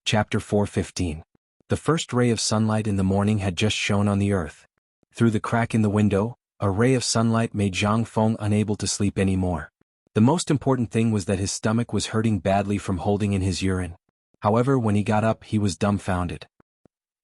Chapter 4:15. The first ray of sunlight in the morning had just shone on the earth. Through the crack in the window, a ray of sunlight made Zhang Feng unable to sleep anymore. The most important thing was that his stomach was hurting badly from holding in his urine. However, when he got up, he was dumbfounded.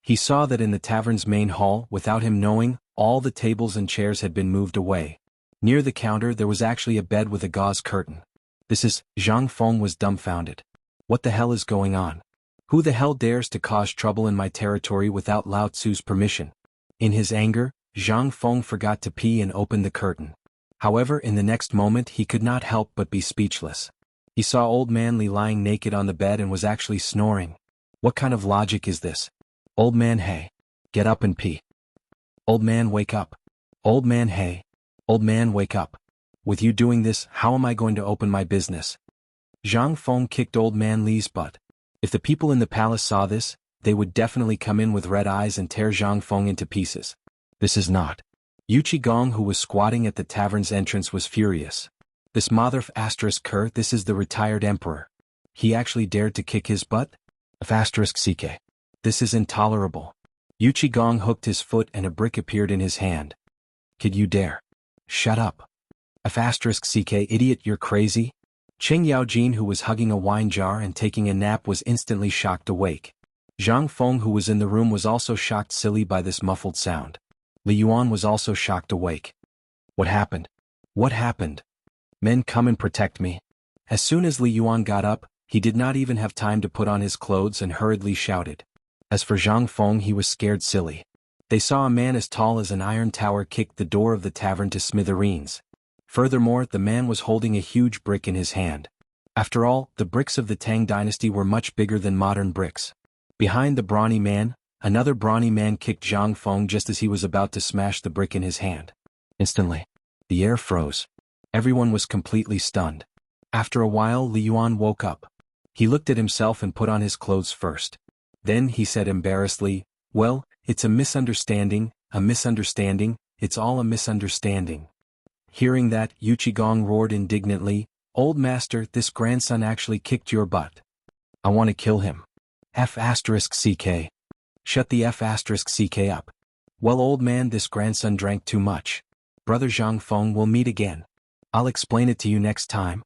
He saw that in the tavern's main hall, without him knowing, all the tables and chairs had been moved away. Near the counter there was actually a bed with a gauze curtain. Zhang Feng was dumbfounded. What the hell is going on? Who the hell dares to cause trouble in my territory without Lao Tzu's permission? In his anger, Zhang Feng forgot to pee and opened the curtain. However, in the next moment he could not help but be speechless. He saw Old Man Li lying naked on the bed and was actually snoring. What kind of logic is this? Old man, hey. Get up and pee. Old man, wake up. Old man, hey. Old man, wake up. With you doing this, how am I going to open my business? Zhang Feng kicked Old Man Li's butt. If the people in the palace saw this, they would definitely come in with red eyes and tear Zhang Feng into pieces. This is not. Yuchi Gong, who was squatting at the tavern's entrance, was furious. This mother f***ker, this is the retired emperor. He actually dared to kick his butt? **ck. This is intolerable. Yuchi Gong hooked his foot and a brick appeared in his hand. Could you dare? Shut up. **ck, idiot, you're crazy? Cheng Yaojin, who was hugging a wine jar and taking a nap, was instantly shocked awake. Zhang Feng, who was in the room, was also shocked silly by this muffled sound. Li Yuan was also shocked awake. What happened? What happened? Men, come and protect me. As soon as Li Yuan got up, he did not even have time to put on his clothes and hurriedly shouted. As for Zhang Feng, he was scared silly. They saw a man as tall as an iron tower kick the door of the tavern to smithereens. Furthermore, the man was holding a huge brick in his hand. After all, the bricks of the Tang Dynasty were much bigger than modern bricks. Behind the brawny man, another brawny man kicked Zhang Feng just as he was about to smash the brick in his hand. Instantly, the air froze. Everyone was completely stunned. After a while, Li Yuan woke up. He looked at himself and put on his clothes first. Then he said embarrassedly, "Well, it's a misunderstanding, it's all a misunderstanding." Hearing that, Yuchi Gong roared indignantly, "Old master, this grandson actually kicked your butt. I want to kill him. **ck. Shut the **ck up. Well, old man, this grandson drank too much. Brother Zhang Feng, we'll meet again. I'll explain it to you next time."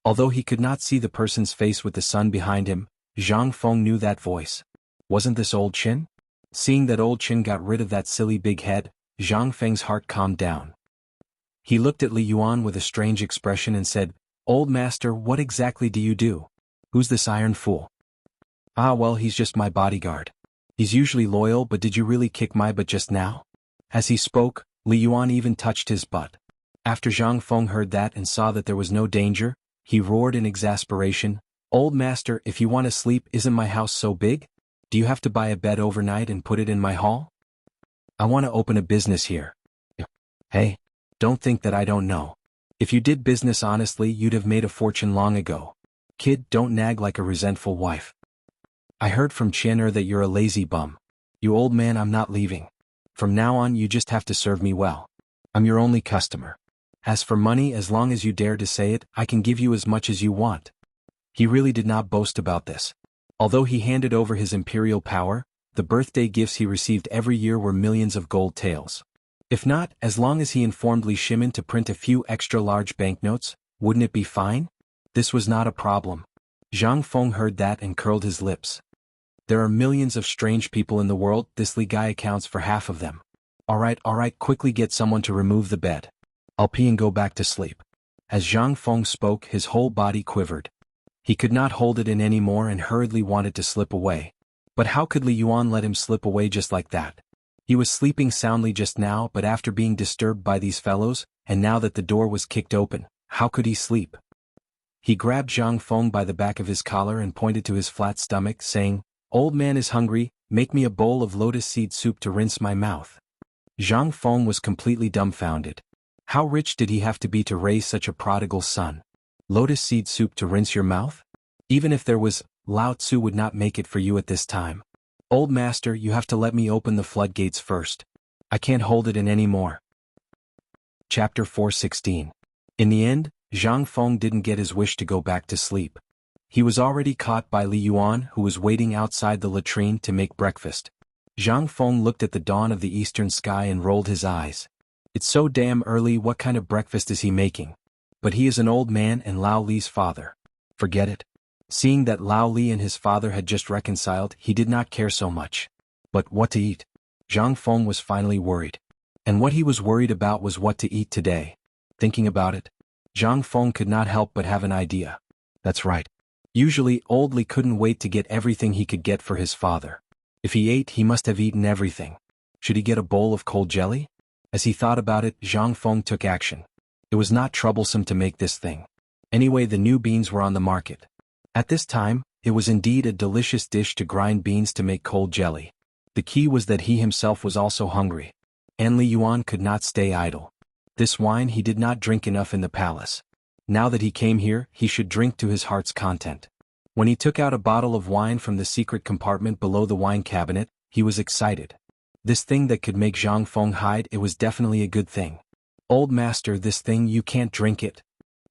Although he could not see the person's face with the sun behind him, Zhang Feng knew that voice. Wasn't this Old Qin? Seeing that Old Qin got rid of that silly big head, Zhang Feng's heart calmed down. He looked at Li Yuan with a strange expression and said, "Old master, what exactly do you do? Who's this iron fool?" "Ah, well, he's just my bodyguard. He's usually loyal, but did you really kick my butt just now?" As he spoke, Li Yuan even touched his butt. After Zhang Feng heard that and saw that there was no danger, he roared in exasperation, "Old master, if you want to sleep, isn't my house so big? Do you have to buy a bed overnight and put it in my hall? I want to open a business here." "Hey, don't think that I don't know. If you did business honestly, you'd have made a fortune long ago. Kid, don't nag like a resentful wife. I heard from Qin that you're a lazy bum. You old man, I'm not leaving. From now on you just have to serve me well. I'm your only customer. As for money, as long as you dare to say it, I can give you as much as you want." He really did not boast about this. Although he handed over his imperial power, the birthday gifts he received every year were millions of gold taels. If not, as long as he informed Li Shimin to print a few extra large banknotes, wouldn't it be fine? This was not a problem. Zhang Feng heard that and curled his lips. There are millions of strange people in the world, this Li guy accounts for half of them. Alright, quickly get someone to remove the bed. I'll pee and go back to sleep." As Zhang Feng spoke, his whole body quivered. He could not hold it in anymore and hurriedly wanted to slip away. But how could Li Yuan let him slip away just like that? He was sleeping soundly just now, but after being disturbed by these fellows, and now that the door was kicked open, how could he sleep? He grabbed Zhang Feng by the back of his collar and pointed to his flat stomach, saying, "Old man is hungry, make me a bowl of lotus seed soup to rinse my mouth." Zhang Feng was completely dumbfounded. How rich did he have to be to raise such a prodigal son? Lotus seed soup to rinse your mouth? Even if there was, Lao Tzu would not make it for you at this time. "Old master, you have to let me open the floodgates first. I can't hold it in anymore." Chapter 4:16. In the end, Zhang Feng didn't get his wish to go back to sleep. He was already caught by Li Yuan, who was waiting outside the latrine to make breakfast. Zhang Feng looked at the dawn of the eastern sky and rolled his eyes. It's so damn early, what kind of breakfast is he making? But he is an old man and Lao Li's father. Forget it. Seeing that Lao Li and his father had just reconciled, he did not care so much. But what to eat? Zhang Feng was finally worried. And what he was worried about was what to eat today. Thinking about it, Zhang Feng could not help but have an idea. That's right. Usually, old Li couldn't wait to get everything he could get for his father. If he ate, he must have eaten everything. Should he get a bowl of cold jelly? As he thought about it, Zhang Feng took action. It was not troublesome to make this thing. Anyway, the new beans were on the market. At this time, it was indeed a delicious dish to grind beans to make cold jelly. The key was that he himself was also hungry. And Li Yuan could not stay idle. This wine he did not drink enough in the palace. Now that he came here, he should drink to his heart's content. When he took out a bottle of wine from the secret compartment below the wine cabinet, he was excited. This thing that could make Zhang Feng hide, it was definitely a good thing. Old master, this thing, you can't drink it.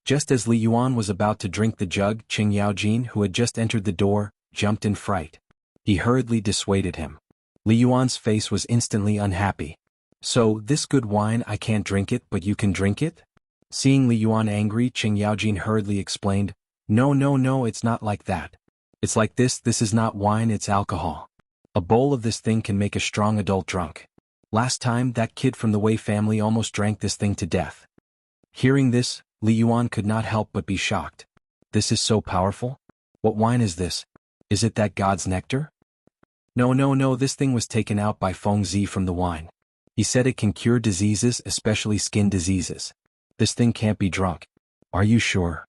Just as Li Yuan was about to drink the jug, Qing Yaojin, who had just entered the door, jumped in fright. He hurriedly dissuaded him. Li Yuan's face was instantly unhappy. So, this good wine, I can't drink it, but you can drink it? Seeing Li Yuan angry, Qing Yaojin hurriedly explained, No, it's not like that. It's like this is not wine, it's alcohol. A bowl of this thing can make a strong adult drunk. Last time, that kid from the Wei family almost drank this thing to death. Hearing this, Li Yuan could not help but be shocked. This is so powerful? What wine is this? Is it that god's nectar? No, this thing was taken out by Feng Zi from the wine. He said it can cure diseases, especially skin diseases. This thing can't be drunk. Are you sure?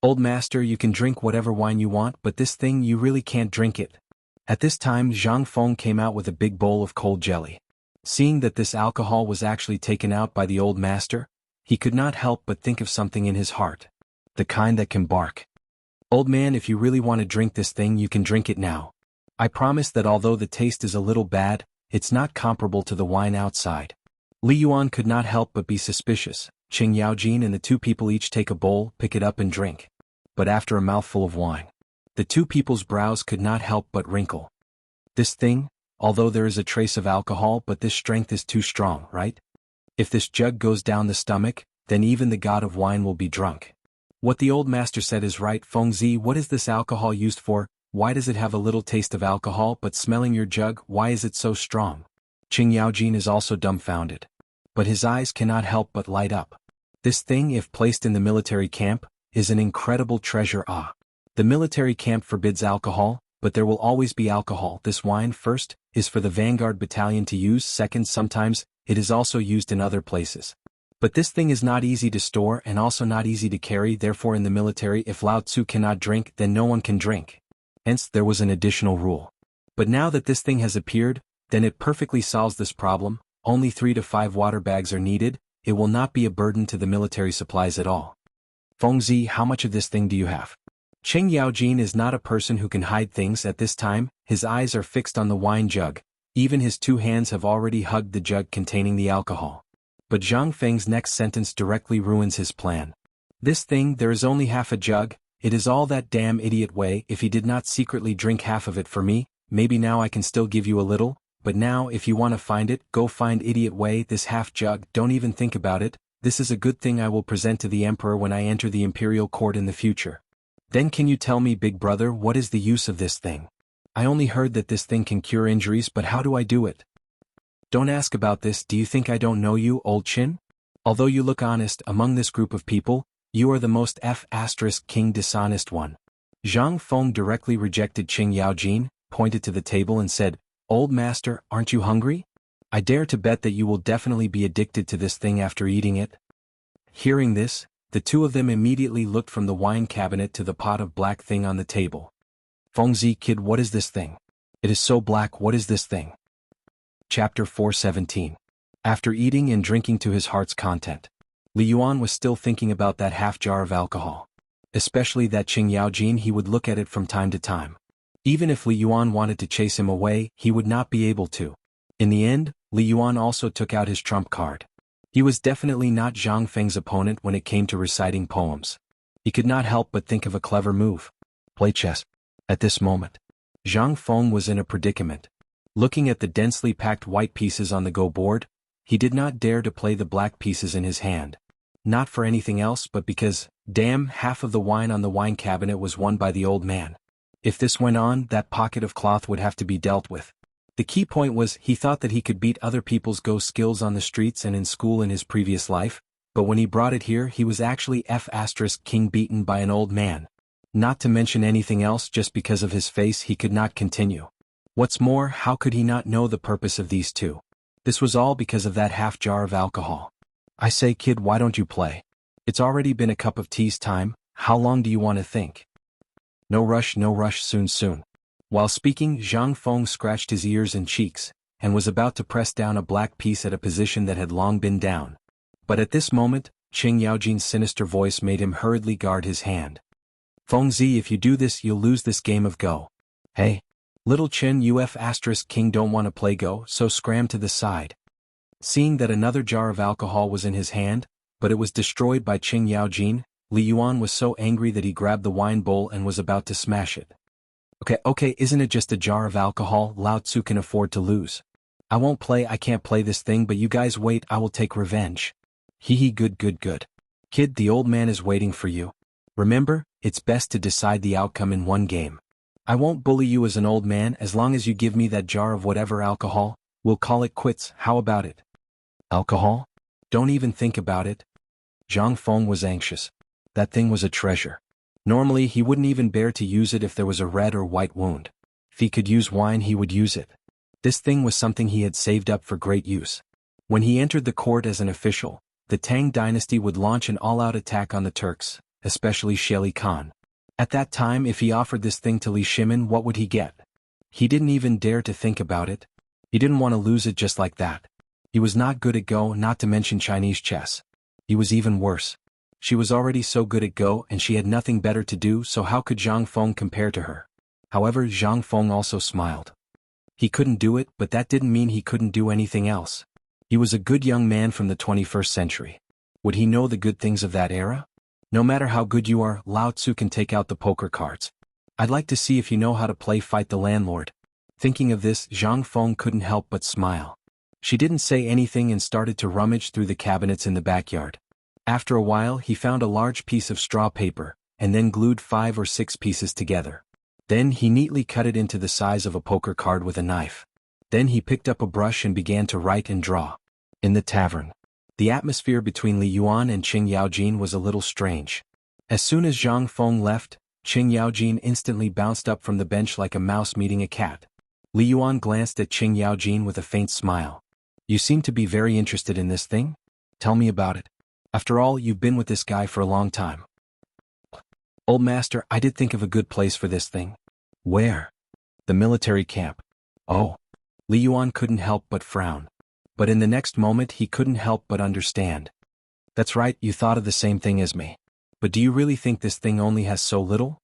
Old master, you can drink whatever wine you want, but this thing, you really can't drink it. At this time, Zhang Feng came out with a big bowl of cold jelly. Seeing that this alcohol was actually taken out by the old master, he could not help but think of something in his heart. The kind that can bark. Old man, if you really want to drink this thing, you can drink it now. I promise that although the taste is a little bad, it's not comparable to the wine outside. Li Yuan could not help but be suspicious. Qing Yaojin and the two people each take a bowl, pick it up and drink. But after a mouthful of wine, the two people's brows could not help but wrinkle. This thing, although there is a trace of alcohol, but this strength is too strong, right? If this jug goes down the stomach, then even the god of wine will be drunk. What the old master said is right. Feng Zi, what is this alcohol used for? Why does it have a little taste of alcohol, but smelling your jug, why is it so strong? Qing Yaojin is also dumbfounded. But his eyes cannot help but light up. This thing, if placed in the military camp, is an incredible treasure. The military camp forbids alcohol, but there will always be alcohol. This wine, first, is for the vanguard battalion to use. Second, sometimes, it is also used in other places. But this thing is not easy to store and also not easy to carry. Therefore in the military, if Lao Tzu cannot drink, then no one can drink. Hence, there was an additional rule. But now that this thing has appeared, then it perfectly solves this problem. Only 3 to 5 water bags are needed. It will not be a burden to the military supplies at all. Feng Zi, how much of this thing do you have? Qing Yaojin is not a person who can hide things at this time. His eyes are fixed on the wine jug. Even his 2 hands have already hugged the jug containing the alcohol. But Zhang Feng's next sentence directly ruins his plan. This thing, there is only half a jug. It is all that damn idiot Wei. If he did not secretly drink half of it for me, maybe now I can still give you a little. But now, if you want to find it, go find idiot Wei. This half jug, don't even think about it. This is a good thing I will present to the emperor when I enter the imperial court in the future. Then can you tell me, big brother, what is the use of this thing? I only heard that this thing can cure injuries, but how do I do it? Don't ask about this. Do you think I don't know you, old Qin? Although you look honest, among this group of people, you are the most king dishonest one. Zhang Feng directly rejected Qing Yaojin, pointed to the table and said, Old master, aren't you hungry? I dare to bet that you will definitely be addicted to this thing after eating it. Hearing this, the two of them immediately looked from the wine cabinet to the pot of black thing on the table. Feng Zi, kid, what is this thing? It is so black. What is this thing? Chapter 417. After eating and drinking to his heart's content, Li Yuan was still thinking about that half jar of alcohol. Especially that Qing Yaojin, he would look at it from time to time. Even if Li Yuan wanted to chase him away, he would not be able to. In the end, Li Yuan also took out his trump card. He was definitely not Zhang Feng's opponent when it came to reciting poems. He could not help but think of a clever move. Play chess. At this moment, Zhang Feng was in a predicament. Looking at the densely packed white pieces on the Go board, he did not dare to play the black pieces in his hand. Not for anything else but because, damn, half of the wine on the wine cabinet was won by the old man. If this went on, that pocket of cloth would have to be dealt with. The key point was he thought that he could beat other people's Go skills on the streets and in school in his previous life, but when he brought it here he was actually F***king beaten by an old man. Not to mention anything else, just because of his face he could not continue. What's more, how could he not know the purpose of these two? This was all because of that half jar of alcohol. I say, kid, why don't you play? It's already been a cup of tea's time, how long do you want to think? No rush, soon. While speaking, Zhang Feng scratched his ears and cheeks, and was about to press down a black piece at a position that had long been down. But at this moment, Qing Yaojin's sinister voice made him hurriedly guard his hand. Fengzi, if you do this you'll lose this game of Go. Hey, little Chen, King don't want to play Go, so scram to the side. Seeing that another jar of alcohol was in his hand, but it was destroyed by Qing Yaojin, Li Yuan was so angry that he grabbed the wine bowl and was about to smash it. Okay, isn't it just a jar of alcohol? Lao Tzu can afford to lose. I won't play, I can't play this thing, but you guys wait, I will take revenge. Hee good. Kid, the old man is waiting for you. Remember, it's best to decide the outcome in one game. I won't bully you as an old man as long as you give me that jar of whatever alcohol. We'll call it quits, how about it? Alcohol? Don't even think about it. Zhang Feng was anxious. That thing was a treasure. Normally he wouldn't even bear to use it if there was a red or white wound. If he could use wine he would use it. This thing was something he had saved up for great use. When he entered the court as an official, the Tang Dynasty would launch an all-out attack on the Turks, especially Sheli Khan. At that time, if he offered this thing to Li Shimin, what would he get? He didn't even dare to think about it. He didn't want to lose it just like that. He was not good at Go, not to mention Chinese chess. He was even worse. She was already so good at Go and she had nothing better to do, so how could Zhang Feng compare to her? However, Zhang Feng also smiled. He couldn't do it, but that didn't mean he couldn't do anything else. He was a good young man from the 21st century. Would he know the good things of that era? No matter how good you are, Lao Tzu can take out the poker cards. I'd like to see if you know how to play Fight the Landlord. Thinking of this, Zhang Feng couldn't help but smile. She didn't say anything and started to rummage through the cabinets in the backyard. After a while he found a large piece of straw paper, and then glued 5 or 6 pieces together. Then he neatly cut it into the size of a poker card with a knife. Then he picked up a brush and began to write and draw. In the tavern, the atmosphere between Li Yuan and Qing Yaojin was a little strange. As soon as Zhang Feng left, Qing Yaojin instantly bounced up from the bench like a mouse meeting a cat. Li Yuan glanced at Qing Yaojin with a faint smile. You seem to be very interested in this thing? Tell me about it. After all, you've been with this guy for a long time. Old master, I did think of a good place for this thing. Where? The military camp. Oh. Li Yuan couldn't help but frown. But in the next moment he couldn't help but understand. That's right, you thought of the same thing as me. But do you really think this thing only has so little?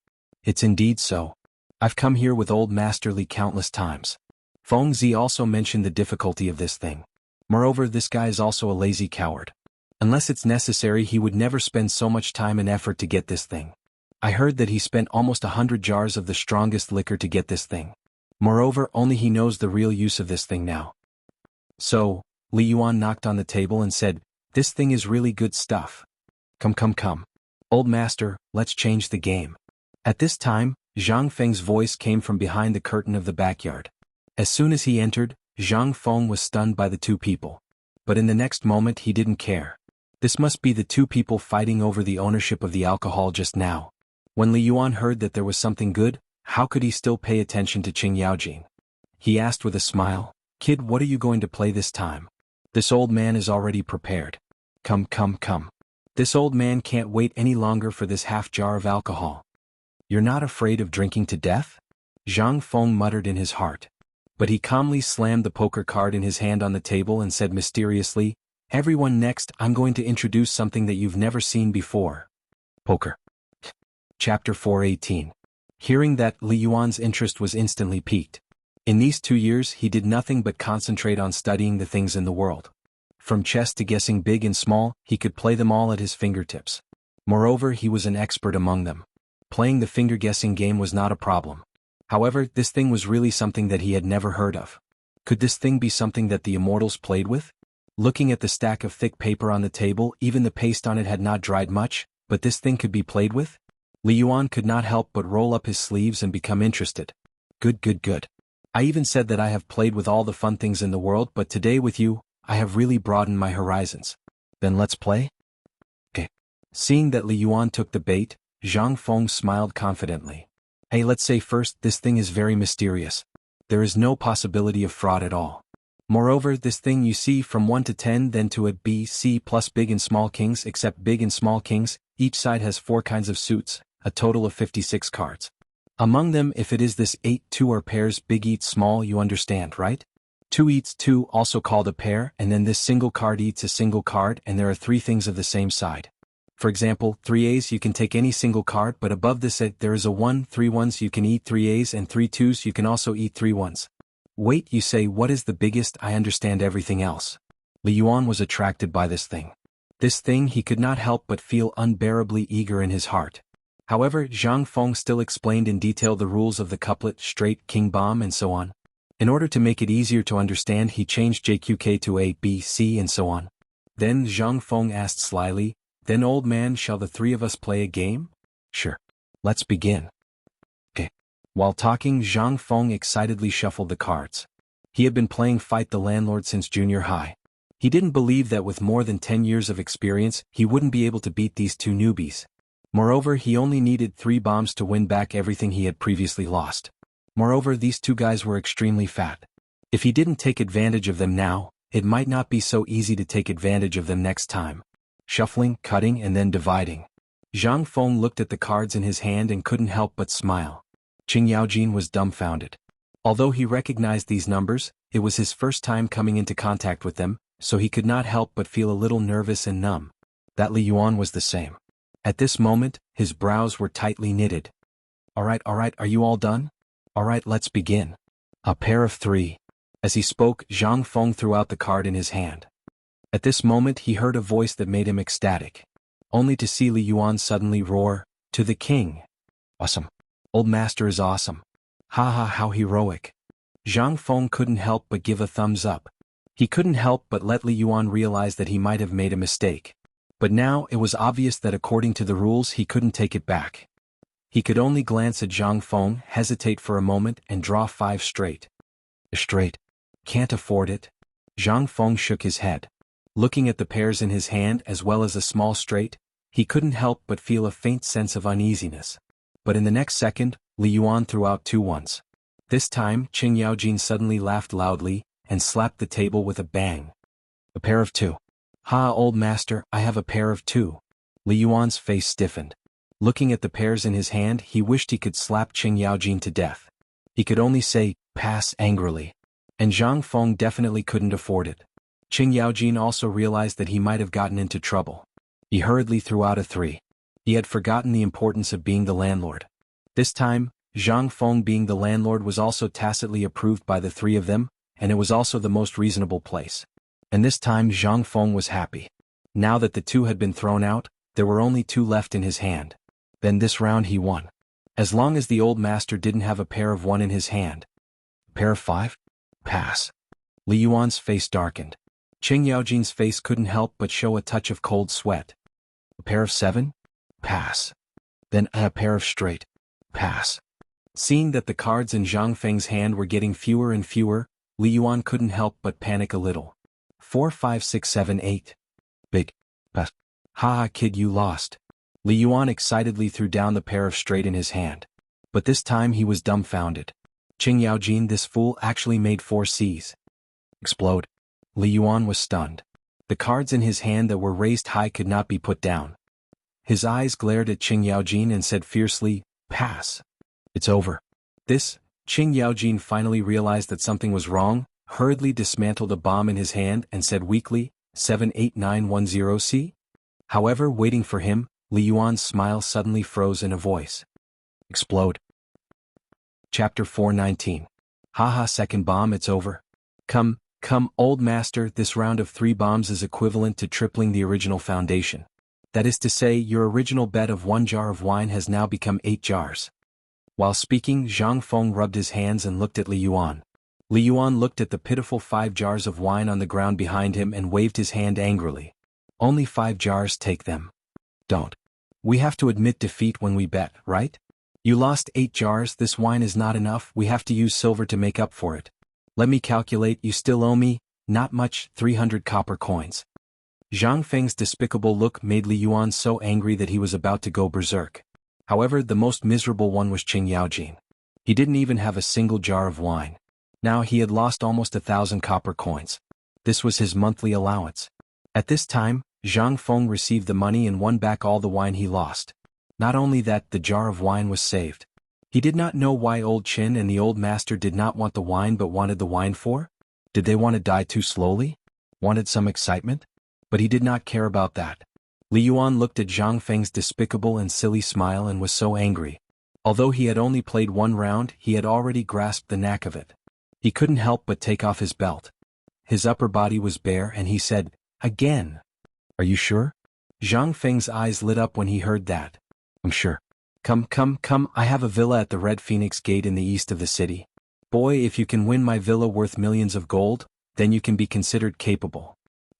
It's indeed so. I've come here with old Master Li countless times. Feng Zi also mentioned the difficulty of this thing. Moreover, this guy is also a lazy coward. Unless it's necessary he would never spend so much time and effort to get this thing. I heard that he spent almost 100 jars of the strongest liquor to get this thing. Moreover, only he knows the real use of this thing now. So, Li Yuan knocked on the table and said, this thing is really good stuff. Come. Old master, let's change the game. At this time, Zhang Feng's voice came from behind the curtain of the backyard. As soon as he entered, Zhang Feng was stunned by the two people. But in the next moment he didn't care. This must be the two people fighting over the ownership of the alcohol just now. When Li Yuan heard that there was something good, how could he still pay attention to Qing Yaojin? He asked with a smile, Kid, what are you going to play this time? This old man is already prepared. Come. This old man can't wait any longer for this half jar of alcohol. You're not afraid of drinking to death? Zhang Feng muttered in his heart. But he calmly slammed the poker card in his hand on the table and said mysteriously, Everyone, next I'm going to introduce something that you've never seen before. Poker. Chapter 418. Hearing that, Li Yuan's interest was instantly piqued. In these 2 years he did nothing but concentrate on studying the things in the world. From chess to guessing big and small, he could play them all at his fingertips. Moreover, he was an expert among them. Playing the finger-guessing game was not a problem. However, this thing was really something that he had never heard of. Could this thing be something that the immortals played with? Looking at the stack of thick paper on the table, even the paste on it had not dried much, but this thing could be played with? Li Yuan could not help but roll up his sleeves and become interested. Good. I even said that I have played with all the fun things in the world, but today with you, I have really broadened my horizons. Then let's play? Okay. Seeing that Li Yuan took the bait, Zhang Feng smiled confidently. Hey, let's say first, this thing is very mysterious. There is no possibility of fraud at all. Moreover, this thing you see from 1 to 10 then to a B, C plus big and small kings, except big and small kings, each side has 4 kinds of suits, a total of 56 cards. Among them, if it is this 8, 2 are pairs, big eats small, you understand, right? 2 eats 2, also called a pair, and then this single card eats a single card, and there are 3 things of the same side. For example, 3 A's you can take any single card, but above this there is a 1, 3 ones you can eat 3 A's, and 3 2's you can also eat 3 ones. Wait, you say, what is the biggest? I understand everything else. Li Yuan was attracted by this thing. This thing he could not help but feel unbearably eager in his heart. However, Zhang Feng still explained in detail the rules of the couplet, straight, king bomb, and so on. In order to make it easier to understand, he changed JQK to A, B, C, and so on. Then Zhang Feng asked slyly, then old man, shall the 3 of us play a game? Sure. Let's begin. Okay. While talking, Zhang Feng excitedly shuffled the cards. He had been playing Fight the Landlord since junior high. He didn't believe that with more than 10 years of experience, he wouldn't be able to beat these 2 newbies. Moreover, he only needed 3 bombs to win back everything he had previously lost. Moreover, these 2 guys were extremely fat. If he didn't take advantage of them now, it might not be so easy to take advantage of them next time. Shuffling, cutting, and then dividing. Zhang Feng looked at the cards in his hand and couldn't help but smile. Qing Yaojin was dumbfounded. Although he recognized these numbers, it was his first time coming into contact with them, so he could not help but feel a little nervous and numb. That Li Yuan was the same. At this moment, his brows were tightly knitted. Alright, are you all done? Alright, let's begin. A pair of 3. As he spoke, Zhang Feng threw out the card in his hand. At this moment he heard a voice that made him ecstatic. Only to see Li Yuan suddenly roar, to the king. Awesome. Old master is awesome. Ha, how heroic. Zhang Feng couldn't help but give a thumbs up. He couldn't help but let Li Yuan realize that he might have made a mistake. But now it was obvious that according to the rules he couldn't take it back. He could only glance at Zhang Feng, hesitate for a moment, and draw 5 straight. Straight. Can't afford it. Zhang Feng shook his head. Looking at the pairs in his hand as well as a small straight, he couldn't help but feel a faint sense of uneasiness. But in the next second, Li Yuan threw out 2 ones. This time, Qing Yaojin suddenly laughed loudly and slapped the table with a bang. A pair of 2. Ha, old master, I have a pair of 2. Li Yuan's face stiffened. Looking at the pairs in his hand, he wished he could slap Qing Yaojin to death. He could only say, pass, angrily. And Zhang Feng definitely couldn't afford it. Qing Yaojin also realized that he might have gotten into trouble. He hurriedly threw out a 3. He had forgotten the importance of being the landlord. This time, Zhang Feng being the landlord was also tacitly approved by the 3 of them, and it was also the most reasonable place. And this time Zhang Feng was happy. Now that the 2 had been thrown out, there were only 2 left in his hand. Then this round he won. As long as the old master didn't have a pair of 1 in his hand. Pair of 5? Pass. Li Yuan's face darkened. Qing Yaojin's face couldn't help but show a touch of cold sweat. A pair of 7? Pass. Then a pair of straight. Pass. Seeing that the cards in Zhang Feng's hand were getting fewer and fewer, Li Yuan couldn't help but panic a little. 4, 5, 6, 7, 8. Big. Pass. Ha, kid, you lost. Li Yuan excitedly threw down the pair of straight in his hand. But this time he was dumbfounded. Qing Yaojin, this fool actually made 4 C's. Explode. Li Yuan was stunned. The cards in his hand that were raised high could not be put down. His eyes glared at Qing Yaojin and said fiercely, pass. It's over. This, Qing Yaojin finally realized that something was wrong, hurriedly dismantled a bomb in his hand and said weakly, 78910C? However, waiting for him, Li Yuan's smile suddenly froze in a voice. Explode. Chapter 419. Haha, second bomb, it's over. Come, old master, this round of 3 bombs is equivalent to tripling the original foundation. That is to say, your original bet of 1 jar of wine has now become 8 jars. While speaking, Zhang Feng rubbed his hands and looked at Li Yuan. Li Yuan looked at the pitiful 5 jars of wine on the ground behind him and waved his hand angrily. Only 5 jars, take them. Don't. We have to admit defeat when we bet, right? You lost 8 jars, this wine is not enough, we have to use silver to make up for it. Let me calculate, you still owe me, not much, 300 copper coins. Zhang Feng's despicable look made Li Yuan so angry that he was about to go berserk. However, the most miserable one was Qing Yaojin. He didn't even have a single jar of wine. Now he had lost almost 1,000 copper coins. This was his monthly allowance. At this time, Zhang Feng received the money and won back all the wine he lost. Not only that, the jar of wine was saved. He did not know why old Qin and the old master did not want the wine but wanted the wine for. Did they want to die too slowly? Wanted some excitement? But he did not care about that. Li Yuan looked at Zhang Feng's despicable and silly smile and was so angry. Although he had only played 1 round, he had already grasped the knack of it. He couldn't help but take off his belt. His upper body was bare and he said, "Again." "Are you sure?" Zhang Feng's eyes lit up when he heard that. "I'm sure. Come, I have a villa at the Red Phoenix Gate in the east of the city. Boy, if you can win my villa worth millions of gold, then you can be considered capable."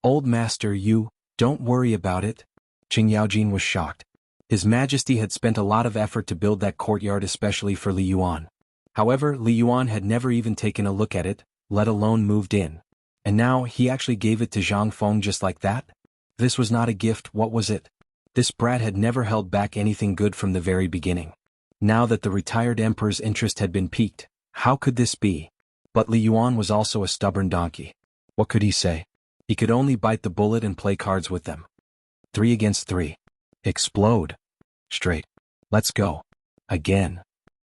"Old master, you, don't worry about it." Qing Yaojin was shocked. His Majesty had spent a lot of effort to build that courtyard especially for Li Yuan. However, Li Yuan had never even taken a look at it, let alone moved in. And now, he actually gave it to Zhang Feng just like that? This was not a gift, what was it? This brat had never held back anything good from the very beginning. Now that the retired emperor's interest had been piqued, how could this be? But Li Yuan was also a stubborn donkey. What could he say? He could only bite the bullet and play cards with them. 3 against 3. Explode. Straight. Let's go. Again.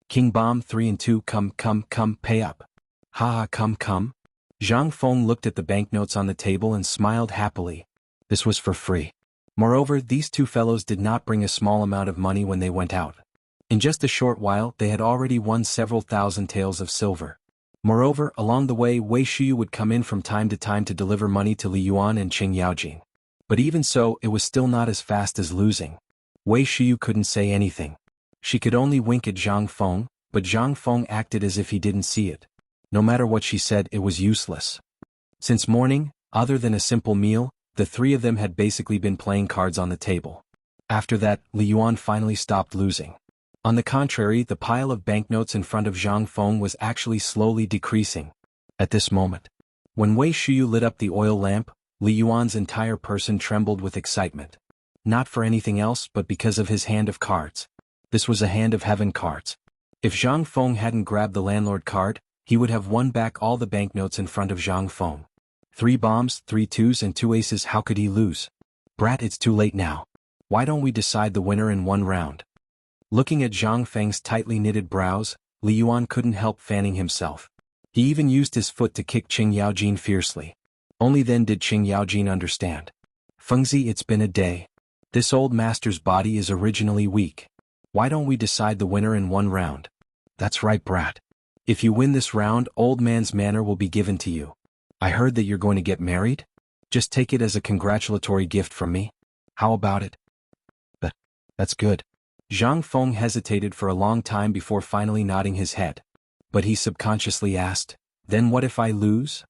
King bomb 3 and 2, come, pay up. Ha, come. Zhang Feng looked at the banknotes on the table and smiled happily. This was for free. Moreover, these two fellows did not bring a small amount of money when they went out. In just a short while, they had already won several thousand taels of silver. Moreover, along the way, Wei Shuyu would come in from time to time to deliver money to Li Yuan and Qing Yaojin. But even so, it was still not as fast as losing. Wei Shuyu couldn't say anything. She could only wink at Zhang Feng, but Zhang Feng acted as if he didn't see it. No matter what she said, it was useless. Since morning, other than a simple meal, the 3 of them had basically been playing cards on the table. After that, Li Yuan finally stopped losing. On the contrary, the pile of banknotes in front of Zhang Feng was actually slowly decreasing. At this moment, when Wei Shuyu lit up the oil lamp, Li Yuan's entire person trembled with excitement. Not for anything else but because of his hand of cards. This was a hand of heaven cards. If Zhang Feng hadn't grabbed the landlord card, he would have won back all the banknotes in front of Zhang Feng. 3 bombs, 3 twos and 2 aces, how could he lose? Brat, it's too late now. Why don't we decide the winner in 1 round? Looking at Zhang Feng's tightly knitted brows, Li Yuan couldn't help fanning himself. He even used his foot to kick Qing Yaojin fiercely. Only then did Qing Yaojin understand. Fengzi, it's been a day. This old master's body is originally weak. Why don't we decide the winner in 1 round? That's right, brat. If you win this round, old man's manor will be given to you. I heard that you're going to get married? Just take it as a congratulatory gift from me. How about it? That's good. Zhang Feng hesitated for a long time before finally nodding his head. But he subconsciously asked, then what if I lose?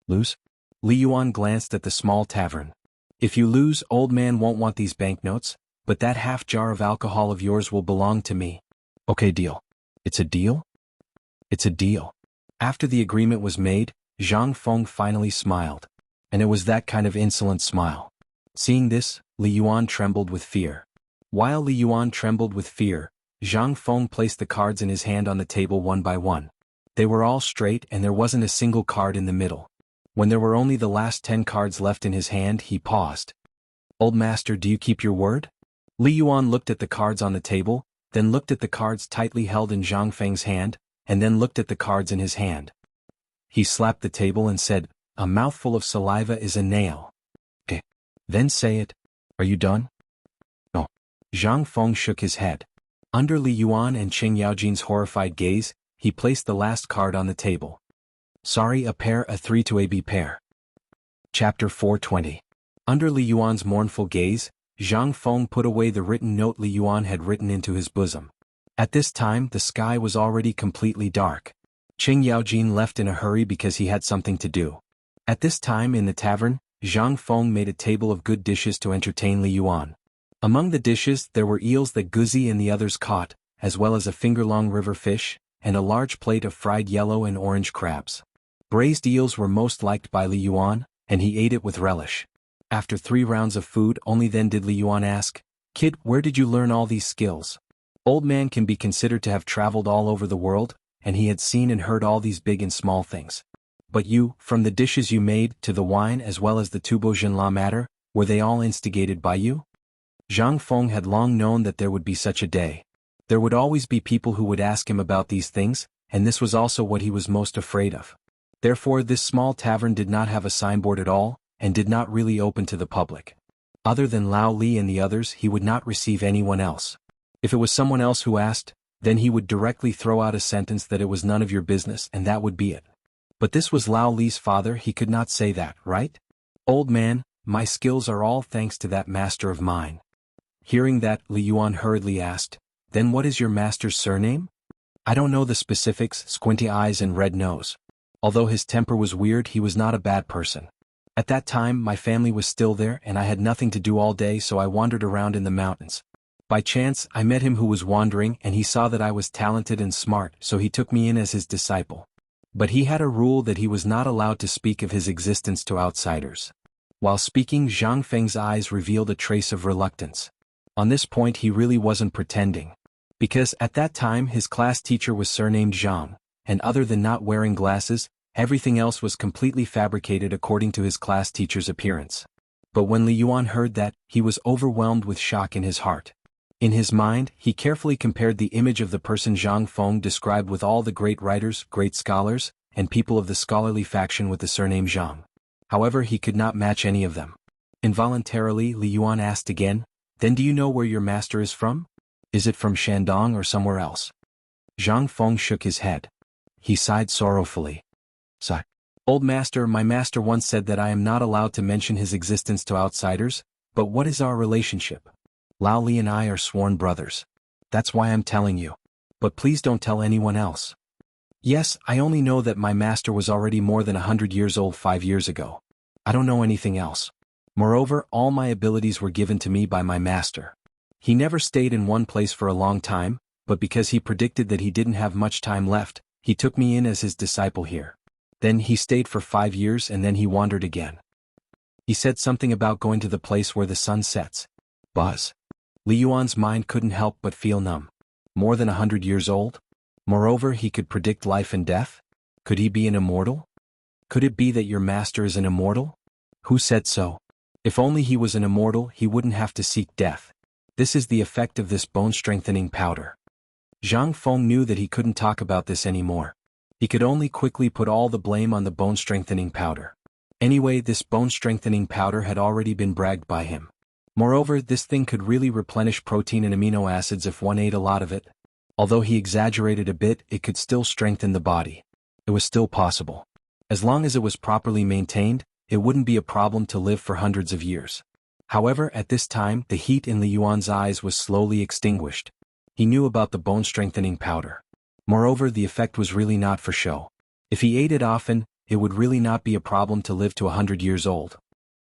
Lose? Li Yuan glanced at the small tavern. If you lose, old man won't want these banknotes, but that half jar of alcohol of yours will belong to me. Okay, deal. It's a deal? It's a deal. After the agreement was made, Zhang Feng finally smiled. And it was that kind of insolent smile. Seeing this, Li Yuan trembled with fear. While Li Yuan trembled with fear, Zhang Feng placed the cards in his hand on the table one by one. They were all straight and there wasn't a single card in the middle. When there were only the last 10 cards left in his hand, he paused. Old master, do you keep your word? Li Yuan looked at the cards on the table, then looked at the cards tightly held in Zhang Feng's hand, and then looked at the cards in his hand. He slapped the table and said, a mouthful of saliva is a nail. Okay. Then say it. Are you done? No. Zhang Feng shook his head. Under Li Yuan and Qing Yaojin's horrified gaze, he placed the last card on the table. Sorry, a pair, a 3 to a B pair. Chapter 420. Under Li Yuan's mournful gaze, Zhang Feng put away the written note Li Yuan had written into his bosom. At this time the sky was already completely dark. Qing Yaojin left in a hurry because he had something to do. At this time in the tavern, Zhang Feng made a table of good dishes to entertain Li Yuan. Among the dishes there were eels that Guzi and the others caught, as well as a finger-long river fish, and a large plate of fried yellow and orange crabs. Braised eels were most liked by Li Yuan, and he ate it with relish. After 3 rounds of food only then did Li Yuan ask, "Kid, where did you learn all these skills?" Old man can be considered to have traveled all over the world, and he had seen and heard all these big and small things. But you, from the dishes you made, to the wine as well as the Tubo Jinla matter, were they all instigated by you? Zhang Feng had long known that there would be such a day. There would always be people who would ask him about these things, and this was also what he was most afraid of. Therefore this small tavern did not have a signboard at all, and did not really open to the public. Other than Lao Li and the others he would not receive anyone else. If it was someone else who asked, then he would directly throw out a sentence that it was none of your business and that would be it. But this was Lao Li's father, he could not say that, right? Old man, my skills are all thanks to that master of mine. Hearing that, Li Yuan hurriedly asked, "Then what is your master's surname?" "I don't know the specifics," squinty eyes and red nose. Although his temper was weird, he was not a bad person. At that time my family was still there and I had nothing to do all day, so I wandered around in the mountains. By chance I met him who was wandering and he saw that I was talented and smart, so he took me in as his disciple. But he had a rule that he was not allowed to speak of his existence to outsiders. While speaking, Zhang Feng's eyes revealed a trace of reluctance. On this point he really wasn't pretending. Because at that time his class teacher was surnamed Zhang, and other than not wearing glasses, everything else was completely fabricated according to his class teacher's appearance. But when Li Yuan heard that, he was overwhelmed with shock in his heart. In his mind, he carefully compared the image of the person Zhang Feng described with all the great writers, great scholars, and people of the scholarly faction with the surname Zhang. However, he could not match any of them. Involuntarily, Li Yuan asked again, "Then do you know where your master is from? Is it from Shandong or somewhere else?" Zhang Feng shook his head. He sighed sorrowfully. "Sigh. Old master, my master once said that I am not allowed to mention his existence to outsiders, but what is our relationship? Lao Li and I are sworn brothers. That's why I'm telling you. But please don't tell anyone else." "Yes, I only know that my master was already more than 100 years old 5 years ago. I don't know anything else. Moreover, all my abilities were given to me by my master. He never stayed in one place for a long time, but because he predicted that he didn't have much time left, he took me in as his disciple here. Then he stayed for 5 years and then he wandered again. He said something about going to the place where the sun sets." Buzz. Li Yuan's mind couldn't help but feel numb. More than 100 years old? Moreover, he could predict life and death? Could he be an immortal? Could it be that your master is an immortal? Who said so? If only he was an immortal, he wouldn't have to seek death. This is the effect of this bone-strengthening powder. Zhang Feng knew that he couldn't talk about this anymore. He could only quickly put all the blame on the bone-strengthening powder. Anyway, this bone-strengthening powder had already been bragged by him. Moreover, this thing could really replenish protein and amino acids if one ate a lot of it. Although he exaggerated a bit, it could still strengthen the body. It was still possible. As long as it was properly maintained, it wouldn't be a problem to live for hundreds of years. However, at this time, the heat in Li Yuan's eyes was slowly extinguished. He knew about the bone-strengthening powder. Moreover, the effect was really not for show. If he ate it often, it would really not be a problem to live to 100 years old.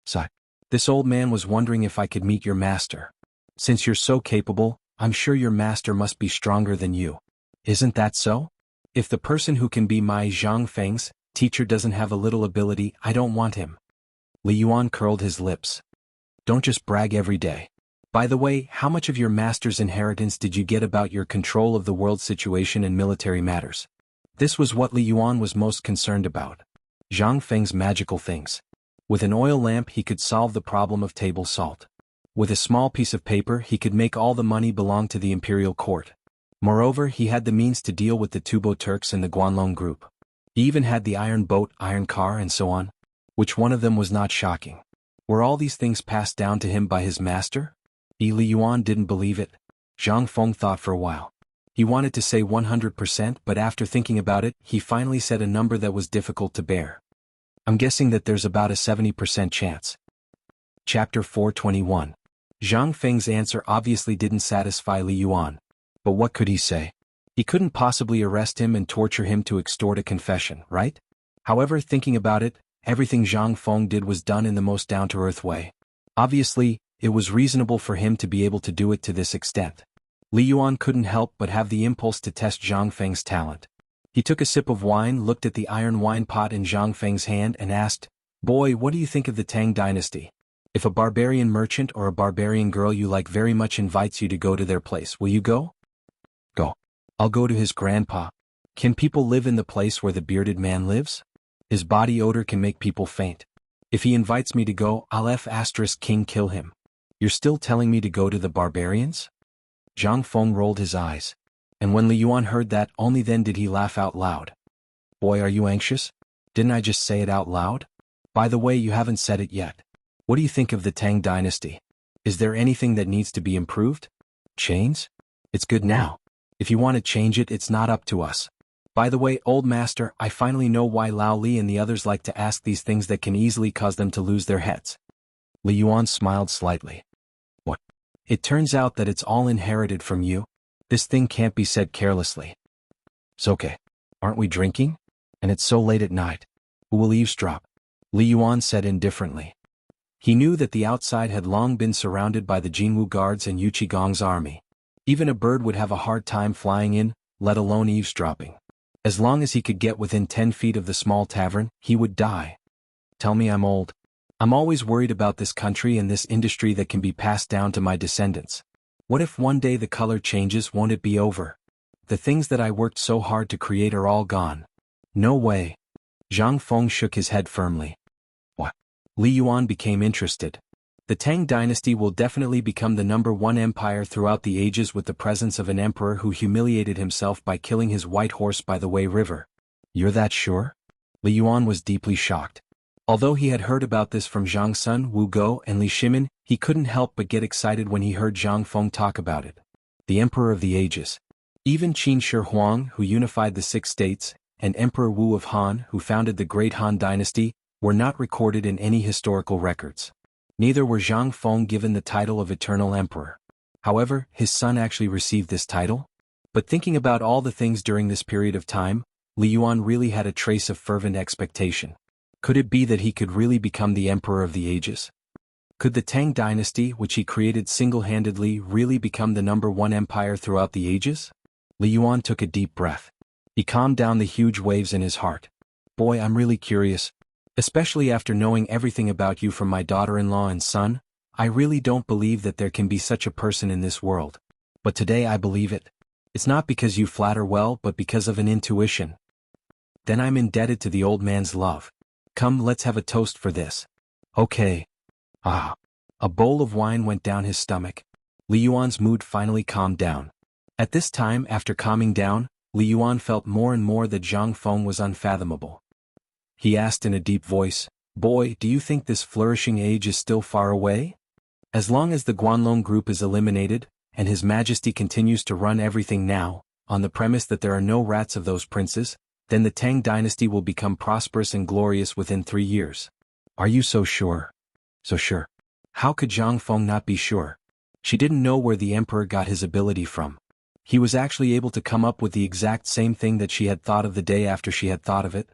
Sigh. This old man was wondering if I could meet your master. Since you're so capable, I'm sure your master must be stronger than you. Isn't that so? If the person who can be my Zhang Feng's teacher doesn't have a little ability, I don't want him." Li Yuan curled his lips. "Don't just brag every day. By the way, how much of your master's inheritance did you get about your control of the world situation and military matters?" This was what Li Yuan was most concerned about. Zhang Feng's magical things. With an oil lamp he could solve the problem of table salt. With a small piece of paper he could make all the money belong to the imperial court. Moreover, he had the means to deal with the Tubo Turks and the Guanlong group. He even had the iron boat, iron car, and so on. Which one of them was not shocking? Were all these things passed down to him by his master? Li Yuan didn't believe it. Zhang Feng thought for a while. He wanted to say 100%, but after thinking about it, he finally said a number that was difficult to bear. "I'm guessing that there's about a 70% chance." Chapter 421. Zhang Feng's answer obviously didn't satisfy Li Yuan. But what could he say? He couldn't possibly arrest him and torture him to extort a confession, right? However, thinking about it, everything Zhang Feng did was done in the most down-to-earth way. Obviously, it was reasonable for him to be able to do it to this extent. Li Yuan couldn't help but have the impulse to test Zhang Feng's talent. He took a sip of wine, looked at the iron wine pot in Zhang Feng's hand and asked, "Boy, what do you think of the Tang Dynasty? If a barbarian merchant or a barbarian girl you like very much invites you to go to their place, will you go?" "Go. I'll go to his grandpa. Can people live in the place where the bearded man lives? His body odor can make people faint. If he invites me to go, I'll King kill him." "You're still telling me to go to the barbarians?" Zhang Feng rolled his eyes. And when Li Yuan heard that, only then did he laugh out loud. "Boy, are you anxious? Didn't I just say it out loud? By the way, you haven't said it yet. What do you think of the Tang Dynasty? Is there anything that needs to be improved? Chains? It's good now. If you want to change it, it's not up to us. By the way, old master, I finally know why Lao Li and the others like to ask these things that can easily cause them to lose their heads." Li Yuan smiled slightly. "What? It turns out that it's all inherited from you. This thing can't be said carelessly." "It's okay. Aren't we drinking? And it's so late at night. Who will eavesdrop?" Li Yuan said indifferently. He knew that the outside had long been surrounded by the Jinwu guards and Yu Qigong's army. Even a bird would have a hard time flying in, let alone eavesdropping. As long as he could get within 10 feet of the small tavern, he would die. "Tell me I'm old. I'm always worried about this country and this industry that can be passed down to my descendants. What if one day the color changes? Won't it be over? The things that I worked so hard to create are all gone. No way." Zhang Feng shook his head firmly. "What?" Li Yuan became interested. "The Tang Dynasty will definitely become the #1 empire throughout the ages with the presence of an emperor who humiliated himself by killing his white horse by the Wei River." "You're that sure?" Li Yuan was deeply shocked. Although he had heard about this from Zhang Sun, Wu Go, and Li Shimin, he couldn't help but get excited when he heard Zhang Feng talk about it. The Emperor of the Ages. Even Qin Shi Huang, who unified the 6 states, and Emperor Wu of Han, who founded the Great Han Dynasty, were not recorded in any historical records. Neither were Zhang Feng given the title of Eternal Emperor. However, his son actually received this title. But thinking about all the things during this period of time, Li Yuan really had a trace of fervent expectation. Could it be that he could really become the Emperor of the Ages? Could the Tang Dynasty, which he created single-handedly, really become the #1 empire throughout the ages? Li Yuan took a deep breath. He calmed down the huge waves in his heart. "Boy, I'm really curious. Especially after knowing everything about you from my daughter-in-law and son, I really don't believe that there can be such a person in this world. But today I believe it. It's not because you flatter well, but because of an intuition. Then I'm indebted to the old man's love. Come, let's have a toast for this." "Okay." Ah. A bowl of wine went down his stomach. Li Yuan's mood finally calmed down. At this time, after calming down, Li Yuan felt more and more that Zhang Feng was unfathomable. He asked in a deep voice, "Boy, do you think this flourishing age is still far away? As long as the Guanlong group is eliminated, and His Majesty continues to run everything now, on the premise that there are no rats of those princes, then the Tang Dynasty will become prosperous and glorious within 3 years. Are you so sure?" "So sure." How could Zhang Feng not be sure? She didn't know where the emperor got his ability from. He was actually able to come up with the exact same thing that she had thought of the day after she had thought of it.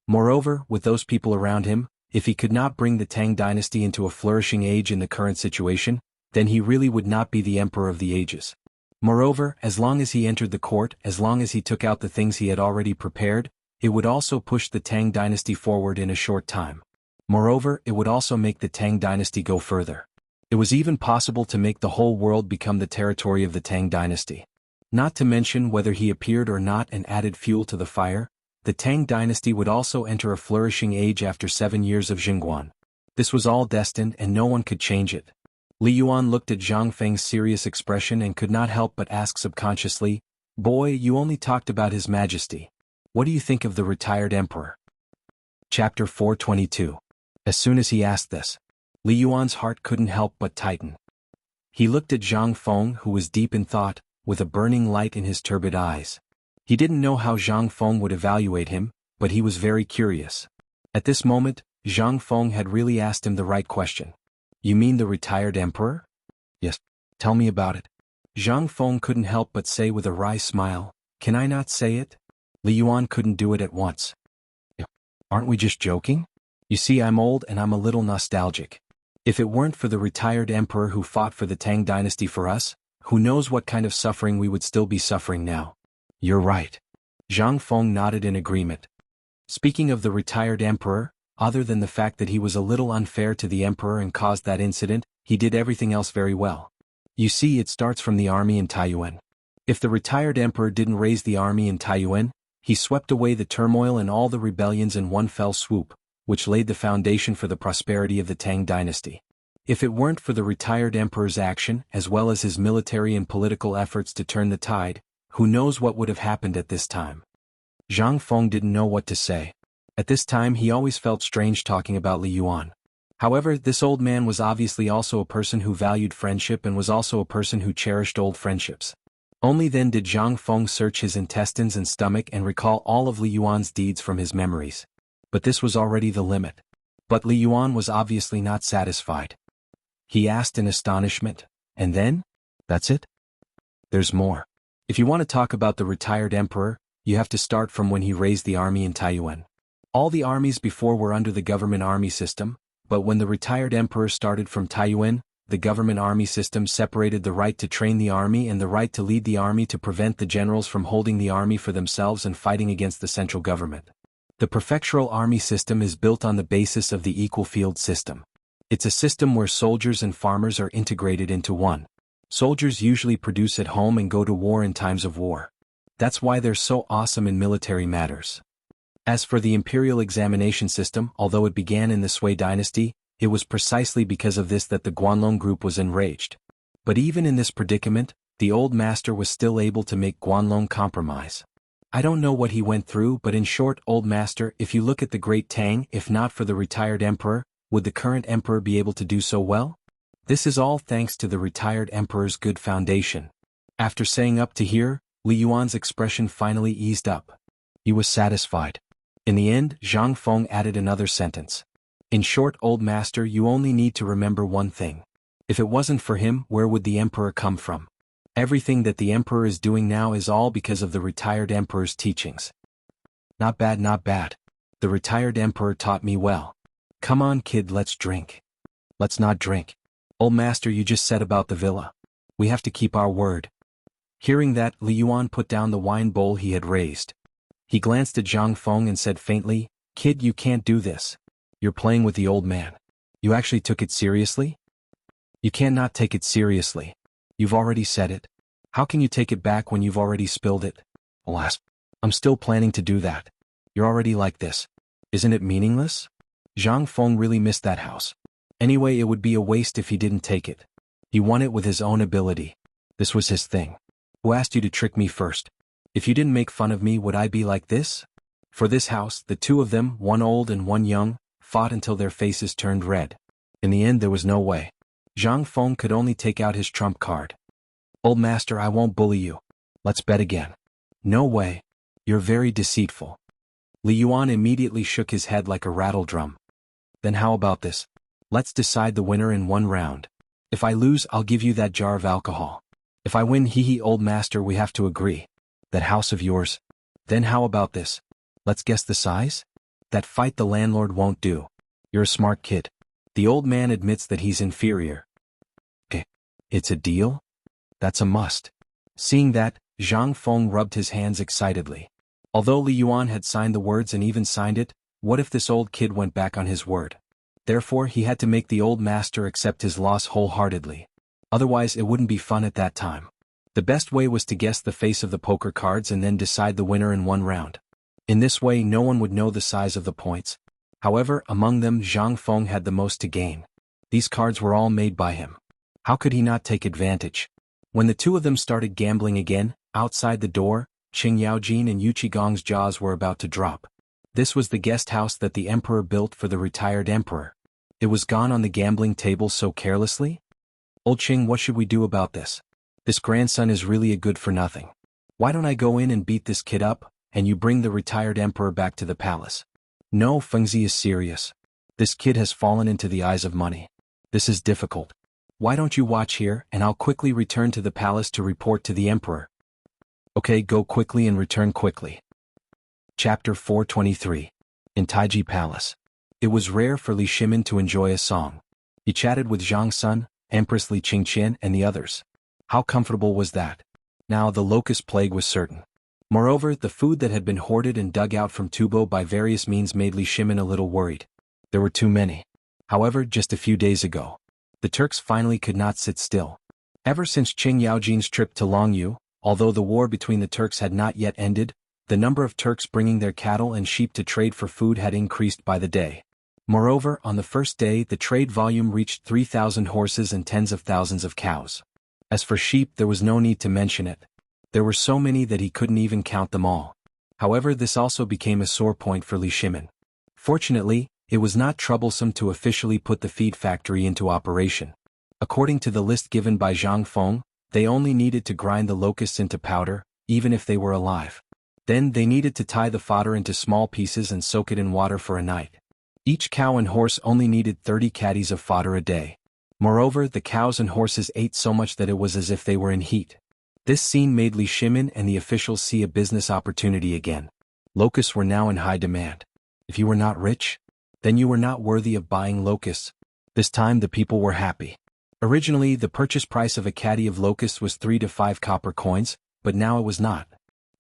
Moreover, with those people around him, if he could not bring the Tang Dynasty into a flourishing age in the current situation, then he really would not be the Emperor of the Ages. Moreover, as long as he entered the court, as long as he took out the things he had already prepared, it would also push the Tang Dynasty forward in a short time. Moreover, it would also make the Tang Dynasty go further. It was even possible to make the whole world become the territory of the Tang Dynasty. Not to mention whether he appeared or not and added fuel to the fire, the Tang Dynasty would also enter a flourishing age after 7 years of Jingguan. This was all destined and no one could change it. Li Yuan looked at Zhang Feng's serious expression and could not help but ask subconsciously, "Boy, you only talked about His Majesty. What do you think of the retired emperor?" Chapter 422. As soon as he asked this, Li Yuan's heart couldn't help but tighten. He looked at Zhang Feng, who was deep in thought, with a burning light in his turbid eyes. He didn't know how Zhang Feng would evaluate him, but he was very curious. At this moment, Zhang Feng had really asked him the right question. "You mean the retired emperor?" Yes. Tell me about it. Zhang Feng couldn't help but say with a wry smile, can I not say it? Li Yuan couldn't do it at once. Aren't we just joking? You see, I'm old and I'm a little nostalgic. If it weren't for the retired emperor who fought for the Tang dynasty for us, who knows what kind of suffering we would still be suffering now. You're right. Zhang Feng nodded in agreement. Speaking of the retired emperor, other than the fact that he was a little unfair to the emperor and caused that incident, he did everything else very well. You see, it starts from the army in Taiyuan. If the retired emperor didn't raise the army in Taiyuan, he swept away the turmoil and all the rebellions in one fell swoop, which laid the foundation for the prosperity of the Tang dynasty. If it weren't for the retired emperor's action, as well as his military and political efforts to turn the tide, who knows what would have happened at this time. Zhang Feng didn't know what to say. At this time he always felt strange talking about Li Yuan. However, this old man was obviously also a person who valued friendship and was also a person who cherished old friendships. Only then did Zhang Feng search his intestines and stomach and recall all of Li Yuan's deeds from his memories. But this was already the limit. But Li Yuan was obviously not satisfied. He asked in astonishment, and then? That's it? There's more. If you want to talk about the retired emperor, you have to start from when he raised the army in Taiyuan. All the armies before were under the government army system, but when the retired emperor started from Taiyuan, the government army system separated the right to train the army and the right to lead the army to prevent the generals from holding the army for themselves and fighting against the central government. The prefectural army system is built on the basis of the equal field system. It's a system where soldiers and farmers are integrated into one. Soldiers usually produce at home and go to war in times of war. That's why they're so awesome in military matters. As for the imperial examination system, although it began in the Sui dynasty, it was precisely because of this that the Guanlong group was enraged. But even in this predicament, the old master was still able to make Guanlong compromise. I don't know what he went through, but in short, old master, if you look at the great Tang, if not for the retired emperor, would the current emperor be able to do so well? This is all thanks to the retired emperor's good foundation. After saying up to here, Li Yuan's expression finally eased up. He was satisfied. In the end, Zhang Feng added another sentence. In short, old master, you only need to remember one thing. If it wasn't for him, where would the emperor come from? Everything that the emperor is doing now is all because of the retired emperor's teachings. Not bad, not bad. The retired emperor taught me well. Come on, kid, let's drink. Let's not drink. Old master, you just said about the villa. We have to keep our word. Hearing that, Li Yuan put down the wine bowl he had raised. He glanced at Zhang Feng and said faintly, Kid, you can't do this. You're playing with the old man. You actually took it seriously? You cannot take it seriously. You've already said it. How can you take it back when you've already spilled it? Alas, I'm still planning to do that. You're already like this. Isn't it meaningless? Zhang Feng really missed that house. Anyway, it would be a waste if he didn't take it. He won it with his own ability. This was his thing. Who asked you to trick me first? If you didn't make fun of me, would I be like this? For this house, the two of them, one old and one young, fought until their faces turned red. In the end, there was no way. Zhang Feng could only take out his trump card. Old master, I won't bully you. Let's bet again. No way. You're very deceitful. Li Yuan immediately shook his head like a rattle drum. Then how about this? Let's decide the winner in one round. If I lose, I'll give you that jar of alcohol. If I win, hee old master, we have to agree. That house of yours. Then how about this? Let's guess the size? That fight the landlord won't do. You're a smart kid. The old man admits that he's inferior. Okay. It's a deal? That's a must. Seeing that, Zhang Feng rubbed his hands excitedly. Although Li Yuan had signed the words and even signed it, what if this old kid went back on his word? Therefore, he had to make the old master accept his loss wholeheartedly. Otherwise, it wouldn't be fun at that time. The best way was to guess the face of the poker cards and then decide the winner in one round. In this way, no one would know the size of the points. However, among them, Zhang Feng had the most to gain. These cards were all made by him. How could he not take advantage? When the two of them started gambling again, outside the door, Qing Yaojin and Yu Qigong's jaws were about to drop. This was the guest house that the emperor built for the retired emperor. It was gone on the gambling table so carelessly? Old Qing, what should we do about this? This grandson is really a good for nothing. Why don't I go in and beat this kid up, and you bring the retired emperor back to the palace? No, Fengzi is serious. This kid has fallen into the eyes of money. This is difficult. Why don't you watch here and I'll quickly return to the palace to report to the emperor. Okay, go quickly and return quickly. Chapter 423. In Taiji Palace. It was rare for Li Shimin to enjoy a song. He chatted with Zhang Sun, Empress Li Qingqian and the others. How comfortable was that? Now the locust plague was certain. Moreover, the food that had been hoarded and dug out from Tubo by various means made Li Shimin a little worried. There were too many. However, just a few days ago, the Turks finally could not sit still. Ever since Qing Yaojin's trip to Longyu, although the war between the Turks had not yet ended, the number of Turks bringing their cattle and sheep to trade for food had increased by the day. Moreover, on the first day the trade volume reached 3,000 horses and tens of thousands of cows. As for sheep, there was no need to mention it. There were so many that he couldn't even count them all. However, this also became a sore point for Li Shimin. Fortunately, it was not troublesome to officially put the feed factory into operation. According to the list given by Zhang Feng, they only needed to grind the locusts into powder, even if they were alive. Then they needed to tie the fodder into small pieces and soak it in water for a night. Each cow and horse only needed 30 caddies of fodder a day. Moreover, the cows and horses ate so much that it was as if they were in heat. This scene made Li Shimin and the officials see a business opportunity again. Locusts were now in high demand. If you were not rich, then you were not worthy of buying locusts. This time the people were happy. Originally, the purchase price of a caddy of locusts was 3 to 5 copper coins, but now it was not.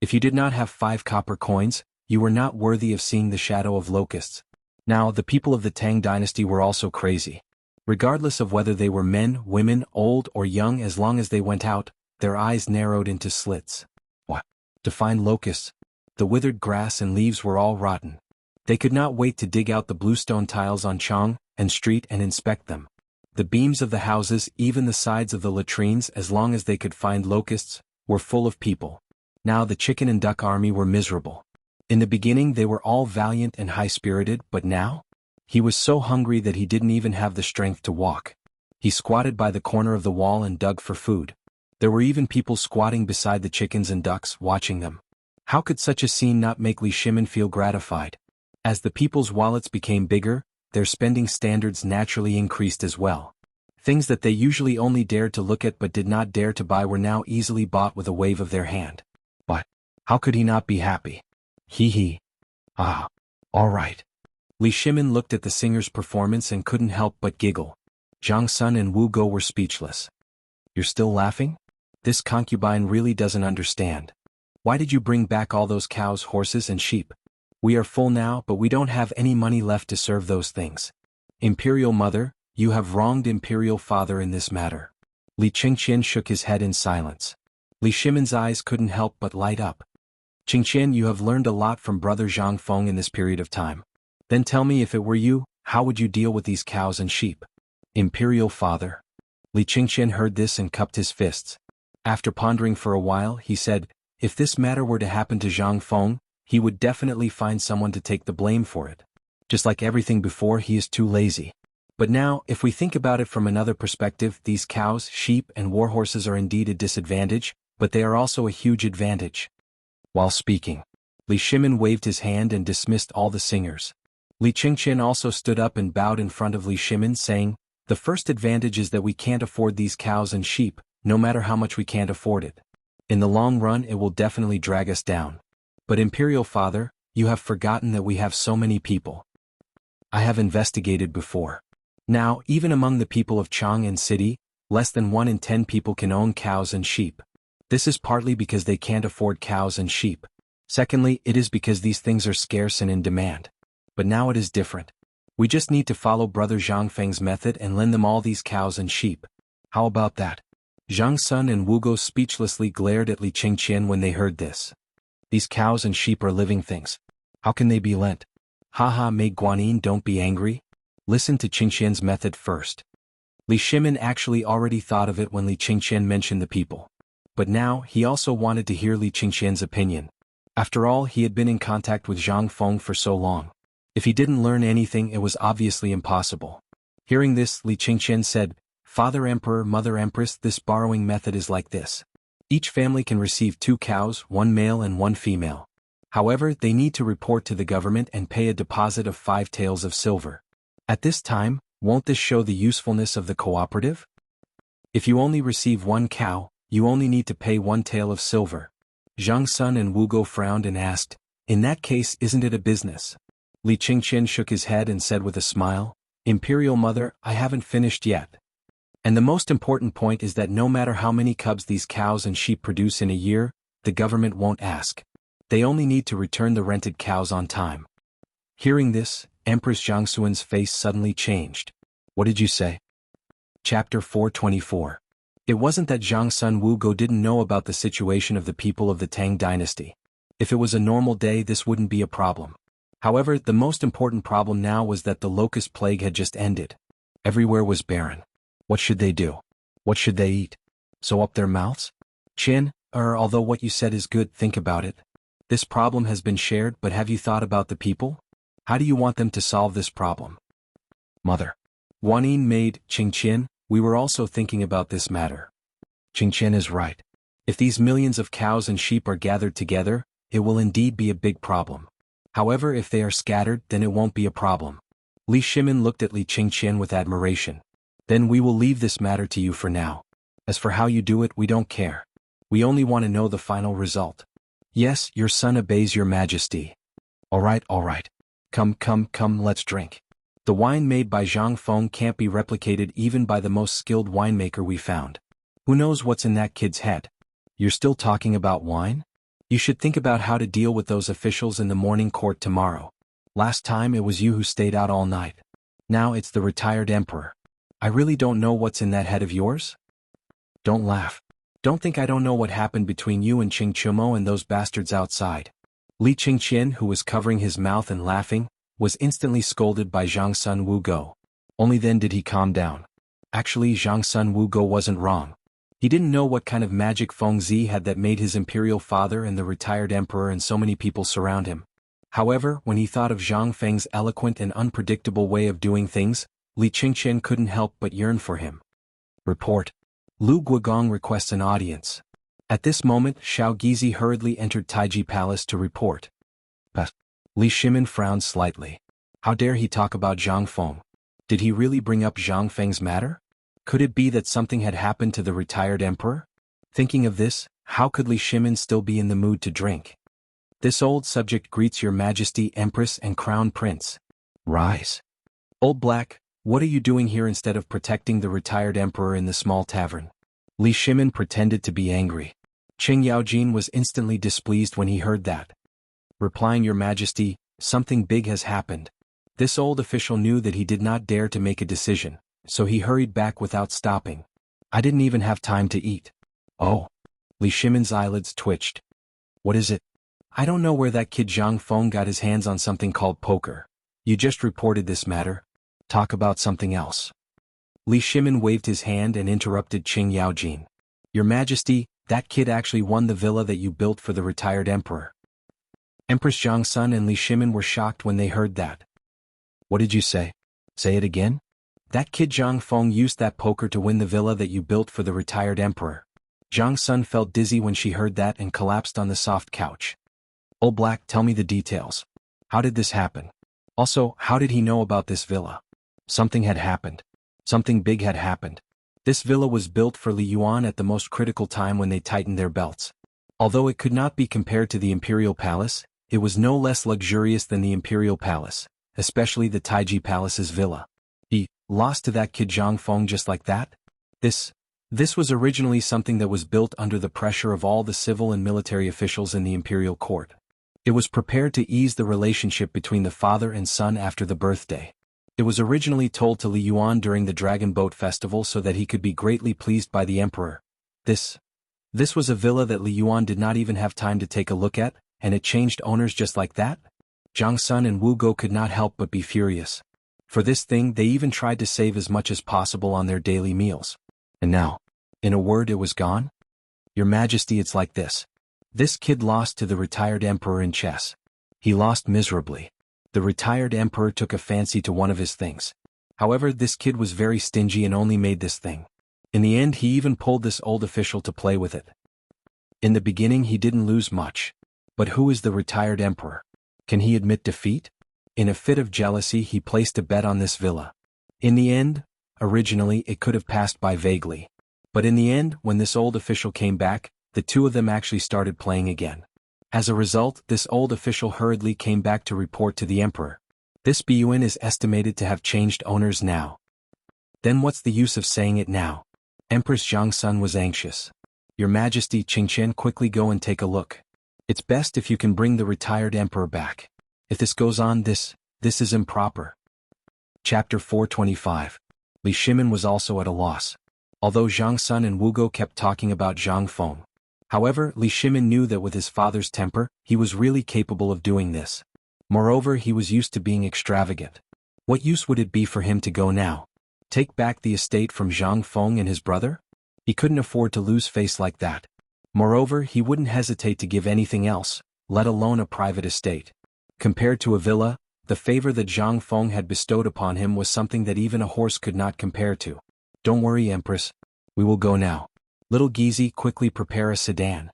If you did not have 5 copper coins, you were not worthy of seeing the shadow of locusts. Now, the people of the Tang Dynasty were also crazy. Regardless of whether they were men, women, old or young, as long as they went out, their eyes narrowed into slits. What? To find locusts. The withered grass and leaves were all rotten. They could not wait to dig out the bluestone tiles on Chong and street and inspect them. The beams of the houses, even the sides of the latrines, as long as they could find locusts, were full of people. Now the chicken and duck army were miserable. In the beginning they were all valiant and high-spirited, but now? He was so hungry that he didn't even have the strength to walk. He squatted by the corner of the wall and dug for food. There were even people squatting beside the chickens and ducks, watching them. How could such a scene not make Li Shimin feel gratified? As the people's wallets became bigger, their spending standards naturally increased as well. Things that they usually only dared to look at but did not dare to buy were now easily bought with a wave of their hand. But how could he not be happy? Hee. Ah, all right. Li Shimin looked at the singer's performance and couldn't help but giggle. Zhang Sun and Wu Go were speechless. You're still laughing? This concubine really doesn't understand. Why did you bring back all those cows, horses and sheep? We are full now, but we don't have any money left to serve those things. Imperial Mother, you have wronged Imperial Father in this matter. Li Qingqian shook his head in silence. Li Shimin's eyes couldn't help but light up. Qingqian, you have learned a lot from brother Zhang Feng in this period of time. Then tell me, if it were you, how would you deal with these cows and sheep? Imperial Father. Li Qingqian heard this and cupped his fists. After pondering for a while, he said, if this matter were to happen to Zhang Feng, he would definitely find someone to take the blame for it. Just like everything before, he is too lazy. But now, if we think about it from another perspective, these cows, sheep and warhorses are indeed a disadvantage, but they are also a huge advantage. While speaking, Li Shimin waved his hand and dismissed all the singers. Li Qingqian also stood up and bowed in front of Li Shimin, saying, the first advantage is that we can't afford these cows and sheep, no matter how much we can't afford it. In the long run it will definitely drag us down. But Imperial Father, you have forgotten that we have so many people. I have investigated before. Now, even among the people of Chang'an City, less than 1 in 10 people can own cows and sheep. This is partly because they can't afford cows and sheep. Secondly, it is because these things are scarce and in demand. But now it is different. We just need to follow Brother Zhang Feng's method and lend them all these cows and sheep. How about that? Zhang Sun and Wu Go speechlessly glared at Li Qingqian when they heard this. These cows and sheep are living things. How can they be lent? Haha, Mei Guanyin, don't be angry. Listen to Qingqian's method first. Li Shimin actually already thought of it when Li Qingqian mentioned the people. But now, he also wanted to hear Li Qingqian's opinion. After all, he had been in contact with Zhang Feng for so long. If he didn't learn anything, it was obviously impossible. Hearing this, Li Qingqian said, Father Emperor, Mother Empress, this borrowing method is like this. Each family can receive 2 cows, 1 male and 1 female. However, they need to report to the government and pay a deposit of 5 taels of silver. At this time, won't this show the usefulness of the cooperative? If you only receive 1 cow, you only need to pay 1 tael of silver. Zhang Sun and Wu Go frowned and asked, in that case isn't it a business? Li Qingqian shook his head and said with a smile, Imperial Mother, I haven't finished yet. And the most important point is that no matter how many cubs these cows and sheep produce in a year, the government won't ask. They only need to return the rented cows on time. Hearing this, Empress Jiangxuan's face suddenly changed. What did you say? Chapter 424. It wasn't that Zhang Sun Wu Go didn't know about the situation of the people of the Tang Dynasty. If it was a normal day, this wouldn't be a problem. However, the most important problem now was that the locust plague had just ended. Everywhere was barren. What should they do? What should they eat? Sew up their mouths? Although what you said is good, think about it. This problem has been shared, but have you thought about the people? How do you want them to solve this problem? Mother. Guanyin maid, Qingqian, we were also thinking about this matter. Qingqian is right. If these millions of cows and sheep are gathered together, it will indeed be a big problem. However, if they are scattered, then it won't be a problem. Li Shimin looked at Li Qingqian with admiration. Then we will leave this matter to you for now. As for how you do it, we don't care. We only want to know the final result. Yes, your son obeys your majesty. All right. Come, let's drink. The wine made by Zhang Feng can't be replicated even by the most skilled winemaker we found. Who knows what's in that kid's head? You're still talking about wine? You should think about how to deal with those officials in the morning court tomorrow. Last time it was you who stayed out all night. Now it's the retired emperor. I really don't know what's in that head of yours? Don't laugh. Don't think I don't know what happened between you and Qing Chumo and those bastards outside. Li Qingqian, who was covering his mouth and laughing, was instantly scolded by Zhang Sun Wu Go. Only then did he calm down. Actually, Zhang Sun Wu Go wasn't wrong. He didn't know what kind of magic Feng Zi had that made his imperial father and the retired emperor and so many people surround him. However, when he thought of Zhang Feng's eloquent and unpredictable way of doing things, Li Qingqian couldn't help but yearn for him. Report. Lu Guogong requests an audience. At this moment, Xiao Gizi hurriedly entered Taiji Palace to report. But Li Shimin frowned slightly. How dare he talk about Zhang Feng? Did he really bring up Zhang Feng's matter? Could it be that something had happened to the retired emperor? Thinking of this, how could Li Shimin still be in the mood to drink? This old subject greets your majesty, empress and crown prince. Rise. Old Black, what are you doing here instead of protecting the retired emperor in the small tavern? Li Shimin pretended to be angry. Qing Yaojin was instantly displeased when he heard that. Replying, Your Majesty, something big has happened. This old official knew that he did not dare to make a decision, so he hurried back without stopping. I didn't even have time to eat. Oh. Li Shimin's eyelids twitched. What is it? I don't know where that kid Zhang Feng got his hands on something called poker. You just reported this matter. Talk about something else. Li Shimin waved his hand and interrupted Qing Yaojin. Your Majesty, that kid actually won the villa that you built for the retired emperor. Empress Zhang Sun and Li Shimin were shocked when they heard that. What did you say? Say it again? That kid Zhang Feng used that poker to win the villa that you built for the retired emperor. Zhang Sun felt dizzy when she heard that and collapsed on the soft couch. Old Black, tell me the details. How did this happen? Also, how did he know about this villa? Something had happened. Something big had happened. This villa was built for Li Yuan at the most critical time when they tightened their belts. Although it could not be compared to the Imperial Palace, it was no less luxurious than the Imperial Palace, especially the Taiji Palace's villa. He lost to that kid Zhang Feng just like that? This was originally something that was built under the pressure of all the civil and military officials in the imperial court. It was prepared to ease the relationship between the father and son after the birthday. It was originally told to Li Yuan during the Dragon Boat Festival so that he could be greatly pleased by the emperor. This was a villa that Li Yuan did not even have time to take a look at, and it changed owners just like that? Zhang Sun and Wu Go could not help but be furious. For this thing, they even tried to save as much as possible on their daily meals. And now, in a word, it was gone? Your Majesty, it's like this. This kid lost to the retired emperor in chess. He lost miserably. The retired emperor took a fancy to one of his things. However, this kid was very stingy and only made this thing. In the end, he even pulled this old official to play with it. In the beginning, he didn't lose much. But who is the retired emperor? Can he admit defeat? In a fit of jealousy, he placed a bet on this villa. In the end, originally it could have passed by vaguely. But in the end, when this old official came back, the two of them actually started playing again. As a result, this old official hurriedly came back to report to the emperor. This Bun is estimated to have changed owners now. Then what's the use of saying it now? Empress Zhangsun was anxious. Your Majesty, Qingqian, quickly go and take a look. It's best if you can bring the retired emperor back. If this goes on, this is improper. Chapter 425. Li Shimin was also at a loss. Although Zhang Sun and Wu Go kept talking about Zhang Feng. However, Li Shimin knew that with his father's temper, he was really capable of doing this. Moreover, he was used to being extravagant. What use would it be for him to go now? Take back the estate from Zhang Feng and his brother? He couldn't afford to lose face like that. Moreover, he wouldn't hesitate to give anything else, let alone a private estate. Compared to a villa, the favor that Zhang Feng had bestowed upon him was something that even a horse could not compare to. Don't worry, Empress. We will go now. Little Gizi, quickly prepare a sedan.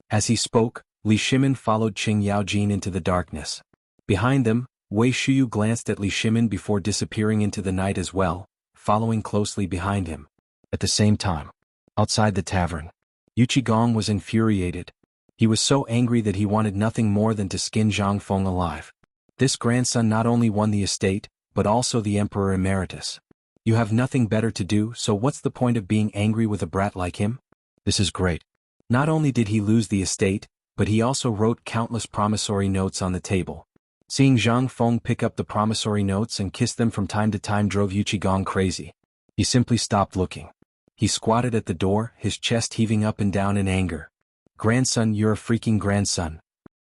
As he spoke, Li Shimin followed Qing Yaojin into the darkness. Behind them, Wei Shuyu glanced at Li Shimin before disappearing into the night as well, following closely behind him. At the same time, outside the tavern, Yu Qigong was infuriated. He was so angry that he wanted nothing more than to skin Zhang Feng alive. This grandson not only won the estate, but also the Emperor Emeritus. You have nothing better to do, so what's the point of being angry with a brat like him? This is great. Not only did he lose the estate, but he also wrote countless promissory notes on the table. Seeing Zhang Feng pick up the promissory notes and kiss them from time to time drove Yu Qigong crazy. He simply stopped looking. He squatted at the door, his chest heaving up and down in anger. Grandson, you're a freaking grandson.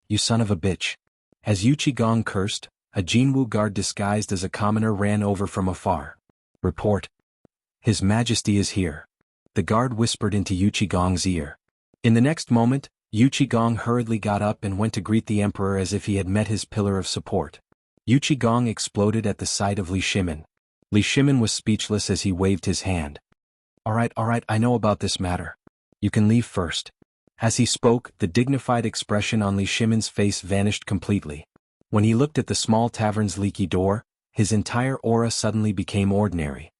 You son of a bitch. As Yu Qigong cursed, a Jinwu guard disguised as a commoner ran over from afar. Report. His Majesty is here. The guard whispered into Yu Qigong's ear. In the next moment, Yu Qigong hurriedly got up and went to greet the emperor as if he had met his pillar of support. Yu Qigong exploded at the sight of Li Shimin. Li Shimin was speechless as he waved his hand. All right, I know about this matter. You can leave first. As he spoke, the dignified expression on Li Shimin's face vanished completely. When he looked at the small tavern's leaky door, his entire aura suddenly became ordinary.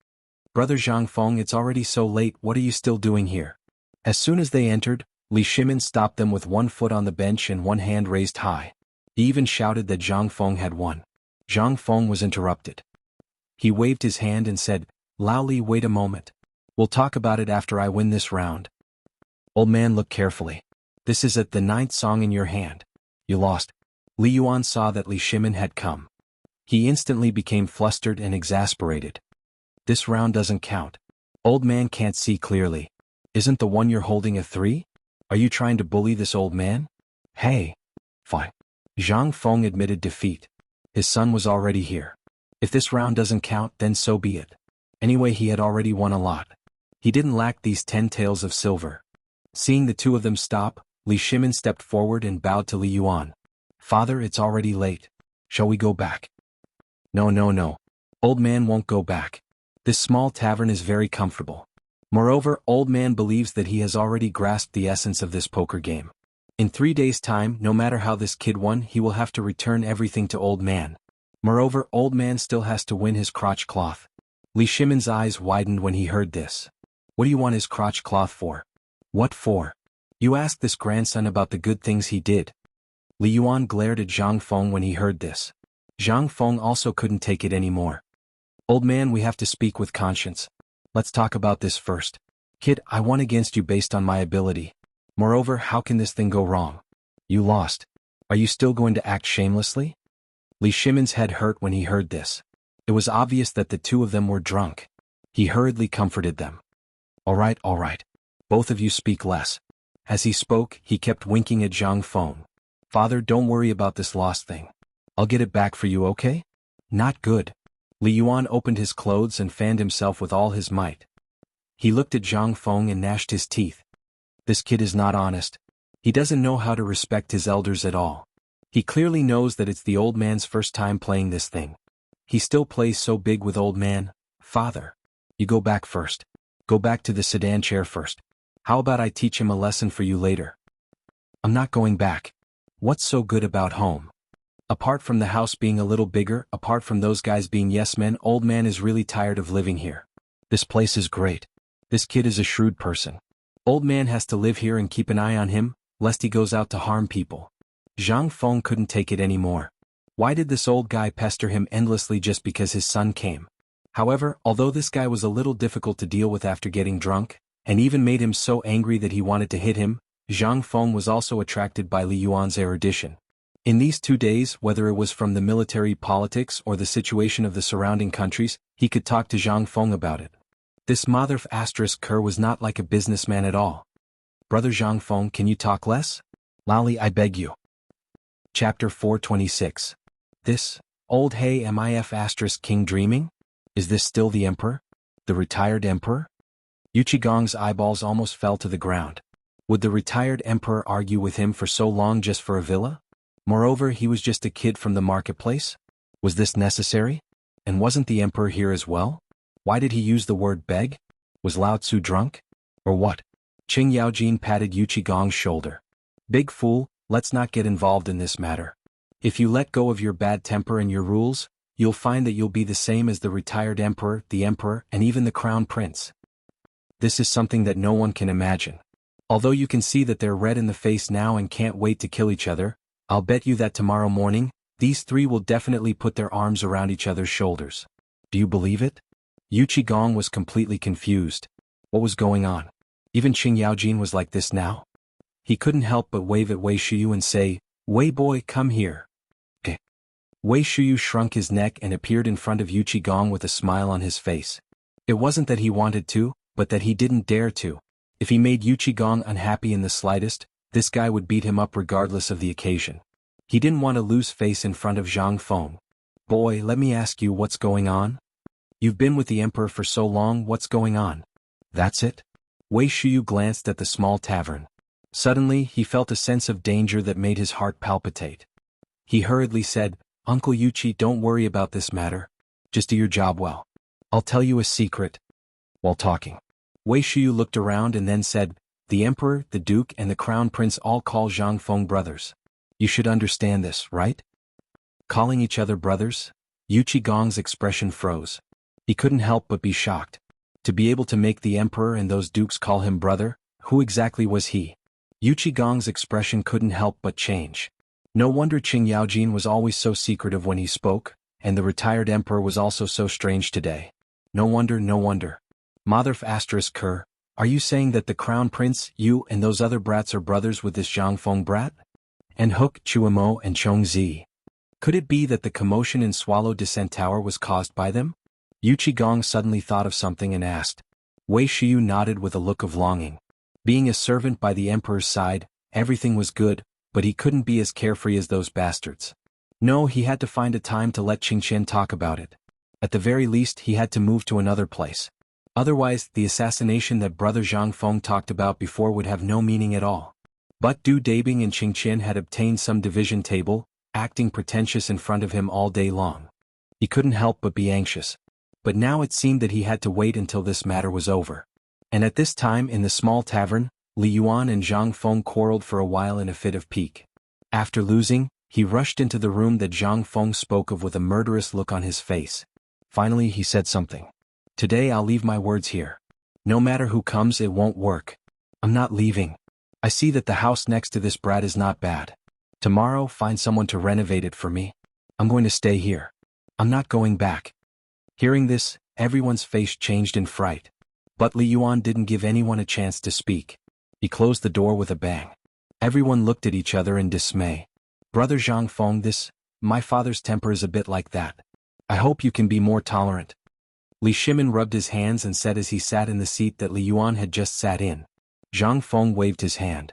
Brother Zhang Feng, it's already so late, what are you still doing here? As soon as they entered, Li Shimin stopped them with one foot on the bench and one hand raised high. He even shouted that Zhang Feng had won. Zhang Feng was interrupted. He waved his hand and said, Lao Li, wait a moment. We'll talk about it after I win this round. Old man, look carefully. This is at the 9th song in your hand. You lost. Li Yuan saw that Li Shimin had come. He instantly became flustered and exasperated. This round doesn't count. Old man can't see clearly. Isn't the one you're holding a 3? Are you trying to bully this old man? Hey. Fine. Zhang Feng admitted defeat. His son was already here. If this round doesn't count, then so be it. Anyway, he had already won a lot. He didn't lack these 10 taels of silver. Seeing the two of them stop, Li Shimin stepped forward and bowed to Li Yuan. Father, it's already late. Shall we go back? No. Old man won't go back. This small tavern is very comfortable. Moreover, old man believes that he has already grasped the essence of this poker game. In 3 days' time, no matter how this kid won, he will have to return everything to old man. Moreover, old man still has to win his crotch cloth. Li Shimin's eyes widened when he heard this. What do you want his crotch cloth for? What for? You ask this grandson about the good things he did. Li Yuan glared at Zhang Feng when he heard this. Zhang Feng also couldn't take it anymore. Old man, we have to speak with conscience. Let's talk about this first. Kid, I won against you based on my ability. Moreover, how can this thing go wrong? You lost. Are you still going to act shamelessly? Li Shimin's head hurt when he heard this. It was obvious that the two of them were drunk. He hurriedly comforted them. All right. Both of you speak less. As he spoke, he kept winking at Zhang Feng. Father, don't worry about this lost thing. I'll get it back for you, okay? Not good. Li Yuan opened his clothes and fanned himself with all his might. He looked at Zhang Feng and gnashed his teeth. This kid is not honest. He doesn't know how to respect his elders at all. He clearly knows that it's the old man's first time playing this thing. He still plays so big with old man. Father. You go back first. Go back to the sedan chair first. How about I teach him a lesson for you later? I'm not going back. What's so good about home? Apart from the house being a little bigger, apart from those guys being yes men, old man is really tired of living here. This place is great. This kid is a shrewd person. Old man has to live here and keep an eye on him, lest he goes out to harm people. Zhang Feng couldn't take it anymore. Why did this old guy pester him endlessly just because his son came? However, although this guy was a little difficult to deal with after getting drunk, and even made him so angry that he wanted to hit him, Zhang Feng was also attracted by Li Yuan's erudition. In these 2 days, whether it was from the military politics or the situation of the surrounding countries, he could talk to Zhang Feng about it. This mother asterisk Kerr was not like a businessman at all. Brother Zhang Feng, can you talk less? Lally, I beg you. Chapter 426. This, old hey MIF asterisk king dreaming? Is this still the emperor? The retired emperor? Yuqigong's eyeballs almost fell to the ground. Would the retired emperor argue with him for so long just for a villa? Moreover, he was just a kid from the marketplace? Was this necessary? And wasn't the emperor here as well? Why did he use the word beg? Was Lao Tzu drunk? Or what? Qing Yaojin patted Yuqigong's shoulder. Big fool, let's not get involved in this matter. If you let go of your bad temper and your rules, you'll find that you'll be the same as the retired emperor, and even the crown prince. This is something that no one can imagine. Although you can see that they're red in the face now and can't wait to kill each other, I'll bet you that tomorrow morning, these three will definitely put their arms around each other's shoulders. Do you believe it? Yuqigong was completely confused. What was going on? Even Qing Yaojin was like this now? He couldn't help but wave at Wei Shuyu and say, Wei boy, come here. Wei Shuyu shrunk his neck and appeared in front of Yuqigong with a smile on his face. It wasn't that he wanted to, but that he didn't dare to. If he made Yuqigong unhappy in the slightest, this guy would beat him up regardless of the occasion. He didn't want to lose face in front of Zhang Feng. Boy, let me ask you what's going on? You've been with the emperor for so long, what's going on? That's it? Wei Shuyu glanced at the small tavern. Suddenly, he felt a sense of danger that made his heart palpitate. He hurriedly said, Uncle Yuqi, don't worry about this matter. Just do your job well. I'll tell you a secret. While talking, Wei Shuyu looked around and then said, the emperor, the duke, and the crown prince all call Zhang Feng brothers. You should understand this, right? Calling each other brothers? Yuqigong's expression froze. He couldn't help but be shocked. To be able to make the emperor and those dukes call him brother, who exactly was he? Yuqigong's expression couldn't help but change. No wonder Qing Yaojin was always so secretive when he spoke, and the retired emperor was also so strange today. No wonder, no wonder. Mother asterisk Kerr, are you saying that the crown prince, you, and those other brats are brothers with this Zhang Feng brat? And Hook, Chuamo, and Chong Zi? Could it be that the commotion in Swallow Descent Tower was caused by them? Yuqigong suddenly thought of something and asked. Wei Shuyu nodded with a look of longing. Being a servant by the emperor's side, everything was good, but he couldn't be as carefree as those bastards. No, he had to find a time to let Qingqian talk about it. At the very least, he had to move to another place. Otherwise, the assassination that brother Zhang Feng talked about before would have no meaning at all. But Du Dabing and Qingqian had obtained some division table, acting pretentious in front of him all day long. He couldn't help but be anxious. But now it seemed that he had to wait until this matter was over. And at this time in the small tavern, Li Yuan and Zhang Feng quarreled for a while in a fit of pique. After losing, he rushed into the room that Zhang Feng spoke of with a murderous look on his face. Finally he said something. Today I'll leave my words here. No matter who comes, it won't work. I'm not leaving. I see that the house next to this brat is not bad. Tomorrow find someone to renovate it for me. I'm going to stay here. I'm not going back. Hearing this, everyone's face changed in fright. But Li Yuan didn't give anyone a chance to speak. He closed the door with a bang. Everyone looked at each other in dismay. Brother Zhang Feng, my father's temper is a bit like that. I hope you can be more tolerant. Li Shimin rubbed his hands and said as he sat in the seat that Li Yuan had just sat in. Zhang Feng waved his hand.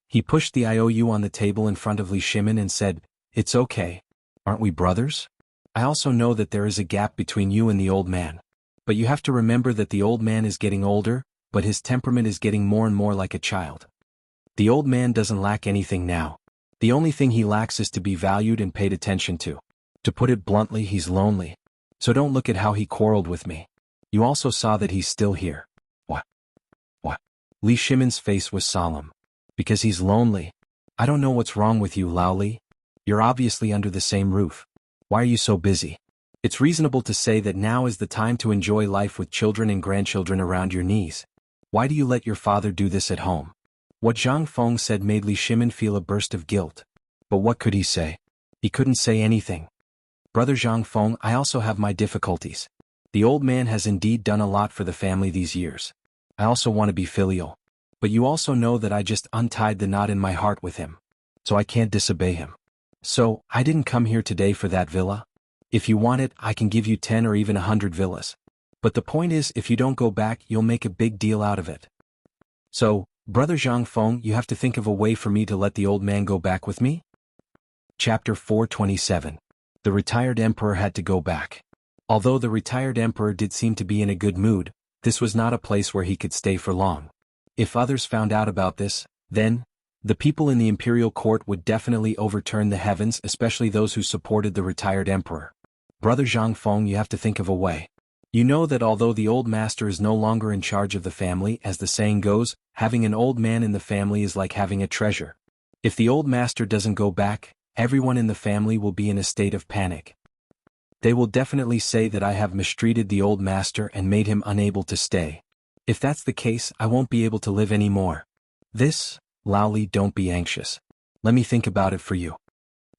He pushed the IOU on the table in front of Li Shimin and said, It's okay. Aren't we brothers? I also know that there is a gap between you and the old man. But you have to remember that the old man is getting older, but his temperament is getting more and more like a child. The old man doesn't lack anything now. The only thing he lacks is to be valued and paid attention to. To put it bluntly, he's lonely. So don't look at how he quarreled with me. You also saw that he's still here. What? Li Shimin's face was solemn. Because he's lonely. I don't know what's wrong with you, Lao Li. You're obviously under the same roof. Why are you so busy? It's reasonable to say that now is the time to enjoy life with children and grandchildren around your knees. Why do you let your father do this at home? What Zhang Feng said made Li Shimin feel a burst of guilt. But what could he say? He couldn't say anything. Brother Zhang Feng, I also have my difficulties. The old man has indeed done a lot for the family these years. I also want to be filial. But you also know that I just untied the knot in my heart with him. So I can't disobey him. So, I didn't come here today for that villa. If you want it, I can give you 10 or even 100 villas. But the point is, if you don't go back, you'll make a big deal out of it. So, Brother Zhang Feng, you have to think of a way for me to let the old man go back with me? Chapter 427. The retired emperor had to go back. Although the retired emperor did seem to be in a good mood, this was not a place where he could stay for long. If others found out about this, then, the people in the imperial court would definitely overturn the heavens, especially those who supported the retired emperor. Brother Zhang Feng, you have to think of a way. You know that although the old master is no longer in charge of the family, as the saying goes, having an old man in the family is like having a treasure. If the old master doesn't go back, everyone in the family will be in a state of panic. They will definitely say that I have mistreated the old master and made him unable to stay. If that's the case, I won't be able to live anymore. This, Lao Li, don't be anxious. Let me think about it for you.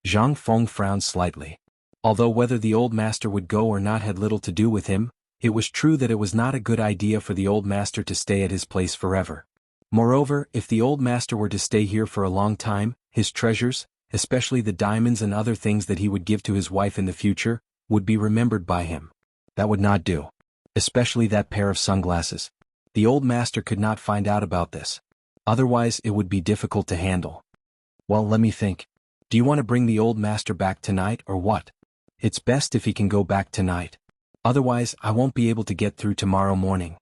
Zhang Feng frowned slightly. Although whether the old master would go or not had little to do with him, it was true that it was not a good idea for the old master to stay at his place forever. Moreover, if the old master were to stay here for a long time, his treasures, especially the diamonds and other things that he would give to his wife in the future, would be remembered by him. That would not do. Especially that pair of sunglasses. The old master could not find out about this. Otherwise it would be difficult to handle. Well, let me think. Do you want to bring the old master back tonight or what? It's best if he can go back tonight. Otherwise, I won't be able to get through tomorrow morning.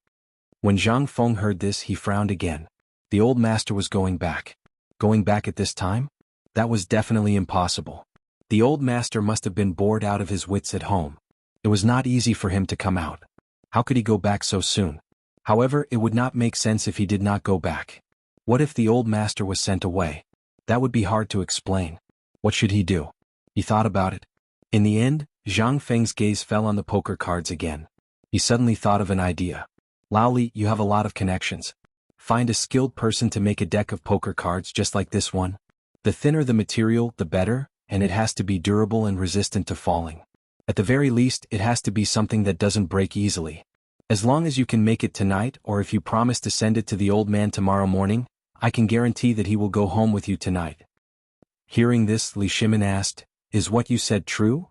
When Zhang Feng heard this, he frowned again. The old master was going back. Going back at this time? That was definitely impossible. The old master must have been bored out of his wits at home. It was not easy for him to come out. How could he go back so soon? However, it would not make sense if he did not go back. What if the old master was sent away? That would be hard to explain. What should he do? He thought about it. In the end, Zhang Feng's gaze fell on the poker cards again. He suddenly thought of an idea. Lao Li, you have a lot of connections. Find a skilled person to make a deck of poker cards just like this one. The thinner the material, the better, and it has to be durable and resistant to falling. At the very least, it has to be something that doesn't break easily. As long as you can make it tonight, or if you promise to send it to the old man tomorrow morning, I can guarantee that he will go home with you tonight. Hearing this, Li Shimin asked, Is what you said true?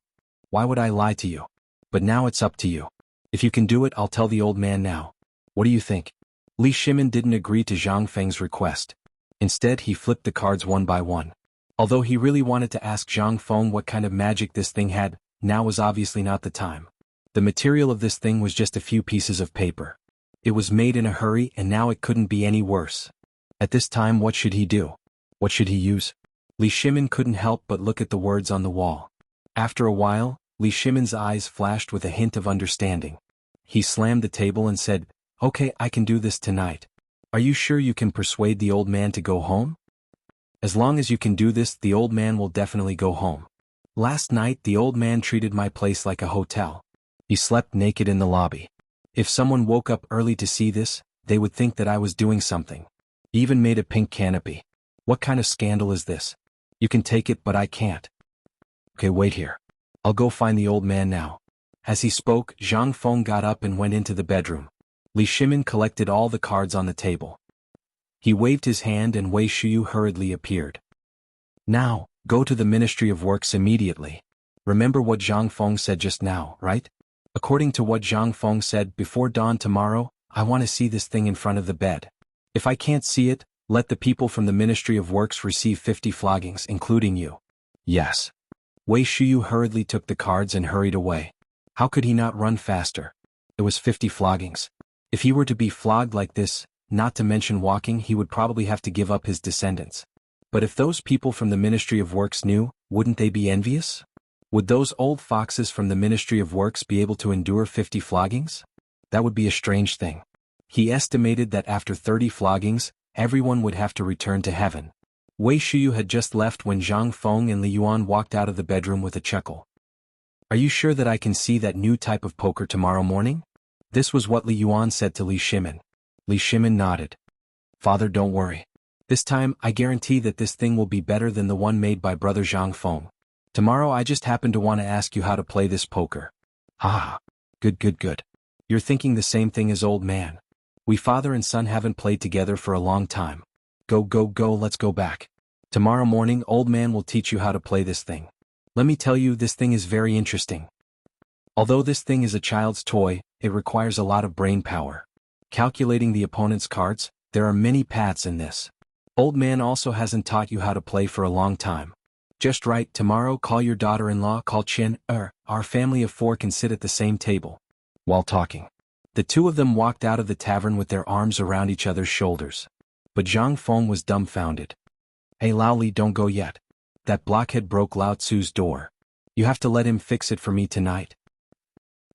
Why would I lie to you? But now it's up to you. If you can do it, I'll tell the old man now. What do you think? Li Shimin didn't agree to Zhang Feng's request. Instead, he flipped the cards one by one. Although he really wanted to ask Zhang Feng what kind of magic this thing had, now was obviously not the time. The material of this thing was just a few pieces of paper. It was made in a hurry and now it couldn't be any worse. At this time, what should he do? What should he use? Li Shimin couldn't help but look at the words on the wall. After a while, Li Shimin's eyes flashed with a hint of understanding. He slammed the table and said, Okay, I can do this tonight. Are you sure you can persuade the old man to go home? As long as you can do this, the old man will definitely go home. Last night, the old man treated my place like a hotel. He slept naked in the lobby. If someone woke up early to see this, they would think that I was doing something. He even made a pink canopy. What kind of scandal is this? You can take it, but I can't. Okay, wait here. I'll go find the old man now. As he spoke, Zhang Feng got up and went into the bedroom. Li Shimin collected all the cards on the table. He waved his hand and Wei Shuyu hurriedly appeared. Now, go to the Ministry of Works immediately. Remember what Zhang Feng said just now, right? According to what Zhang Feng said, before dawn tomorrow, I want to see this thing in front of the bed. If I can't see it, let the people from the Ministry of Works receive 50 floggings, including you. Yes. Wei Shuyu hurriedly took the cards and hurried away. How could he not run faster? It was 50 floggings. If he were to be flogged like this, not to mention walking, he would probably have to give up his descendants. But if those people from the Ministry of Works knew, wouldn't they be envious? Would those old foxes from the Ministry of Works be able to endure 50 floggings? That would be a strange thing. He estimated that after 30 floggings, everyone would have to return to heaven. Wei Shuyu had just left when Zhang Feng and Li Yuan walked out of the bedroom with a chuckle. Are you sure that I can see that new type of poker tomorrow morning? This was what Li Yuan said to Li Shimin. Li Shimin nodded. Father, don't worry. This time, I guarantee that this thing will be better than the one made by brother Zhang Feng. Tomorrow I just happen to want to ask you how to play this poker. Ah, good. You're thinking the same thing as old man. We father and son haven't played together for a long time. Go, let's go back. Tomorrow morning old man will teach you how to play this thing. Let me tell you, this thing is very interesting. Although this thing is a child's toy, it requires a lot of brain power. Calculating the opponent's cards, there are many paths in this. Old man also hasn't taught you how to play for a long time. Just right, tomorrow call your daughter-in-law, call Chin, our family of 4 can sit at the same table. While talking, the two of them walked out of the tavern with their arms around each other's shoulders. But Zhang Feng was dumbfounded. Hey Lao Li, don't go yet. That blockhead broke Lao Tzu's door. You have to let him fix it for me tonight.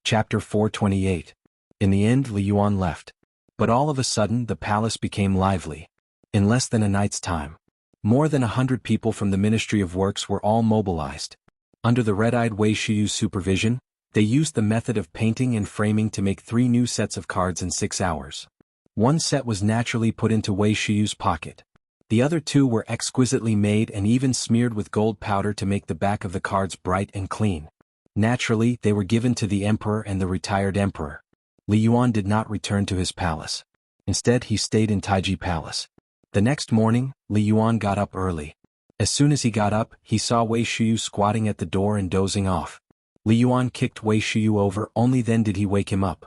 Chapter 428. In the end, Li Yuan left. But all of a sudden the palace became lively. In less than a night's time, more than 100 people from the Ministry of Works were all mobilized. Under the red-eyed Wei Shiyu's supervision, they used the method of painting and framing to make 3 new sets of cards in 6 hours. One set was naturally put into Wei Shiyu's pocket. The other 2 were exquisitely made and even smeared with gold powder to make the back of the cards bright and clean. Naturally, they were given to the emperor and the retired emperor. Li Yuan did not return to his palace. Instead, he stayed in Taiji Palace. The next morning, Li Yuan got up early. As soon as he got up, he saw Wei Shiyu squatting at the door and dozing off. Li Yuan kicked Wei Shiyu over, only then did he wake him up.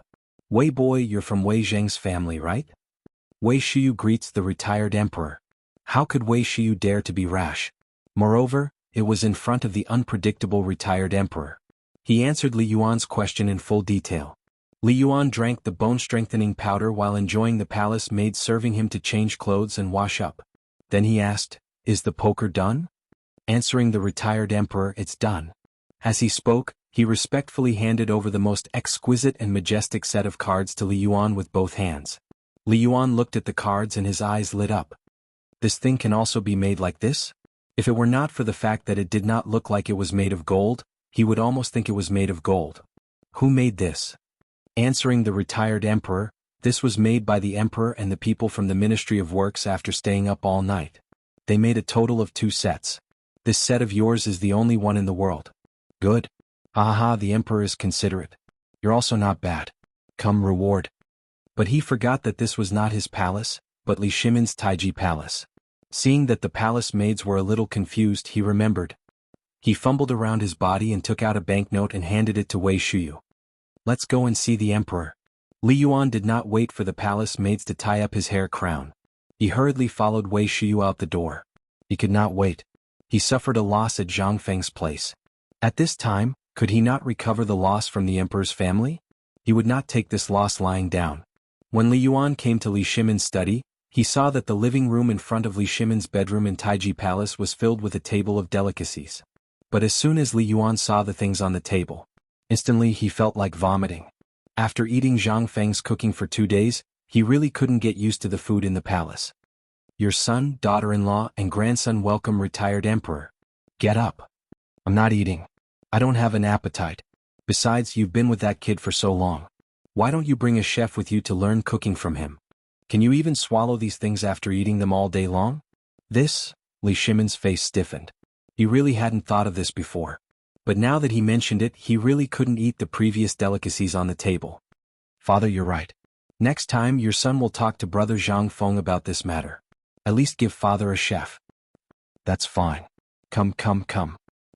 Wei boy, you're from Wei Zheng's family, right? Wei Shiyu greets the retired emperor. How could Wei Shiyu dare to be rash? Moreover, it was in front of the unpredictable retired emperor. He answered Li Yuan's question in full detail. Li Yuan drank the bone-strengthening powder while enjoying the palace maid serving him to change clothes and wash up. Then he asked, "Is the poker done?" Answering the retired emperor, "It's done." As he spoke, he respectfully handed over the most exquisite and majestic set of cards to Li Yuan with both hands. Li Yuan looked at the cards and his eyes lit up. This thing can also be made like this? If it were not for the fact that it did not look like it was made of gold, he would almost think it was made of gold. Who made this? Answering the retired emperor, this was made by the emperor and the people from the Ministry of Works after staying up all night. They made a total of 2 sets. This set of yours is the only one in the world. Good. Haha, the emperor is considerate. You're also not bad. Come reward. But he forgot that this was not his palace, but Li Shimin's Taiji Palace. Seeing that the palace maids were a little confused, he remembered. He fumbled around his body and took out a banknote and handed it to Wei Shiyu. Let's go and see the emperor. Li Yuan did not wait for the palace maids to tie up his hair crown. He hurriedly followed Wei Shiyu out the door. He could not wait. He suffered a loss at Zhang Feng's place. At this time, could he not recover the loss from the emperor's family? He would not take this loss lying down. When Li Yuan came to Li Shimin's study, he saw that the living room in front of Li Shimin's bedroom in Taiji Palace was filled with a table of delicacies. But as soon as Li Yuan saw the things on the table, instantly he felt like vomiting. After eating Zhang Feng's cooking for 2 days, he really couldn't get used to the food in the palace. Your son, daughter-in-law, and grandson welcome retired emperor. Get up. I'm not eating. I don't have an appetite. Besides, you've been with that kid for so long. Why don't you bring a chef with you to learn cooking from him? Can you even swallow these things after eating them all day long? This? Li Shimin's face stiffened. He really hadn't thought of this before. But now that he mentioned it, he really couldn't eat the previous delicacies on the table. Father, you're right. Next time, your son will talk to brother Zhang Feng about this matter. At least give father a chef. That's fine. Come.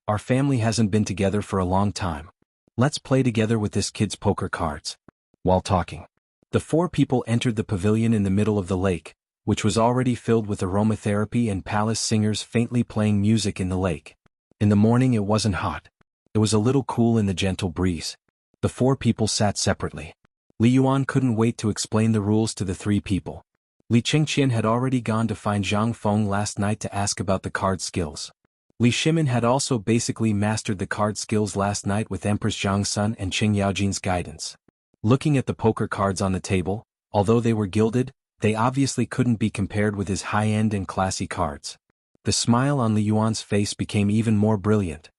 Our family hasn't been together for a long time. Let's play together with this kid's poker cards. While talking, the 4 people entered the pavilion in the middle of the lake, which was already filled with aromatherapy and palace singers faintly playing music in the lake. In the morning it wasn't hot. It was a little cool in the gentle breeze. The 4 people sat separately. Li Yuan couldn't wait to explain the rules to the 3 people. Li Qingqian had already gone to find Zhang Feng last night to ask about the card skills. Li Shimin had also basically mastered the card skills last night with Empress Zhang's son and Qing Yaojin's guidance. Looking at the poker cards on the table, although they were gilded, they obviously couldn't be compared with his high-end and classy cards. The smile on Li Yuan's face became even more brilliant.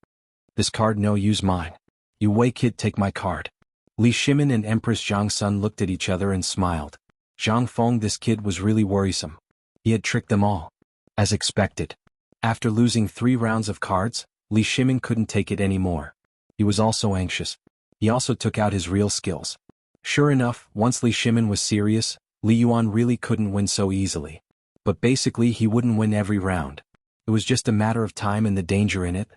This card no use mine. You Wei kid, take my card. Li Shimin and Empress Zhang Sun looked at each other and smiled. Zhang Feng, this kid was really worrisome. He had tricked them all. As expected. After losing 3 rounds of cards, Li Shimin couldn't take it anymore. He was also anxious. He also took out his real skills. Sure enough, once Li Shimin was serious, Li Yuan really couldn't win so easily. But basically he wouldn't win every round. It was just a matter of time and the danger in it.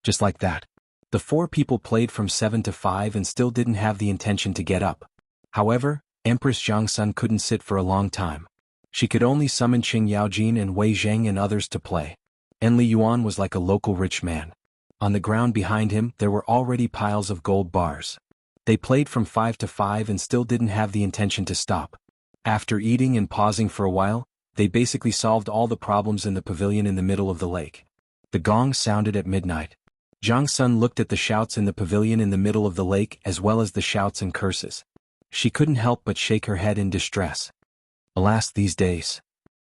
Just like that. The 4 people played from 7 to 5 and still didn't have the intention to get up. However, Empress Zhang Sun couldn't sit for a long time. She could only summon Qing Yaojin and Wei Zheng and others to play. And Li Yuan was like a local rich man. On the ground behind him there were already piles of gold bars. They played from 5 to 5 and still didn't have the intention to stop. After eating and pausing for a while, they basically solved all the problems in the pavilion in the middle of the lake. The gong sounded at midnight. Zhang Sun looked at the shouts in the pavilion in the middle of the lake as well as the shouts and curses. She couldn't help but shake her head in distress. Alas, these days.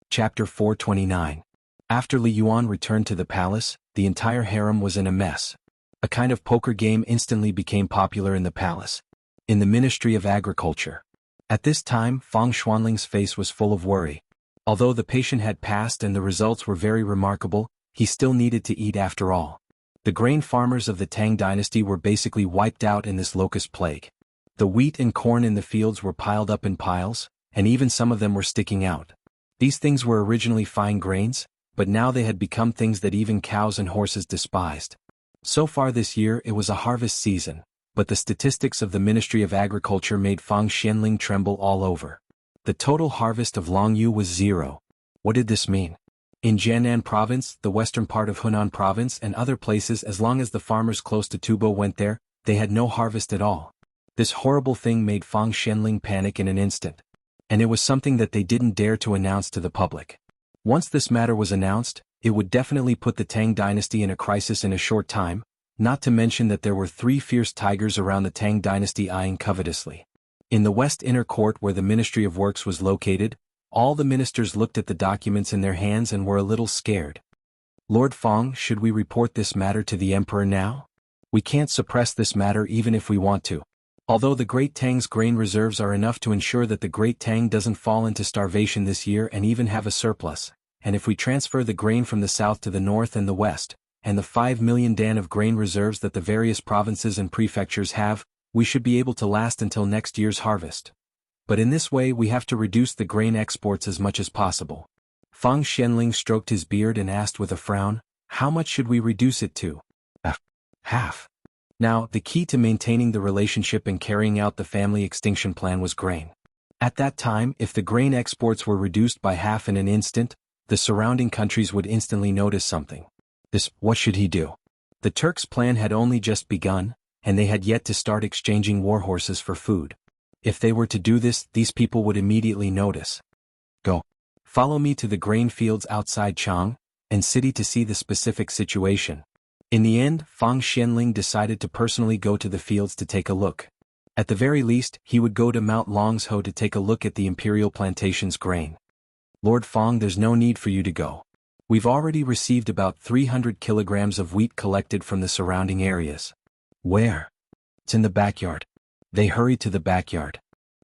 Chapter 429. After Li Yuan returned to the palace, the entire harem was in a mess. A kind of poker game instantly became popular in the palace. In the Ministry of Agriculture. At this time, Fang Xuanling's face was full of worry. Although the patient had passed and the results were very remarkable, he still needed to eat after all. The grain farmers of the Tang Dynasty were basically wiped out in this locust plague. The wheat and corn in the fields were piled up in piles, and even some of them were sticking out. These things were originally fine grains, but now they had become things that even cows and horses despised. So far this year it was a harvest season, but the statistics of the Ministry of Agriculture made Fang Xianling tremble all over. The total harvest of Longyu was 0. What did this mean? In Jiannan Province, the western part of Hunan Province and other places, as long as the farmers close to Tubo went there, they had no harvest at all. This horrible thing made Fang Xianling panic in an instant. And it was something that they didn't dare to announce to the public. Once this matter was announced, it would definitely put the Tang Dynasty in a crisis in a short time, not to mention that there were 3 fierce tigers around the Tang Dynasty eyeing covetously. In the West Inner Court where the Ministry of Works was located, all the ministers looked at the documents in their hands and were a little scared. Lord Fang, should we report this matter to the Emperor now? We can't suppress this matter even if we want to. Although the Great Tang's grain reserves are enough to ensure that the Great Tang doesn't fall into starvation this year and even have a surplus, and if we transfer the grain from the south to the north and the west, and the 5 million dan of grain reserves that the various provinces and prefectures have, we should be able to last until next year's harvest. But in this way we have to reduce the grain exports as much as possible. Fang Xianling stroked his beard and asked with a frown, how much should we reduce it to? Half. Now, the key to maintaining the relationship and carrying out the family extinction plan was grain. At that time, if the grain exports were reduced by half in an instant, the surrounding countries would instantly notice something. What should he do? The Turks' plan had only just begun, and they had yet to start exchanging war horses for food. If they were to do this, these people would immediately notice. Go. Follow me to the grain fields outside Chang and city to see the specific situation. In the end, Fang Xianling decided to personally go to the fields to take a look. At the very least, he would go to Mount Longsho to take a look at the imperial plantation's grain. Lord Fang, there's no need for you to go. We've already received about 300 kilograms of wheat collected from the surrounding areas. Where? It's in the backyard. They hurried to the backyard.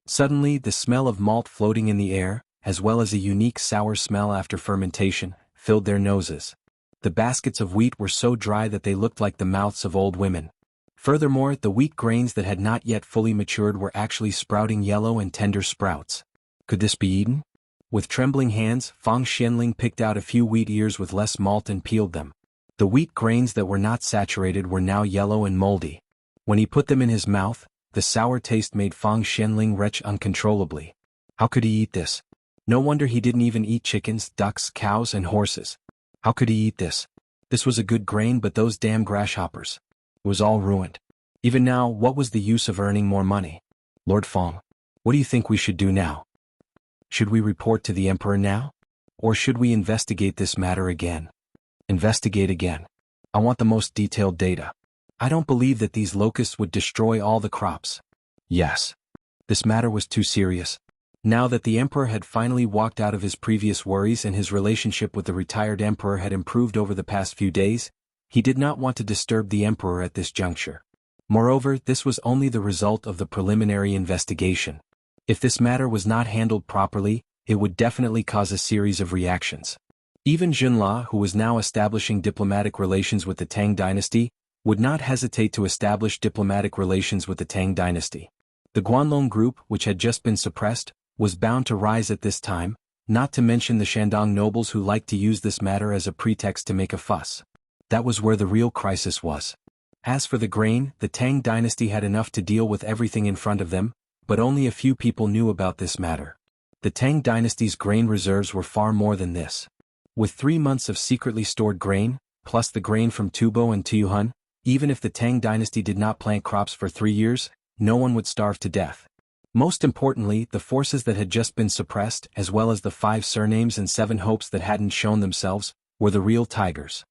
Suddenly, the smell of malt floating in the air, as well as a unique sour smell after fermentation, filled their noses. The baskets of wheat were so dry that they looked like the mouths of old women. Furthermore, the wheat grains that had not yet fully matured were actually sprouting yellow and tender sprouts. Could this be eaten? With trembling hands, Fang Xianling picked out a few wheat ears with less malt and peeled them. The wheat grains that were not saturated were now yellow and moldy. When he put them in his mouth, the sour taste made Fang Xianling retch uncontrollably. How could he eat this? No wonder he didn't even eat chickens, ducks, cows, and horses. How could he eat this? This was a good grain, but those damn grasshoppers. It was all ruined. Even now, what was the use of earning more money? Lord Fang, what do you think we should do now? Should we report to the Emperor now? Or should we investigate this matter again? Investigate again. I want the most detailed data. I don't believe that these locusts would destroy all the crops. Yes. This matter was too serious. Now that the Emperor had finally walked out of his previous worries and his relationship with the retired Emperor had improved over the past few days, he did not want to disturb the Emperor at this juncture. Moreover, this was only the result of the preliminary investigation. If this matter was not handled properly, it would definitely cause a series of reactions. Even Junla, who was now establishing diplomatic relations with the Tang dynasty, would not hesitate to establish diplomatic relations with the Tang dynasty. The Guanlong group, which had just been suppressed, was bound to rise at this time, not to mention the Shandong nobles who liked to use this matter as a pretext to make a fuss. That was where the real crisis was. As for the grain, the Tang dynasty had enough to deal with everything in front of them, but only a few people knew about this matter. The Tang dynasty's grain reserves were far more than this. With 3 months of secretly stored grain, plus the grain from Tubo and Tuyuhun, even if the Tang dynasty did not plant crops for 3 years, no one would starve to death. Most importantly, the forces that had just been suppressed, as well as the 5 surnames and 7 hopes that hadn't shown themselves, were the real tigers.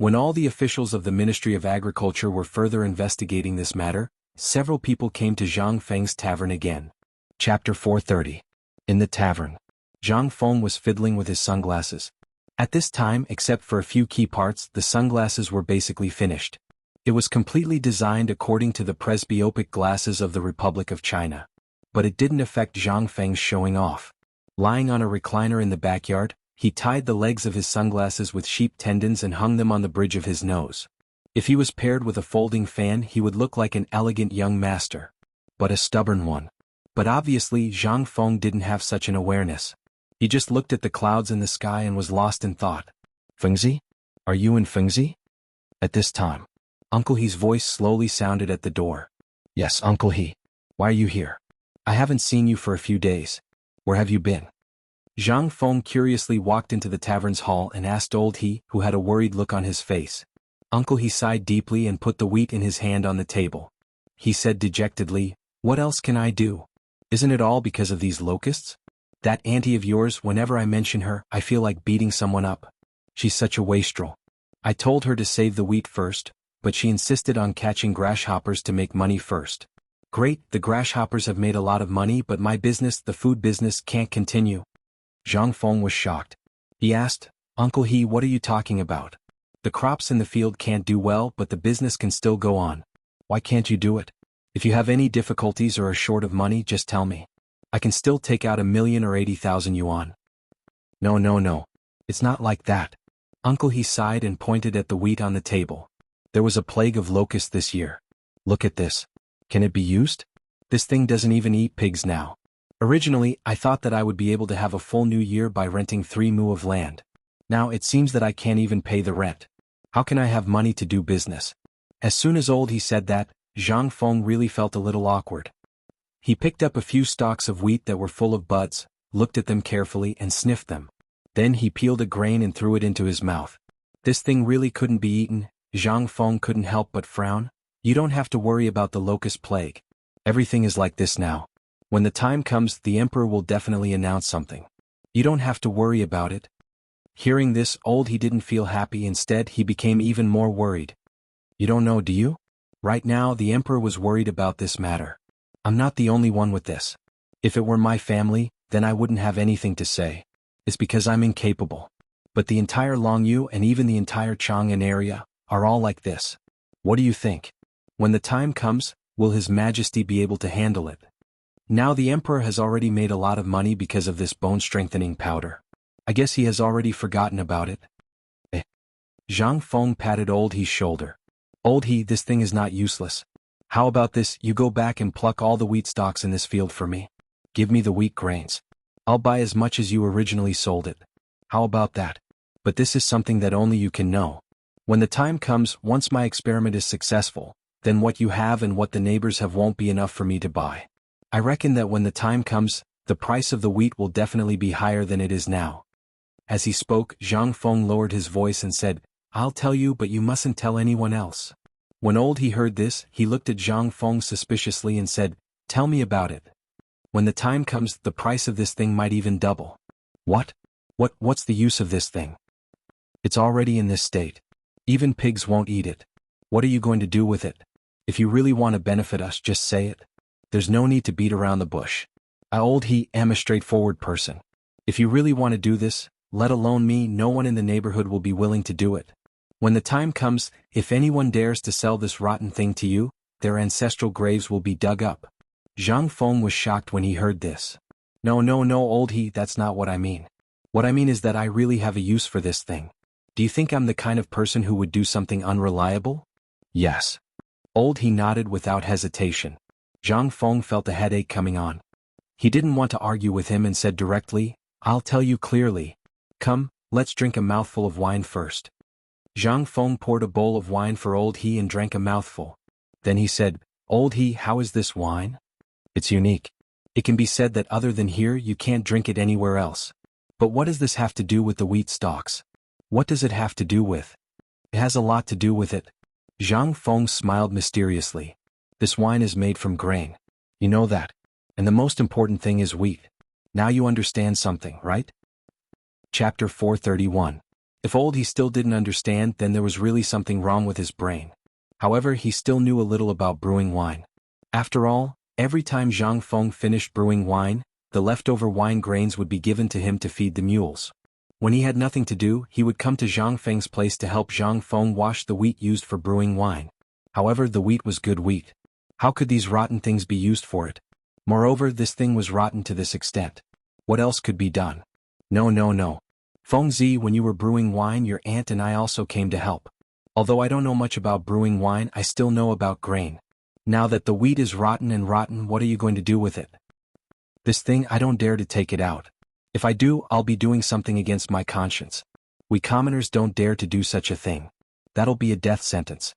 When all the officials of the Ministry of Agriculture were further investigating this matter, several people came to Zhang Feng's tavern again. Chapter 430. In the tavern. Zhang Feng was fiddling with his sunglasses. At this time, except for a few key parts, the sunglasses were basically finished. It was completely designed according to the presbyopic glasses of the Republic of China. But it didn't affect Zhang Feng's showing off. Lying on a recliner in the backyard, he tied the legs of his sunglasses with sheep tendons and hung them on the bridge of his nose. If he was paired with a folding fan, he would look like an elegant young master. But a stubborn one. But obviously Zhang Feng didn't have such an awareness. He just looked at the clouds in the sky and was lost in thought. Fengzi? Are you in Fengzi? At this time, Uncle He's voice slowly sounded at the door. Yes, Uncle He. Why are you here? I haven't seen you for a few days. Where have you been? Zhang Feng curiously walked into the tavern's hall and asked old He, who had a worried look on his face. Uncle He sighed deeply and put the wheat in his hand on the table. He said dejectedly, "What else can I do? Isn't it all because of these locusts? That auntie of yours, whenever I mention her, I feel like beating someone up. She's such a wastrel. I told her to save the wheat first, but she insisted on catching grasshoppers to make money first. Great, the grasshoppers have made a lot of money, but my business, the food business, can't continue." Zhang Feng was shocked. He asked, "Uncle He, what are you talking about? The crops in the field can't do well, but the business can still go on. Why can't you do it? If you have any difficulties or are short of money, just tell me. I can still take out 1,000,000 or 80,000 yuan. No. It's not like that." Uncle He sighed and pointed at the wheat on the table. "There was a plague of locusts this year. Look at this. Can it be used? This thing doesn't even eat pigs now. Originally, I thought that I would be able to have a full new year by renting 3 mu of land. Now it seems that I can't even pay the rent. How can I have money to do business?" As soon as old He said that, Zhang Feng really felt a little awkward. He picked up a few stalks of wheat that were full of buds, looked at them carefully and sniffed them. Then he peeled a grain and threw it into his mouth. This thing really couldn't be eaten. Zhang Feng couldn't help but frown. You don't have to worry about the locust plague. Everything is like this now. When the time comes, the emperor will definitely announce something. You don't have to worry about it. Hearing this, old He didn't feel happy. Instead, he became even more worried. You don't know, do you? Right now, the emperor was worried about this matter. I'm not the only one with this. If it were my family, then I wouldn't have anything to say. It's because I'm incapable. But the entire Longyu and even the entire Chang'an area are all like this. What do you think? When the time comes, will His Majesty be able to handle it? Now the emperor has already made a lot of money because of this bone-strengthening powder. I guess he has already forgotten about it." Zhang Feng patted old He's shoulder. "Old He, this thing is not useless. How about this, you go back and pluck all the wheat stalks in this field for me. Give me the wheat grains. I'll buy as much as you originally sold it. How about that? But this is something that only you can know. When the time comes, once my experiment is successful, then what you have and what the neighbors have won't be enough for me to buy. I reckon that when the time comes, the price of the wheat will definitely be higher than it is now." As he spoke, Zhang Feng lowered his voice and said, "I'll tell you, but you mustn't tell anyone else." When old He heard this, he looked at Zhang Feng suspiciously and said, "Tell me about it. When the time comes, the price of this thing might even double." What? What's the use of this thing? It's already in this state. Even pigs won't eat it. What are you going to do with it? If you really want to benefit us, just say it. There's no need to beat around the bush. Old He am a straightforward person. If you really want to do this, let alone me, no one in the neighborhood will be willing to do it. When the time comes, if anyone dares to sell this rotten thing to you, their ancestral graves will be dug up. Zhang Feng was shocked when he heard this. No, no, no, old he, that's not what I mean. What I mean is that I really have a use for this thing. Do you think I'm the kind of person who would do something unreliable? Yes. Old he nodded without hesitation. Zhang Feng felt a headache coming on. He didn't want to argue with him and said directly, I'll tell you clearly. Come, let's drink a mouthful of wine first. Zhang Feng poured a bowl of wine for old he and drank a mouthful. Then he said, Old he, how is this wine? It's unique. It can be said that other than here you can't drink it anywhere else. But what does this have to do with the wheat stalks? What does it have to do with? It has a lot to do with it. Zhang Feng smiled mysteriously. This wine is made from grain. You know that. And the most important thing is wheat. Now you understand something, right? Chapter 431. If old he still didn't understand, then there was really something wrong with his brain. However, he still knew a little about brewing wine. After all, every time Zhang Feng finished brewing wine, the leftover wine grains would be given to him to feed the mules. When he had nothing to do, he would come to Zhang Feng's place to help Zhang Feng wash the wheat used for brewing wine. However, the wheat was good wheat. How could these rotten things be used for it? Moreover, this thing was rotten to this extent. What else could be done? No, no, no. Fengzi, when you were brewing wine, your aunt and I also came to help. Although I don't know much about brewing wine, I still know about grain. Now that the wheat is rotten and rotten, what are you going to do with it? This thing, I don't dare to take it out. If I do, I'll be doing something against my conscience. We commoners don't dare to do such a thing. That'll be a death sentence.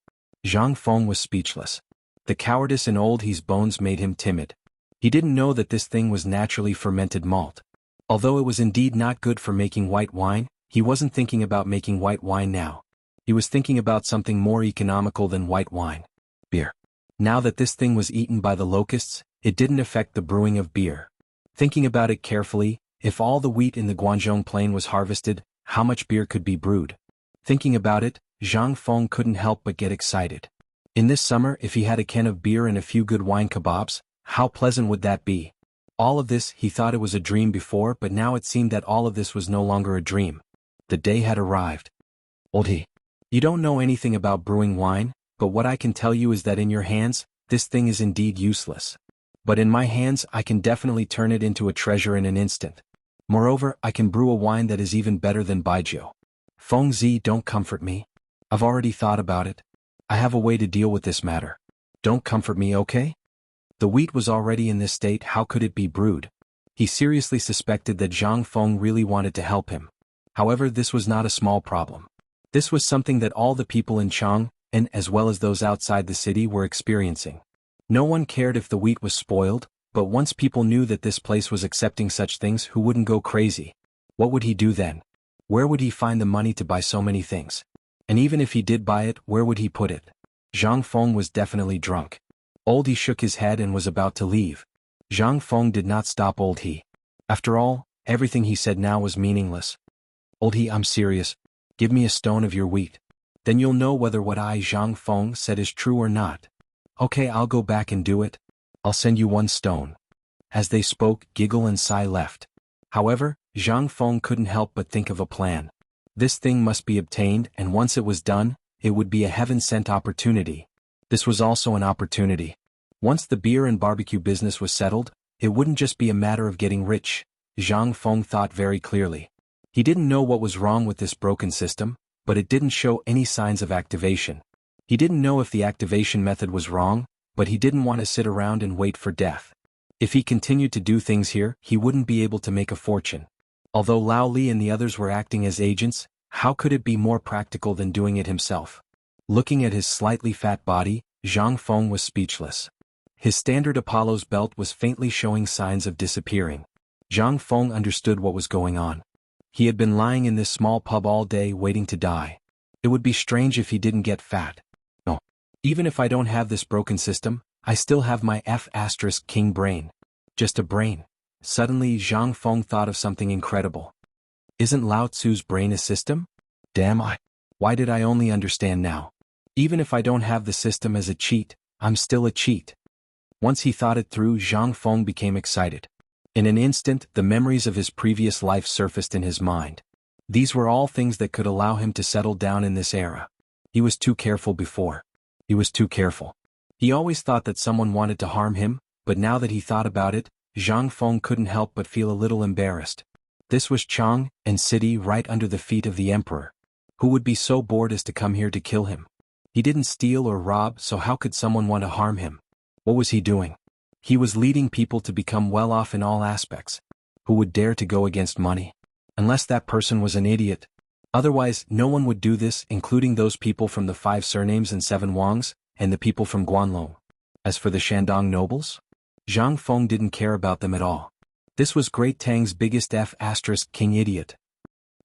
Zhang Feng was speechless. The cowardice in old he's bones made him timid. He didn't know that this thing was naturally fermented malt. Although it was indeed not good for making white wine, he wasn't thinking about making white wine now. He was thinking about something more economical than white wine. Beer. Now that this thing was eaten by the locusts, it didn't affect the brewing of beer. Thinking about it carefully, if all the wheat in the Guangzhou plain was harvested, how much beer could be brewed? Thinking about it, Zhang Feng couldn't help but get excited. In this summer, if he had a can of beer and a few good wine kebabs, how pleasant would that be? All of this, he thought it was a dream before, but now it seemed that all of this was no longer a dream. The day had arrived. Old he. You don't know anything about brewing wine, but what I can tell you is that in your hands, this thing is indeed useless. But in my hands, I can definitely turn it into a treasure in an instant. Moreover, I can brew a wine that is even better than baijiu. Fengzi, don't comfort me. I've already thought about it. I have a way to deal with this matter. Don't comfort me, okay? The wheat was already in this state, how could it be brewed? He seriously suspected that Zhang Feng really wanted to help him. However, this was not a small problem. This was something that all the people in Chang, and as well as those outside the city, were experiencing. No one cared if the wheat was spoiled, but once people knew that this place was accepting such things, who wouldn't go crazy? What would he do then? Where would he find the money to buy so many things? And even if he did buy it, where would he put it? Zhang Feng was definitely drunk. Old he shook his head and was about to leave. Zhang Feng did not stop old he. After all, everything he said now was meaningless. Old he, I'm serious. Give me a stone of your wheat. Then you'll know whether what I, Zhang Feng, said is true or not. Okay, I'll go back and do it. I'll send you one stone. As they spoke, Giggle and Sai left. However, Zhang Feng couldn't help but think of a plan. This thing must be obtained, and once it was done, it would be a heaven-sent opportunity. This was also an opportunity. Once the beer and barbecue business was settled, it wouldn't just be a matter of getting rich. Zhang Feng thought very clearly. He didn't know what was wrong with this broken system, but it didn't show any signs of activation. He didn't know if the activation method was wrong, but he didn't want to sit around and wait for death. If he continued to do things here, he wouldn't be able to make a fortune. Although Lao Li and the others were acting as agents, how could it be more practical than doing it himself? Looking at his slightly fat body, Zhang Feng was speechless. His standard Apollo's belt was faintly showing signs of disappearing. Zhang Feng understood what was going on. He had been lying in this small pub all day waiting to die. It would be strange if he didn't get fat. No. Even if I don't have this broken system, I still have my F***king brain. Just a brain. Suddenly Zhang Feng thought of something incredible. Isn't Lao Tzu's brain a system? Damn I. Why did I only understand now? Even if I don't have the system as a cheat, I'm still a cheat. Once he thought it through, Zhang Feng became excited. In an instant, the memories of his previous life surfaced in his mind. These were all things that could allow him to settle down in this era. He was too careful before. He was too careful. He always thought that someone wanted to harm him, but now that he thought about it, Zhang Feng couldn't help but feel a little embarrassed. This was Chang, and city right under the feet of the emperor. Who would be so bored as to come here to kill him? He didn't steal or rob, so how could someone want to harm him? What was he doing? He was leading people to become well off in all aspects. Who would dare to go against money? Unless that person was an idiot. Otherwise, no one would do this, including those people from the 5 surnames and 7 Wangs, and the people from Guanlong. As for the Shandong nobles? Zhang Feng didn't care about them at all. This was Great Tang's biggest King idiot.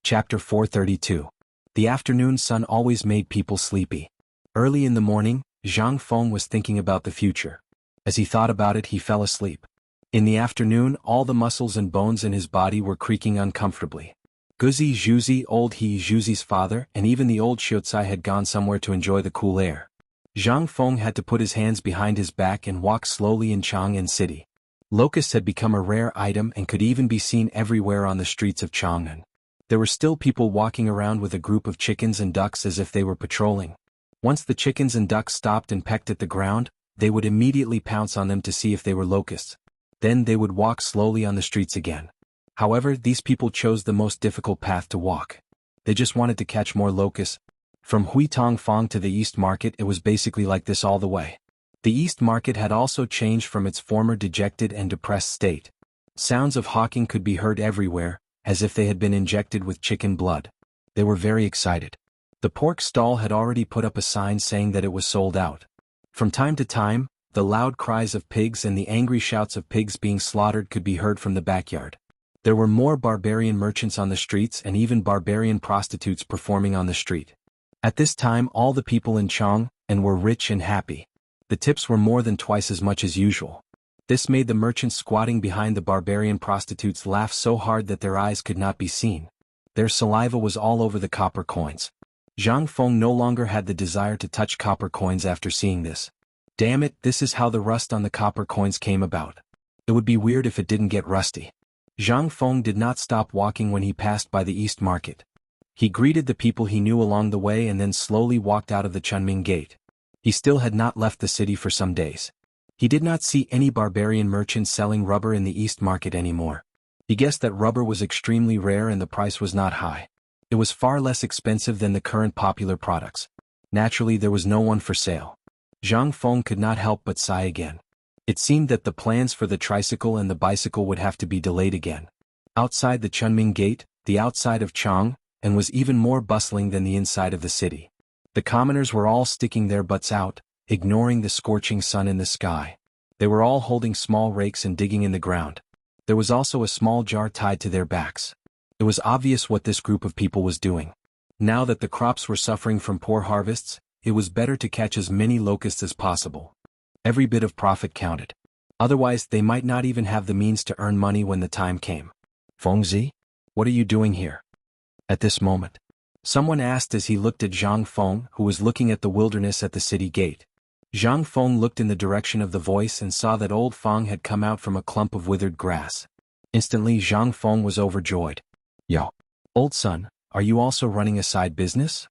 Chapter 432. The afternoon sun always made people sleepy. Early in the morning, Zhang Feng was thinking about the future. As he thought about it, he fell asleep. In the afternoon, all the muscles and bones in his body were creaking uncomfortably. Guzi Zhuzi, old He Zhuzi's father, and even the old Xiucai had gone somewhere to enjoy the cool air. Zhang Feng had to put his hands behind his back and walk slowly in Chang'an City. Locusts had become a rare item and could even be seen everywhere on the streets of Chang'an. There were still people walking around with a group of chickens and ducks as if they were patrolling. Once the chickens and ducks stopped and pecked at the ground, they would immediately pounce on them to see if they were locusts. Then they would walk slowly on the streets again. However, these people chose the most difficult path to walk. They just wanted to catch more locusts. From Huitong Fong to the East Market, it was basically like this all the way. The East Market had also changed from its former dejected and depressed state. Sounds of hawking could be heard everywhere, as if they had been injected with chicken blood. They were very excited. The pork stall had already put up a sign saying that it was sold out. From time to time, the loud cries of pigs and the angry shouts of pigs being slaughtered could be heard from the backyard. There were more barbarian merchants on the streets and even barbarian prostitutes performing on the street. At this time, all the people in Chang'an were rich and happy. The tips were more than twice as much as usual. This made the merchants squatting behind the barbarian prostitutes laugh so hard that their eyes could not be seen. Their saliva was all over the copper coins. Zhang Feng no longer had the desire to touch copper coins after seeing this. Damn it, this is how the rust on the copper coins came about. It would be weird if it didn't get rusty. Zhang Feng did not stop walking when he passed by the East Market. He greeted the people he knew along the way and then slowly walked out of the Chunming Gate. He still had not left the city for some days. He did not see any barbarian merchants selling rubber in the East Market anymore. He guessed that rubber was extremely rare and the price was not high. It was far less expensive than the current popular products. Naturally, there was no one for sale. Zhang Feng could not help but sigh again. It seemed that the plans for the tricycle and the bicycle would have to be delayed again. Outside the Chunming Gate, the outside of Chang'an was even more bustling than the inside of the city. The commoners were all sticking their butts out, ignoring the scorching sun in the sky. They were all holding small rakes and digging in the ground. There was also a small jar tied to their backs. It was obvious what this group of people was doing. Now that the crops were suffering from poor harvests, it was better to catch as many locusts as possible. Every bit of profit counted. Otherwise, they might not even have the means to earn money when the time came. Fengzi? What are you doing here? At this moment, someone asked as he looked at Zhang Feng, who was looking at the wilderness at the city gate. Zhang Feng looked in the direction of the voice and saw that old Feng had come out from a clump of withered grass. Instantly, Zhang Feng was overjoyed. Yo, old son, are you also running a side business?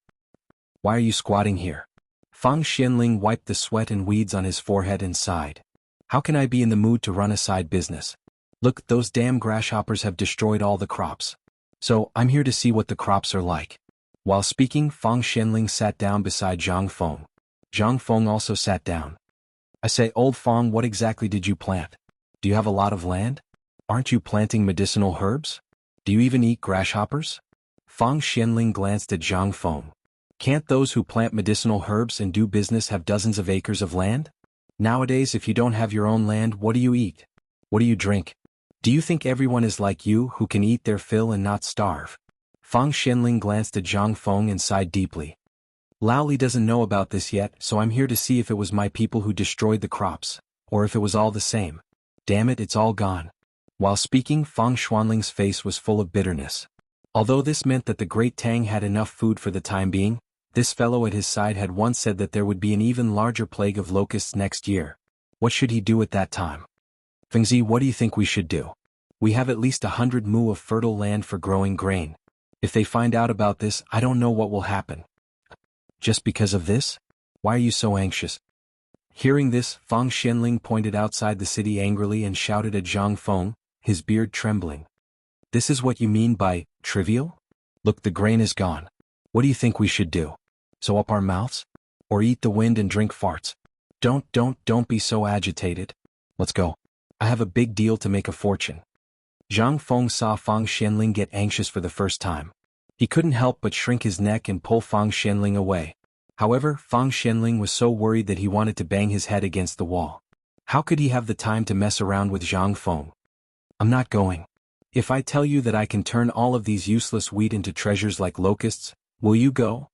Why are you squatting here? Fang Xianling wiped the sweat and weeds on his forehead and sighed. How can I be in the mood to run a side business? Look, those damn grasshoppers have destroyed all the crops. So, I'm here to see what the crops are like. While speaking, Fang Xianling sat down beside Zhang Feng. Zhang Feng also sat down. I say, old Fang, what exactly did you plant? Do you have a lot of land? Aren't you planting medicinal herbs? Do you even eat grasshoppers? Fang Xianling glanced at Zhang Feng. Can't those who plant medicinal herbs and do business have dozens of acres of land? Nowadays, if you don't have your own land, what do you eat? What do you drink? Do you think everyone is like you, who can eat their fill and not starve? Fang Xianling glanced at Zhang Feng and sighed deeply. Lao Li doesn't know about this yet, so I'm here to see if it was my people who destroyed the crops, or if it was all the same. Damn it, it's all gone. While speaking, Fang Xuanling's face was full of bitterness. Although this meant that the great Tang had enough food for the time being, this fellow at his side had once said that there would be an even larger plague of locusts next year. What should he do at that time? Fengzi, what do you think we should do? We have at least 100 mu of fertile land for growing grain. If they find out about this, I don't know what will happen. Just because of this? Why are you so anxious? Hearing this, Fang Xianling pointed outside the city angrily and shouted at Zhang Feng, his beard trembling. This is what you mean by trivial? Look, the grain is gone. What do you think we should do? Sew up our mouths? Or eat the wind and drink farts? Don't be so agitated. Let's go. I have a big deal to make a fortune. Zhang Feng saw Fang Xianling get anxious for the first time. He couldn't help but shrink his neck and pull Fang Xianling away. However, Fang Xianling was so worried that he wanted to bang his head against the wall. How could he have the time to mess around with Zhang Feng? I'm not going. If I tell you that I can turn all of these useless wheat into treasures like locusts, will you go?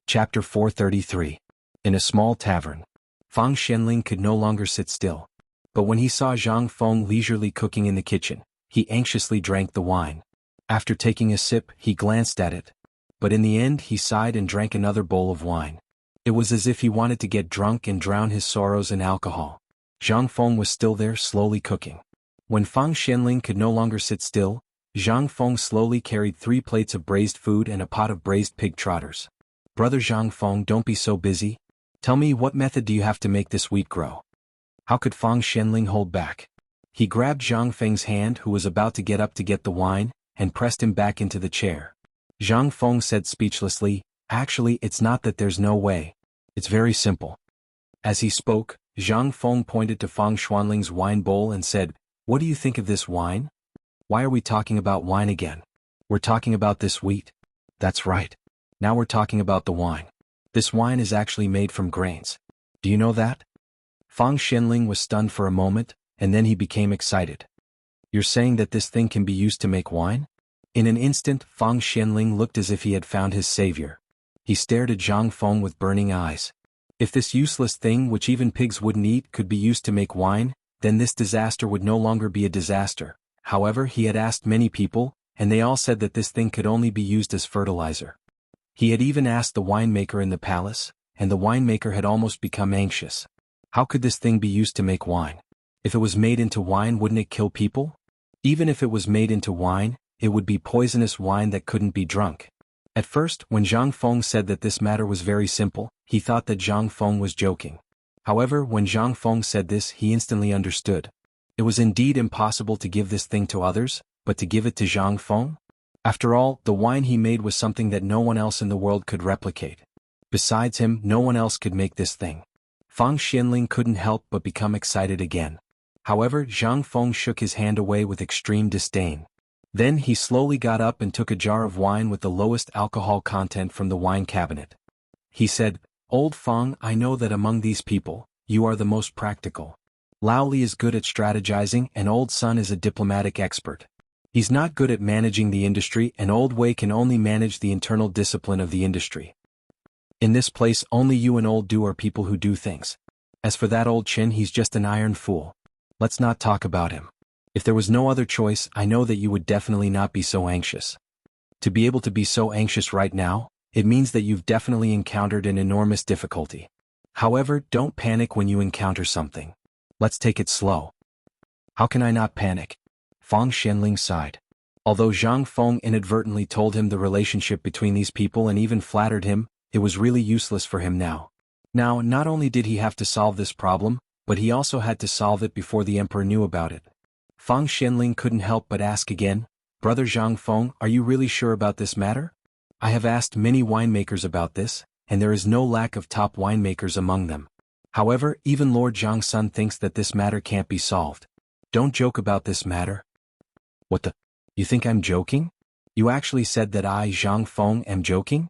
Chapter 433. In a small tavern. Fang Xianling could no longer sit still. But when he saw Zhang Feng leisurely cooking in the kitchen, he anxiously drank the wine. After taking a sip, he glanced at it. But in the end he sighed and drank another bowl of wine. It was as if he wanted to get drunk and drown his sorrows in alcohol. Zhang Feng was still there, slowly cooking. When Fang Xianling could no longer sit still, Zhang Feng slowly carried 3 plates of braised food and a pot of braised pig trotters. Brother Zhang Feng, don't be so busy. Tell me, what method do you have to make this wheat grow? How could Fang Xianling hold back? He grabbed Zhang Feng's hand, who was about to get up to get the wine, and pressed him back into the chair. Zhang Feng said speechlessly, actually, it's not that there's no way. It's very simple. As he spoke, Zhang Feng pointed to Fang Xianling's wine bowl and said, what do you think of this wine? Why are we talking about wine again? We're talking about this wheat. That's right. Now we're talking about the wine. This wine is actually made from grains. Do you know that? Fang Xianling was stunned for a moment, and then he became excited. You're saying that this thing can be used to make wine? In an instant, Fang Xianling looked as if he had found his savior. He stared at Zhang Feng with burning eyes. If this useless thing, which even pigs wouldn't eat, could be used to make wine, then this disaster would no longer be a disaster. However, he had asked many people, and they all said that this thing could only be used as fertilizer. He had even asked the winemaker in the palace, and the winemaker had almost become anxious. How could this thing be used to make wine? If it was made into wine, wouldn't it kill people? Even if it was made into wine, it would be poisonous wine that couldn't be drunk. At first, when Zhang Feng said that this matter was very simple, he thought that Zhang Feng was joking. However, when Zhang Feng said this, he instantly understood. It was indeed impossible to give this thing to others, but to give it to Zhang Feng? After all, the wine he made was something that no one else in the world could replicate. Besides him, no one else could make this thing. Fang Xianling couldn't help but become excited again. However, Zhang Feng shook his hand away with extreme disdain. Then he slowly got up and took a jar of wine with the lowest alcohol content from the wine cabinet. He said, Old Fang, I know that among these people, you are the most practical. Lao Li is good at strategizing and Old Sun is a diplomatic expert. He's not good at managing the industry and Old Wei can only manage the internal discipline of the industry. In this place only you and Old Du are people who do things. As for that Old Chin, he's just an iron fool. Let's not talk about him. If there was no other choice, I know that you would definitely not be so anxious. To be able to be so anxious right now, it means that you've definitely encountered an enormous difficulty. However, don't panic when you encounter something. Let's take it slow. How can I not panic? Fang Xianling sighed. Although Zhang Feng inadvertently told him the relationship between these people and even flattered him, it was really useless for him now. Now, not only did he have to solve this problem, but he also had to solve it before the emperor knew about it. Fang Xianling couldn't help but ask again, Brother Zhang Feng, are you really sure about this matter? I have asked many winemakers about this, and there is no lack of top winemakers among them. However, even Lord Zhang Sun thinks that this matter can't be solved. Don't joke about this matter. What the? You think I'm joking? You actually said that I, Zhang Feng, am joking?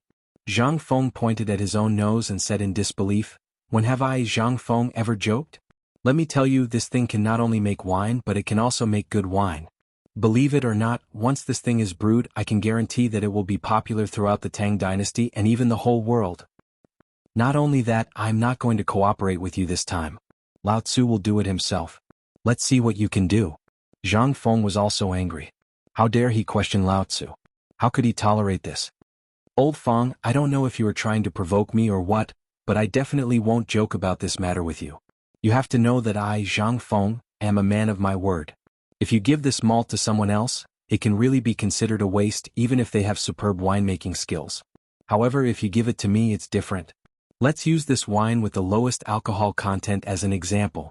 Zhang Feng pointed at his own nose and said in disbelief, when have I, Zhang Feng, ever joked? Let me tell you, this thing can not only make wine but it can also make good wine. Believe it or not, once this thing is brewed, I can guarantee that it will be popular throughout the Tang Dynasty and even the whole world. Not only that, I'm not going to cooperate with you this time. Lao Tzu will do it himself. Let's see what you can do. Zhang Feng was also angry. How dare he question Lao Tzu? How could he tolerate this? Old Fang, I don't know if you are trying to provoke me or what, but I definitely won't joke about this matter with you. You have to know that I, Zhang Feng, am a man of my word. If you give this malt to someone else, it can really be considered a waste even if they have superb winemaking skills. However, if you give it to me, it's different. Let's use this wine with the lowest alcohol content as an example.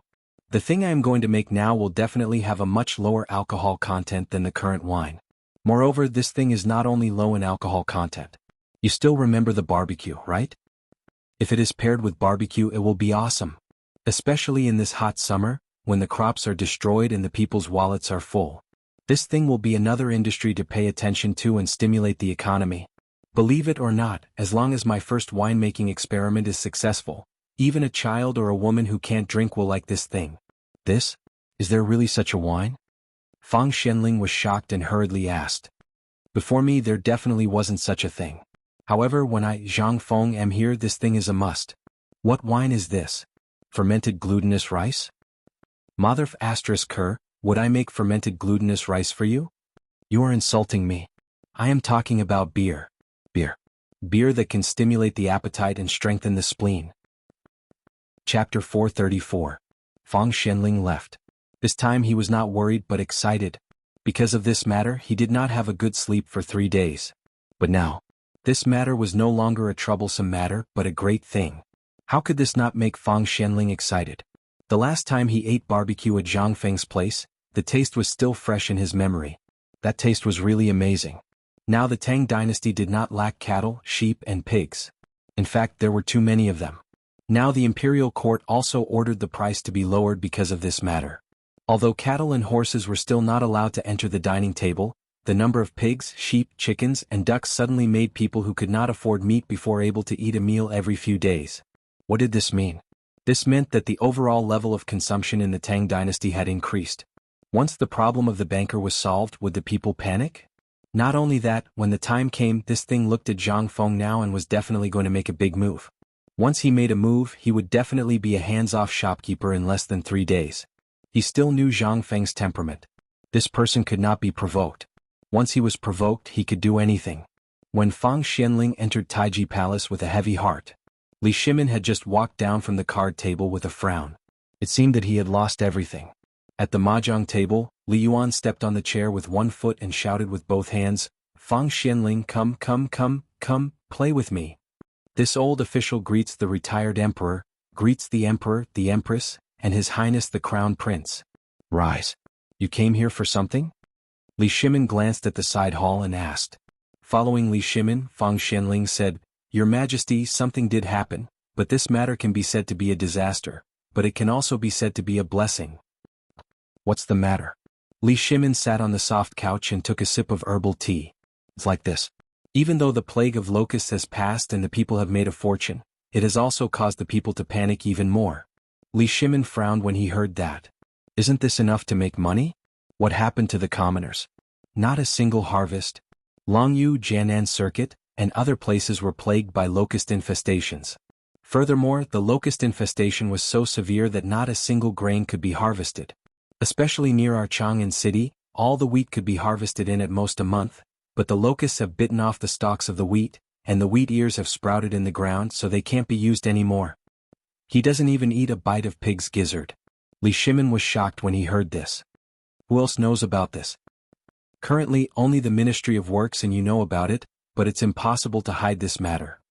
The thing I am going to make now will definitely have a much lower alcohol content than the current wine. Moreover, this thing is not only low in alcohol content. You still remember the barbecue, right? If it is paired with barbecue, it will be awesome. Especially in this hot summer, when the crops are destroyed and the people's wallets are full. This thing will be another industry to pay attention to and stimulate the economy. Believe it or not, as long as my first winemaking experiment is successful, even a child or a woman who can't drink will like this thing. This? Is there really such a wine? Fang Xianling was shocked and hurriedly asked. Before me there definitely wasn't such a thing. However, when I, Zhang Feng, am here, this thing is a must. What wine is this? Fermented glutinous rice? Mother **Ker, would I make fermented glutinous rice for you? You are insulting me. I am talking about beer. Beer that can stimulate the appetite and strengthen the spleen. Chapter 434. Fang Xianling left. This time he was not worried but excited. Because of this matter, he did not have a good sleep for 3 days. But now, this matter was no longer a troublesome matter but a great thing. How could this not make Fang Xianling excited? The last time he ate barbecue at Zhang Feng's place, the taste was still fresh in his memory. That taste was really amazing. Now the Tang dynasty did not lack cattle, sheep and pigs. In fact, there were too many of them. Now the imperial court also ordered the price to be lowered because of this matter. Although cattle and horses were still not allowed to enter the dining table, the number of pigs, sheep, chickens and ducks suddenly made people who could not afford meat before able to eat a meal every few days. What did this mean? This meant that the overall level of consumption in the Tang dynasty had increased. Once the problem of the banker was solved, would the people panic? Not only that, when the time came, this thing looked at Zhang Feng now and was definitely going to make a big move. Once he made a move, he would definitely be a hands-off shopkeeper in less than 3 days. He still knew Zhang Feng's temperament. This person could not be provoked. Once he was provoked, he could do anything. When Fang Xianling entered Taiji Palace with a heavy heart, Li Shimin had just walked down from the card table with a frown. It seemed that he had lost everything. At the mahjong table, Li Yuan stepped on the chair with one foot and shouted with both hands, "Fang Xianling, come, play with me." This old official greets the retired emperor, greets the emperor, the empress, and His Highness the Crown Prince. "Rise. You came here for something?" Li Shimin glanced at the side hall and asked. Following Li Shimin, Fang Xianling said, "Your Majesty, something did happen, but this matter can be said to be a disaster, but it can also be said to be a blessing." "What's the matter?" Li Shimin sat on the soft couch and took a sip of herbal tea. "It's like this. Even though the plague of locusts has passed and the people have made a fortune, it has also caused the people to panic even more." Li Shimin frowned when he heard that. "Isn't this enough to make money? What happened to the commoners? Not a single harvest. Longyu Jianan Circuit and other places were plagued by locust infestations. Furthermore, the locust infestation was so severe that not a single grain could be harvested. Especially near our Chang'an city, all the wheat could be harvested in at most a month, but the locusts have bitten off the stalks of the wheat, and the wheat ears have sprouted in the ground so they can't be used anymore. He doesn't even eat a bite of pig's gizzard." Li Shimin was shocked when he heard this. "Who else knows about this?" "Currently, only the Ministry of Works, and you know about it, but it's impossible to hide this matter."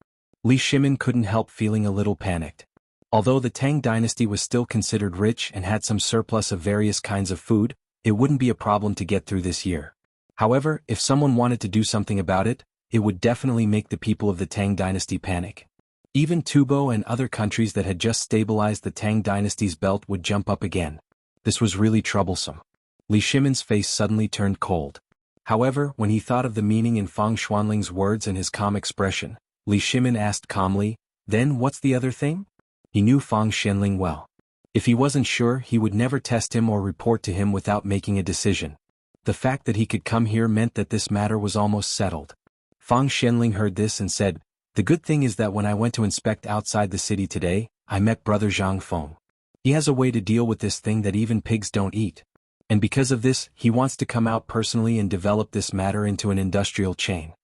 Li Shimin couldn't help feeling a little panicked. Although the Tang dynasty was still considered rich and had some surplus of various kinds of food, it wouldn't be a problem to get through this year. However, if someone wanted to do something about it, it would definitely make the people of the Tang dynasty panic. Even Tubo and other countries that had just stabilized the Tang dynasty's belt would jump up again. This was really troublesome. Li Shimin's face suddenly turned cold. However, when he thought of the meaning in Fang Xianling's words and his calm expression, Li Shimin asked calmly, "Then what's the other thing?" He knew Fang Xianling well. If he wasn't sure, he would never test him or report to him without making a decision. The fact that he could come here meant that this matter was almost settled. Fang Xianling heard this and said, "The good thing is that when I went to inspect outside the city today, I met Brother Zhang Feng. He has a way to deal with this thing that even pigs don't eat. And because of this, he wants to come out personally and develop this matter into an industrial chain."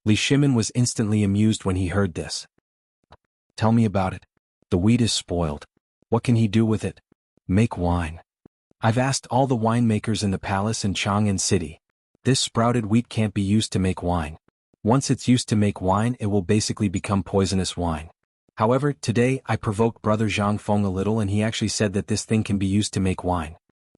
Li Shimin was instantly amused when he heard this. "Tell me about it." "The wheat is spoiled. What can he do with it?" "Make wine. I've asked all the winemakers in the palace in Chang'an City. This sprouted wheat can't be used to make wine. Once it's used to make wine, it will basically become poisonous wine. However, today I provoked Brother Zhang Feng a little and he actually said that this thing can be used to make wine.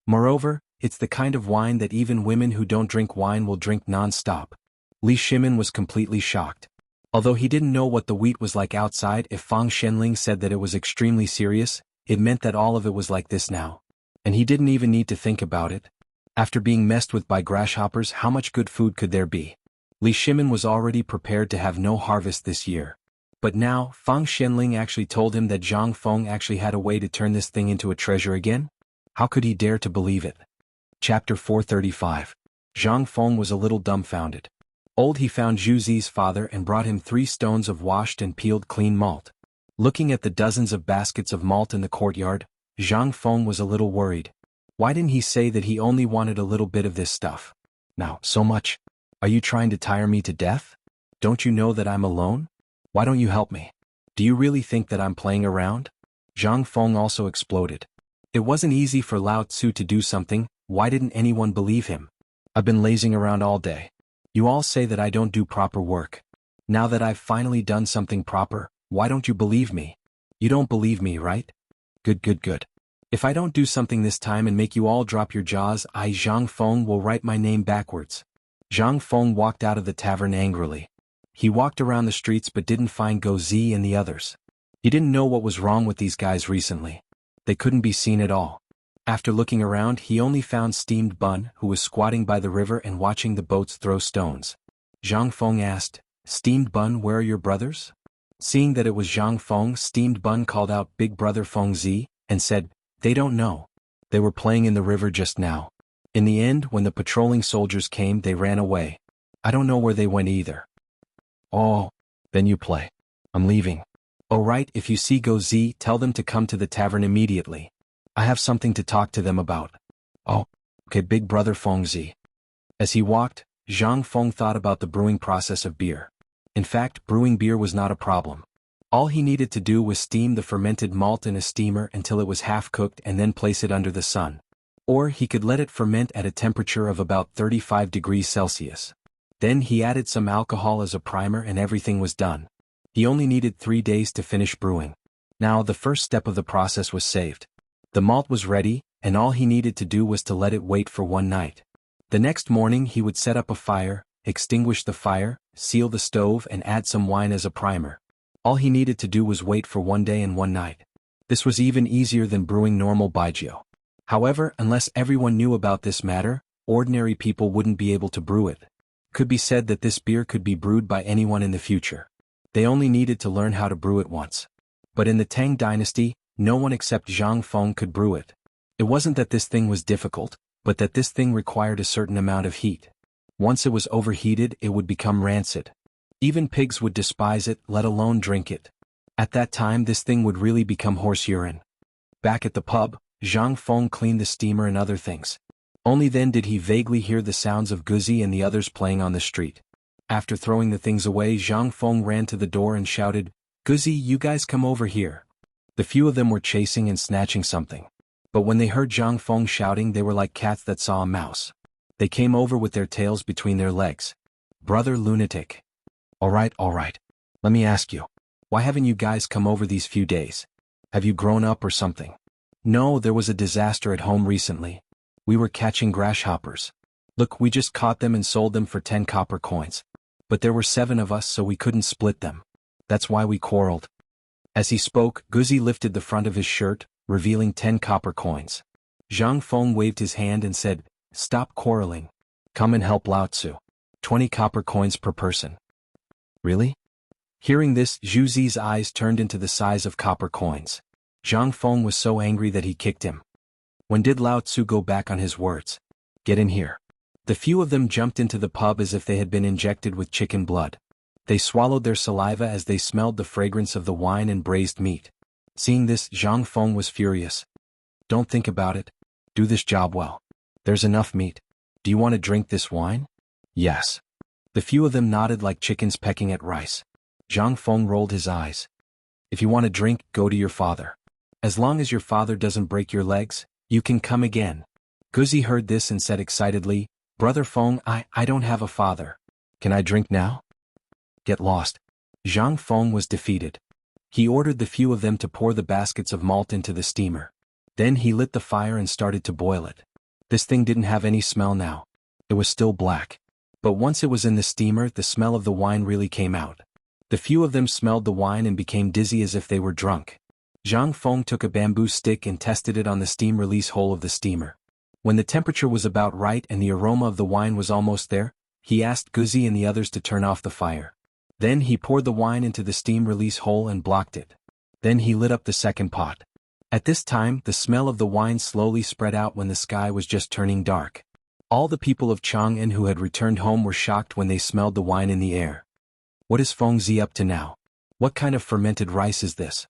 Moreover, it's the kind of wine that even women who don't drink wine will drink non-stop. Li Shimin was completely shocked. Although he didn't know what the wheat was like outside, if Fang Shenling said that it was extremely serious, it meant that all of it was like this now. And he didn't even need to think about it. After being messed with by grasshoppers, how much good food could there be? Li Shimin was already prepared to have no harvest this year. But now, Fang Shenling actually told him that Zhang Feng actually had a way to turn this thing into a treasure again? How could he dare to believe it? Chapter 435. Zhang Feng was a little dumbfounded. He found Zhu Zi's father and brought him 3 stones of washed and peeled clean malt. Looking at the dozens of baskets of malt in the courtyard, Zhang Feng was a little worried. Why didn't he say that he only wanted a little bit of this stuff? Now, so much. Are you trying to tire me to death? Don't you know that I'm alone? Why don't you help me? Do you really think that I'm playing around? Zhang Feng also exploded. It wasn't easy for Lao Tzu to do something. Why didn't anyone believe him? I've been lazing around all day. You all say that I don't do proper work. Now that I've finally done something proper, why don't you believe me? You don't believe me, right? Good. If I don't do something this time and make you all drop your jaws, I, Zhang Feng, will write my name backwards. Zhang Feng walked out of the tavern angrily. He walked around the streets but didn't find Go Zi and the others. He didn't know what was wrong with these guys recently. They couldn't be seen at all. After looking around, he only found Steamed Bun, who was squatting by the river and watching the boats throw stones. Zhang Feng asked, "Steamed Bun, where are your brothers?" Seeing that it was Zhang Feng, Steamed Bun called out Big Brother Feng Zi, and said, "They don't know. They were playing in the river just now. In the end, when the patrolling soldiers came, they ran away. I don't know where they went either." "Oh, then you play. I'm leaving." "Oh right, if you see Go Zi, tell them to come to the tavern immediately. I have something to talk to them about." "Oh, okay, Big Brother Feng Zi." As he walked, Zhang Feng thought about the brewing process of beer. In fact, brewing beer was not a problem. All he needed to do was steam the fermented malt in a steamer until it was half cooked and then place it under the sun. Or he could let it ferment at a temperature of about 35 degrees Celsius. Then he added some alcohol as a primer and everything was done. He only needed 3 days to finish brewing. Now the first step of the process was saved. The malt was ready, and all he needed to do was to let it wait for one night. The next morning he would set up a fire, extinguish the fire, seal the stove and add some wine as a primer. All he needed to do was wait for 1 day and 1 night. This was even easier than brewing normal baijiu. However, unless everyone knew about this matter, ordinary people wouldn't be able to brew it. Could be said that this beer could be brewed by anyone in the future. They only needed to learn how to brew it once. But in the Tang Dynasty, no one except Zhang Feng could brew it. It wasn't that this thing was difficult, but that this thing required a certain amount of heat. Once it was overheated, it would become rancid. Even pigs would despise it, let alone drink it. At that time, this thing would really become horse urine. Back at the pub, Zhang Feng cleaned the steamer and other things. Only then did he vaguely hear the sounds of Guzi and the others playing on the street. After throwing the things away, Zhang Feng ran to the door and shouted, "Guzi, you guys come over here." The few of them were chasing and snatching something. But when they heard Zhang Feng shouting, they were like cats that saw a mouse. They came over with their tails between their legs. "Brother lunatic. All right. Let me ask you. Why haven't you guys come over these few days? Have you grown up or something?" "No, there was a disaster at home recently. We were catching grasshoppers. Look, we just caught them and sold them for 10 copper coins. But there were 7 of us, so we couldn't split them. That's why we quarreled." As he spoke, Guzi lifted the front of his shirt, revealing 10 copper coins. Zhang Feng waved his hand and said, "Stop quarreling. Come and help Lao Tzu. 20 copper coins per person." "Really?" Hearing this, Zhu Zi's eyes turned into the size of copper coins. Zhang Feng was so angry that he kicked him. When did Lao Tzu go back on his words? "Get in here." The few of them jumped into the pub as if they had been injected with chicken blood. They swallowed their saliva as they smelled the fragrance of the wine and braised meat. Seeing this, Zhang Feng was furious. "Don't think about it. Do this job well. There's enough meat. Do you want to drink this wine?" "Yes." The few of them nodded like chickens pecking at rice. Zhang Feng rolled his eyes. "If you want to drink, go to your father. As long as your father doesn't break your legs, you can come again." Guzi heard this and said excitedly, "Brother Feng, I don't have a father. Can I drink now?" "Get lost." Zhang Feng was defeated. He ordered the few of them to pour the baskets of malt into the steamer. Then he lit the fire and started to boil it. This thing didn't have any smell now. It was still black. But once it was in the steamer, the smell of the wine really came out. The few of them smelled the wine and became dizzy as if they were drunk. Zhang Feng took a bamboo stick and tested it on the steam release hole of the steamer. When the temperature was about right and the aroma of the wine was almost there, he asked Guzi and the others to turn off the fire. Then he poured the wine into the steam release hole and blocked it. Then he lit up the second pot. At this time, the smell of the wine slowly spread out when the sky was just turning dark. All the people of Chang'an who had returned home were shocked when they smelled the wine in the air. What is Feng Zi up to now? What kind of fermented rice is this?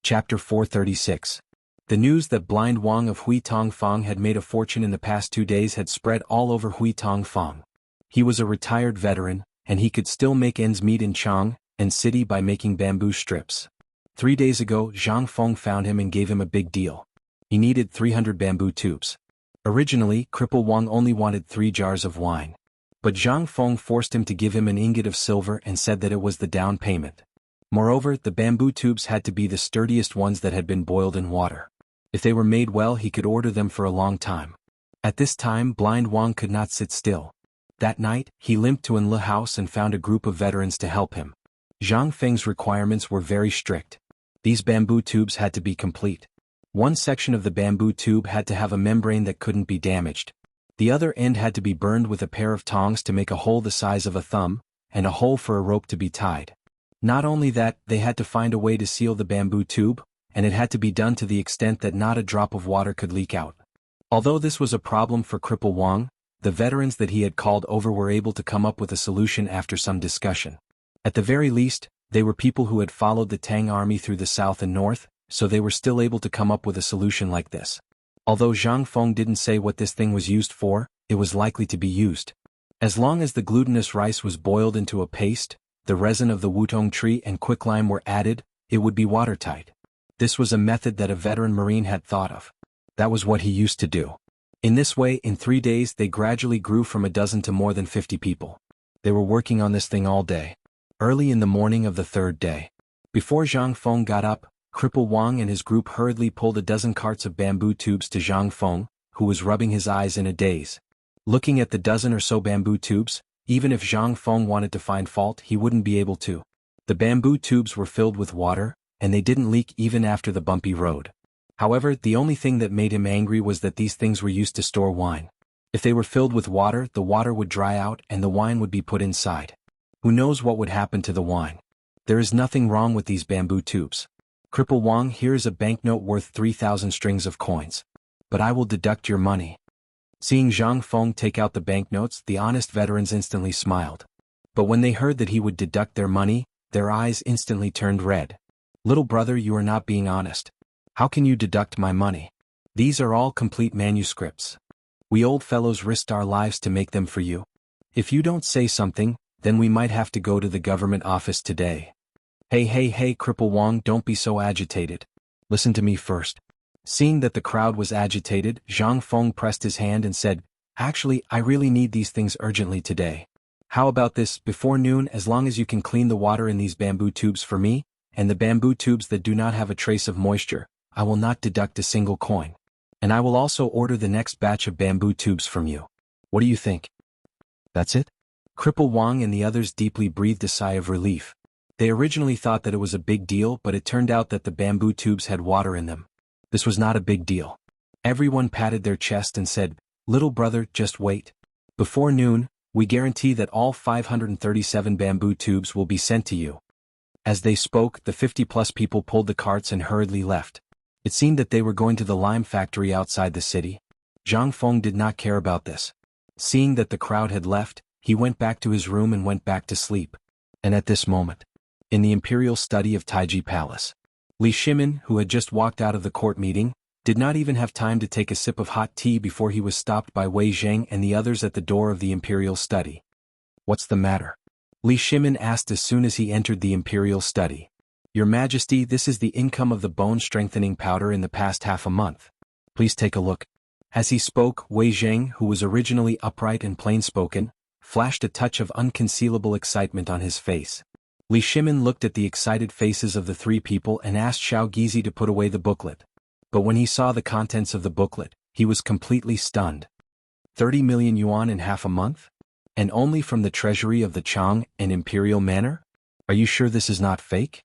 Chapter 436. The news that blind Wang of Huitongfang had made a fortune in the past 2 days had spread all over Huitongfang. He was a retired veteran, and he could still make ends meet in Chang'an city by making bamboo strips. 3 days ago, Zhang Feng found him and gave him a big deal. He needed 300 bamboo tubes. Originally, Cripple Wang only wanted 3 jars of wine. But Zhang Feng forced him to give him an ingot of silver and said that it was the down payment. Moreover, the bamboo tubes had to be the sturdiest ones that had been boiled in water. If they were made well, he could order them for a long time. At this time, blind Wang could not sit still. That night, he limped to Enle house and found a group of veterans to help him. Zhang Feng's requirements were very strict. These bamboo tubes had to be complete. One section of the bamboo tube had to have a membrane that couldn't be damaged. The other end had to be burned with a pair of tongs to make a hole the size of a thumb, and a hole for a rope to be tied. Not only that, they had to find a way to seal the bamboo tube, and it had to be done to the extent that not a drop of water could leak out. Although this was a problem for Cripple Wang, the veterans that he had called over were able to come up with a solution after some discussion. At the very least, they were people who had followed the Tang army through the south and north, so they were still able to come up with a solution like this. Although Zhang Feng didn't say what this thing was used for, it was likely to be used. As long as the glutinous rice was boiled into a paste, the resin of the wutong tree and quicklime were added, it would be watertight. This was a method that a veteran Marine had thought of. That was what he used to do. In this way, in 3 days they gradually grew from a dozen to more than 50 people. They were working on this thing all day. Early in the morning of the 3rd day. Before Zhang Feng got up, Cripple Wang and his group hurriedly pulled a dozen carts of bamboo tubes to Zhang Feng, who was rubbing his eyes in a daze. Looking at the dozen or so bamboo tubes, even if Zhang Feng wanted to find fault, he wouldn't be able to. The bamboo tubes were filled with water, and they didn't leak even after the bumpy road. However, the only thing that made him angry was that these things were used to store wine. If they were filled with water, the water would dry out and the wine would be put inside. Who knows what would happen to the wine? There is nothing wrong with these bamboo tubes. Cripple Wang, here is a banknote worth 3,000 strings of coins. But I will deduct your money. Seeing Zhang Feng take out the banknotes, the honest veterans instantly smiled. But when they heard that he would deduct their money, their eyes instantly turned red. Little brother, you are not being honest. How can you deduct my money? These are all complete manuscripts. We old fellows risked our lives to make them for you. If you don't say something, then we might have to go to the government office today. Hey, Cripple Wang, don't be so agitated. Listen to me first. Seeing that the crowd was agitated, Zhang Feng pressed his hand and said, Actually, I really need these things urgently today. How about this, before noon, as long as you can clean the water in these bamboo tubes for me, and the bamboo tubes that do not have a trace of moisture, I will not deduct a single coin. And I will also order the next batch of bamboo tubes from you. What do you think? That's it? Cripple Wang and the others deeply breathed a sigh of relief. They originally thought that it was a big deal, but it turned out that the bamboo tubes had water in them. This was not a big deal. Everyone patted their chest and said, Little brother, just wait. Before noon, we guarantee that all 537 bamboo tubes will be sent to you. As they spoke, the 50-plus people pulled the carts and hurriedly left. It seemed that they were going to the lime factory outside the city. Zhang Feng did not care about this. Seeing that the crowd had left, he went back to his room and went back to sleep. And at this moment, in the imperial study of Taiji Palace, Li Shimin, who had just walked out of the court meeting, did not even have time to take a sip of hot tea before he was stopped by Wei Zheng and the others at the door of the imperial study. What's the matter? Li Shimin asked as soon as he entered the imperial study. Your Majesty, this is the income of the bone-strengthening powder in the past half a month. Please take a look. As he spoke, Wei Zheng, who was originally upright and plain-spoken, flashed a touch of unconcealable excitement on his face. Li Shimin looked at the excited faces of the three people and asked Xiao Gizi to put away the booklet. But when he saw the contents of the booklet, he was completely stunned. 30 million yuan in half a month? And only from the treasury of the Chang and Imperial Manor? Are you sure this is not fake?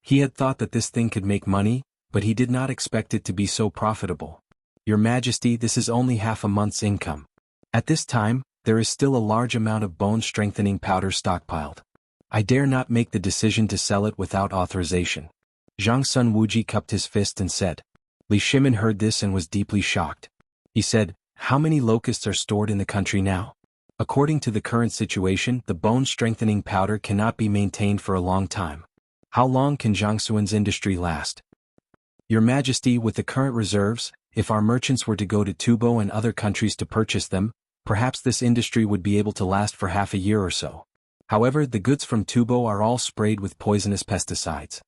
He had thought that this thing could make money, but he did not expect it to be so profitable. Your Majesty, this is only half a month's income. At this time, there is still a large amount of bone-strengthening powder stockpiled. I dare not make the decision to sell it without authorization. Zhang Sun Wuji cupped his fist and said. Li Shimin heard this and was deeply shocked. He said, how many locusts are stored in the country now? According to the current situation, the bone-strengthening powder cannot be maintained for a long time. How long can Jiangsuan's industry last? Your Majesty, with the current reserves, if our merchants were to go to Tubo and other countries to purchase them, perhaps this industry would be able to last for half a year or so. However, the goods from Tubo are all sprayed with poisonous pesticides.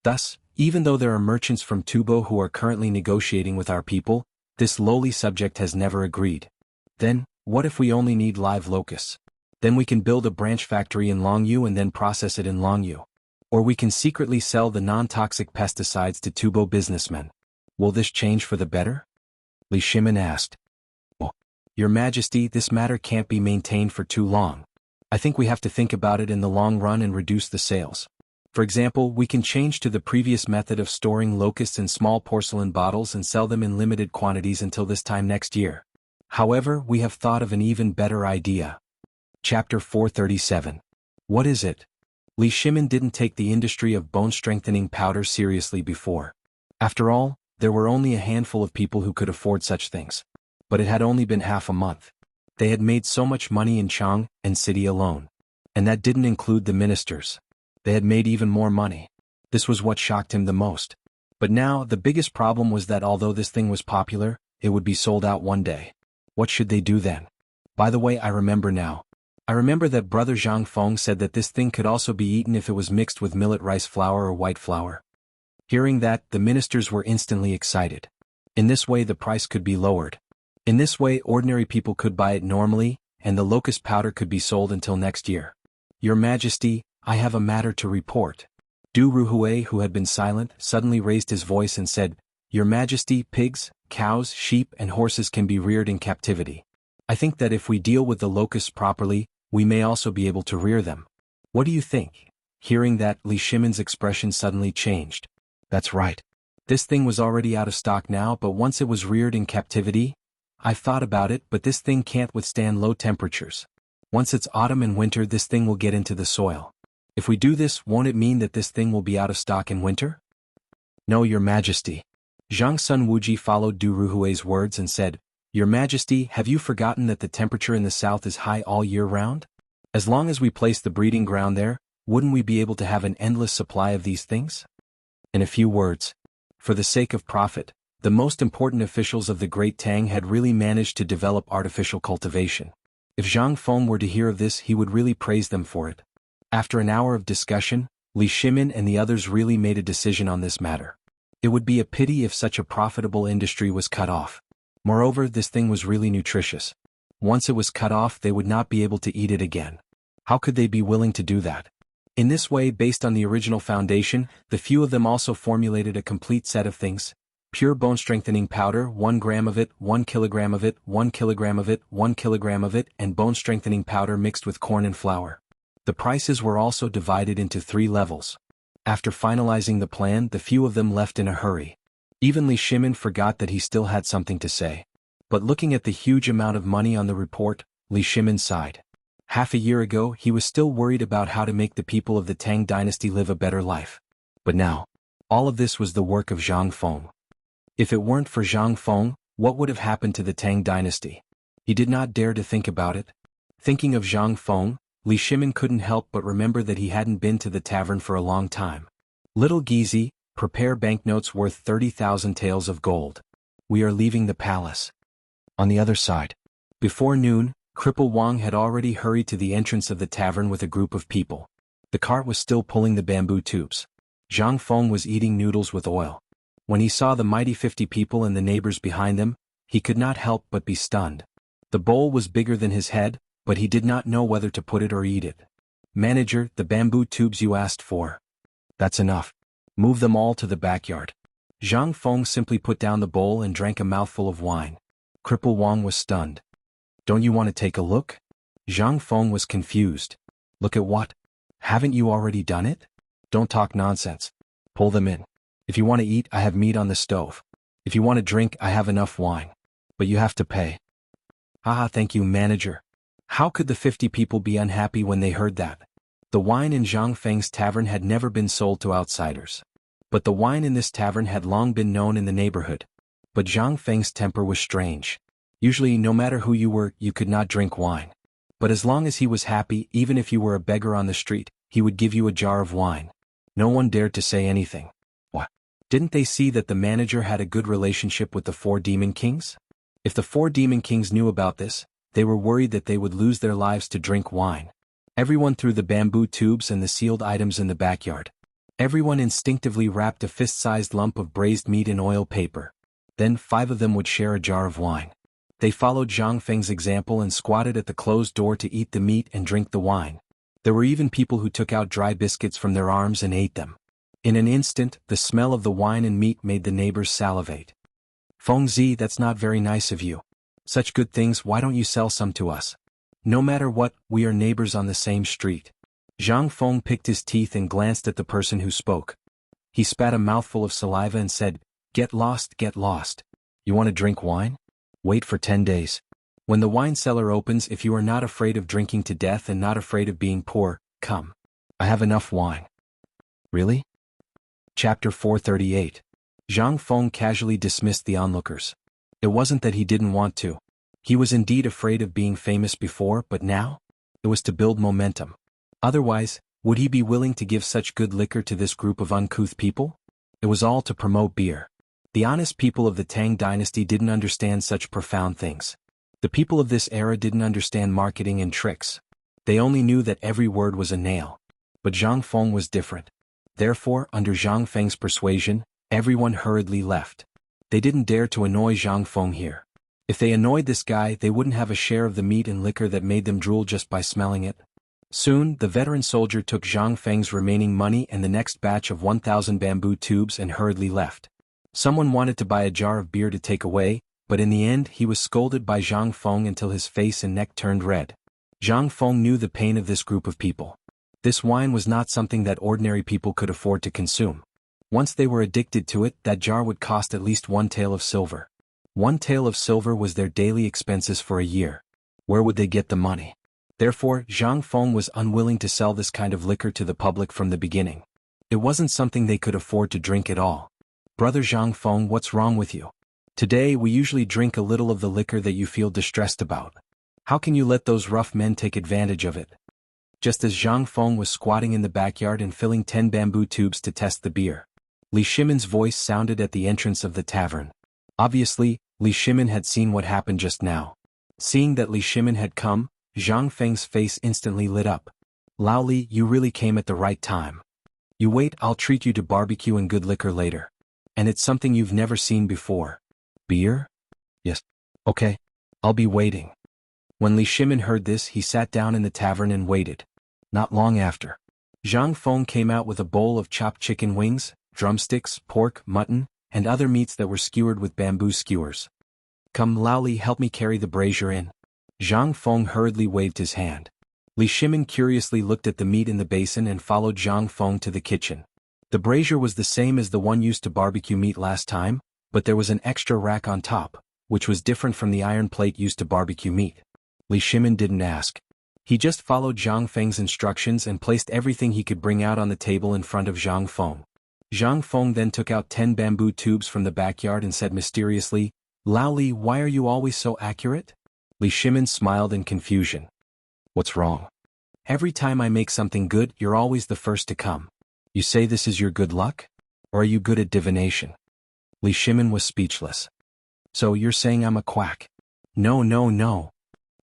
Thus, even though there are merchants from Tubo who are currently negotiating with our people, this lowly subject has never agreed. Then, what if we only need live locusts? Then we can build a branch factory in Longyu and then process it in Longyu. Or we can secretly sell the non-toxic pesticides to Tubo businessmen. Will this change for the better? Li Shimin asked. Oh, Your Majesty, this matter can't be maintained for too long. I think we have to think about it in the long run and reduce the sales. For example, we can change to the previous method of storing locusts in small porcelain bottles and sell them in limited quantities until this time next year. However, we have thought of an even better idea. Chapter 437. What is it? Li Shimin didn't take the industry of bone-strengthening powder seriously before. After all, there were only a handful of people who could afford such things. But it had only been half a month. They had made so much money in Chang and city alone. And that didn't include the ministers. They had made even more money. This was what shocked him the most. But now, the biggest problem was that although this thing was popular, it would be sold out one day. What should they do then? By the way, I remember now. I remember that Brother Zhang Feng said that this thing could also be eaten if it was mixed with millet rice flour or white flour. Hearing that, the ministers were instantly excited. In this way the price could be lowered. In this way ordinary people could buy it normally, and the locust powder could be sold until next year. Your Majesty, I have a matter to report. Du Ruhui, who had been silent, suddenly raised his voice and said, Your Majesty, pigs, cows, sheep and horses can be reared in captivity. I think that if we deal with the locusts properly, we may also be able to rear them. What do you think? Hearing that, Li Shimin's expression suddenly changed. That's right. This thing was already out of stock now, but once it was reared in captivity, I've thought about it, but this thing can't withstand low temperatures. Once it's autumn and winter, this thing will get into the soil. If we do this, won't it mean that this thing will be out of stock in winter? No, Your Majesty. Zhang Sun Wuji followed Du Ruhui's words and said, Your Majesty, have you forgotten that the temperature in the south is high all year round? As long as we place the breeding ground there, wouldn't we be able to have an endless supply of these things? In a few words, for the sake of profit, the most important officials of the Great Tang had really managed to develop artificial cultivation. If Zhang Feng were to hear of this, he would really praise them for it. After an hour of discussion, Li Shimin and the others really made a decision on this matter. It would be a pity if such a profitable industry was cut off. Moreover, this thing was really nutritious. Once it was cut off, they would not be able to eat it again. How could they be willing to do that? In this way, based on the original foundation, the few of them also formulated a complete set of things. Pure bone-strengthening powder, 1 gram of it, 1 kilogram of it, 1 kilogram of it, 1 kilogram of it, and bone-strengthening powder mixed with corn and flour. The prices were also divided into 3 levels. After finalizing the plan, the few of them left in a hurry. Even Li Shimin forgot that he still had something to say. But looking at the huge amount of money on the report, Li Shimin sighed. Half a year ago, he was still worried about how to make the people of the Tang Dynasty live a better life. But now, all of this was the work of Zhang Feng. If it weren't for Zhang Feng, what would have happened to the Tang Dynasty? He did not dare to think about it. Thinking of Zhang Feng, Li Shimin couldn't help but remember that he hadn't been to the tavern for a long time. Little Gizi, prepare banknotes worth 30,000 taels of gold. We are leaving the palace. On the other side. Before noon, Cripple Wang had already hurried to the entrance of the tavern with a group of people. The cart was still pulling the bamboo tubes. Zhang Feng was eating noodles with oil. When he saw the mighty 50 people and the neighbors behind them, he could not help but be stunned. The bowl was bigger than his head, but he did not know whether to put it or eat it. Manager, the bamboo tubes you asked for. That's enough. Move them all to the backyard. Zhang Feng simply put down the bowl and drank a mouthful of wine. Cripple Wang was stunned. Don't you want to take a look? Zhang Feng was confused. Look at what? Haven't you already done it? Don't talk nonsense. Pull them in. If you want to eat, I have meat on the stove. If you want to drink, I have enough wine. But you have to pay. Haha, thank you, manager. How could the 50 people be unhappy when they heard that? The wine in Zhang Feng's tavern had never been sold to outsiders. But the wine in this tavern had long been known in the neighborhood. But Zhang Feng's temper was strange. Usually, no matter who you were, you could not drink wine. But as long as he was happy, even if you were a beggar on the street, he would give you a jar of wine. No one dared to say anything. What? Didn't they see that the manager had a good relationship with the 4 demon kings? If the 4 demon kings knew about this, they were worried that they would lose their lives to drink wine. Everyone threw the bamboo tubes and the sealed items in the backyard. Everyone instinctively wrapped a fist-sized lump of braised meat in oil paper. Then 5 of them would share a jar of wine. They followed Zhang Feng's example and squatted at the closed door to eat the meat and drink the wine. There were even people who took out dry biscuits from their arms and ate them. In an instant, the smell of the wine and meat made the neighbors salivate. Feng Zi, that's not very nice of you. Such good things, why don't you sell some to us? No matter what, we are neighbors on the same street. Zhang Feng picked his teeth and glanced at the person who spoke. He spat a mouthful of saliva and said, Get lost, get lost. You want to drink wine? Wait for 10 days. When the wine cellar opens, if you are not afraid of drinking to death and not afraid of being poor, come. I have enough wine. Really? Chapter 438. Zhang Feng casually dismissed the onlookers. It wasn't that he didn't want to. He was indeed afraid of being famous before, but now? It was to build momentum. Otherwise, would he be willing to give such good liquor to this group of uncouth people? It was all to promote beer. The honest people of the Tang Dynasty didn't understand such profound things. The people of this era didn't understand marketing and tricks. They only knew that every word was a nail. But Zhang Feng was different. Therefore, under Zhang Feng's persuasion, everyone hurriedly left. They didn't dare to annoy Zhang Feng here. If they annoyed this guy, they wouldn't have a share of the meat and liquor that made them drool just by smelling it. Soon, the veteran soldier took Zhang Feng's remaining money and the next batch of 1,000 bamboo tubes and hurriedly left. Someone wanted to buy a jar of beer to take away, but in the end he was scolded by Zhang Feng until his face and neck turned red. Zhang Feng knew the pain of this group of people. This wine was not something that ordinary people could afford to consume. Once they were addicted to it, that jar would cost at least 1 tael of silver. 1 tael of silver was their daily expenses for a year. Where would they get the money? Therefore, Zhang Feng was unwilling to sell this kind of liquor to the public from the beginning. It wasn't something they could afford to drink at all. Brother Zhang Feng, what's wrong with you? Today we usually drink a little of the liquor that you feel distressed about. How can you let those rough men take advantage of it? Just as Zhang Feng was squatting in the backyard and filling 10 bamboo tubes to test the beer, Li Shimin's voice sounded at the entrance of the tavern. Obviously, Li Shimin had seen what happened just now. Seeing that Li Shimin had come, Zhang Feng's face instantly lit up. Lao Li, you really came at the right time. You wait, I'll treat you to barbecue and good liquor later. And it's something you've never seen before. Beer? Yes. Okay. I'll be waiting. When Li Shimin heard this, he sat down in the tavern and waited. Not long after, Zhang Feng came out with a bowl of chopped chicken wings, drumsticks, pork, mutton, and other meats that were skewered with bamboo skewers. Come, Lao Li, help me carry the brazier in. Zhang Feng hurriedly waved his hand. Li Shimin curiously looked at the meat in the basin and followed Zhang Feng to the kitchen. The brazier was the same as the one used to barbecue meat last time, but there was an extra rack on top, which was different from the iron plate used to barbecue meat. Li Shimin didn't ask. He just followed Zhang Feng's instructions and placed everything he could bring out on the table in front of Zhang Feng. Zhang Feng then took out 10 bamboo tubes from the backyard and said mysteriously, Lao Li, why are you always so accurate? Li Shimin smiled in confusion. What's wrong? Every time I make something good, you're always the first to come. You say this is your good luck? Or are you good at divination? Li Shimin was speechless. So you're saying I'm a quack? No, no, no.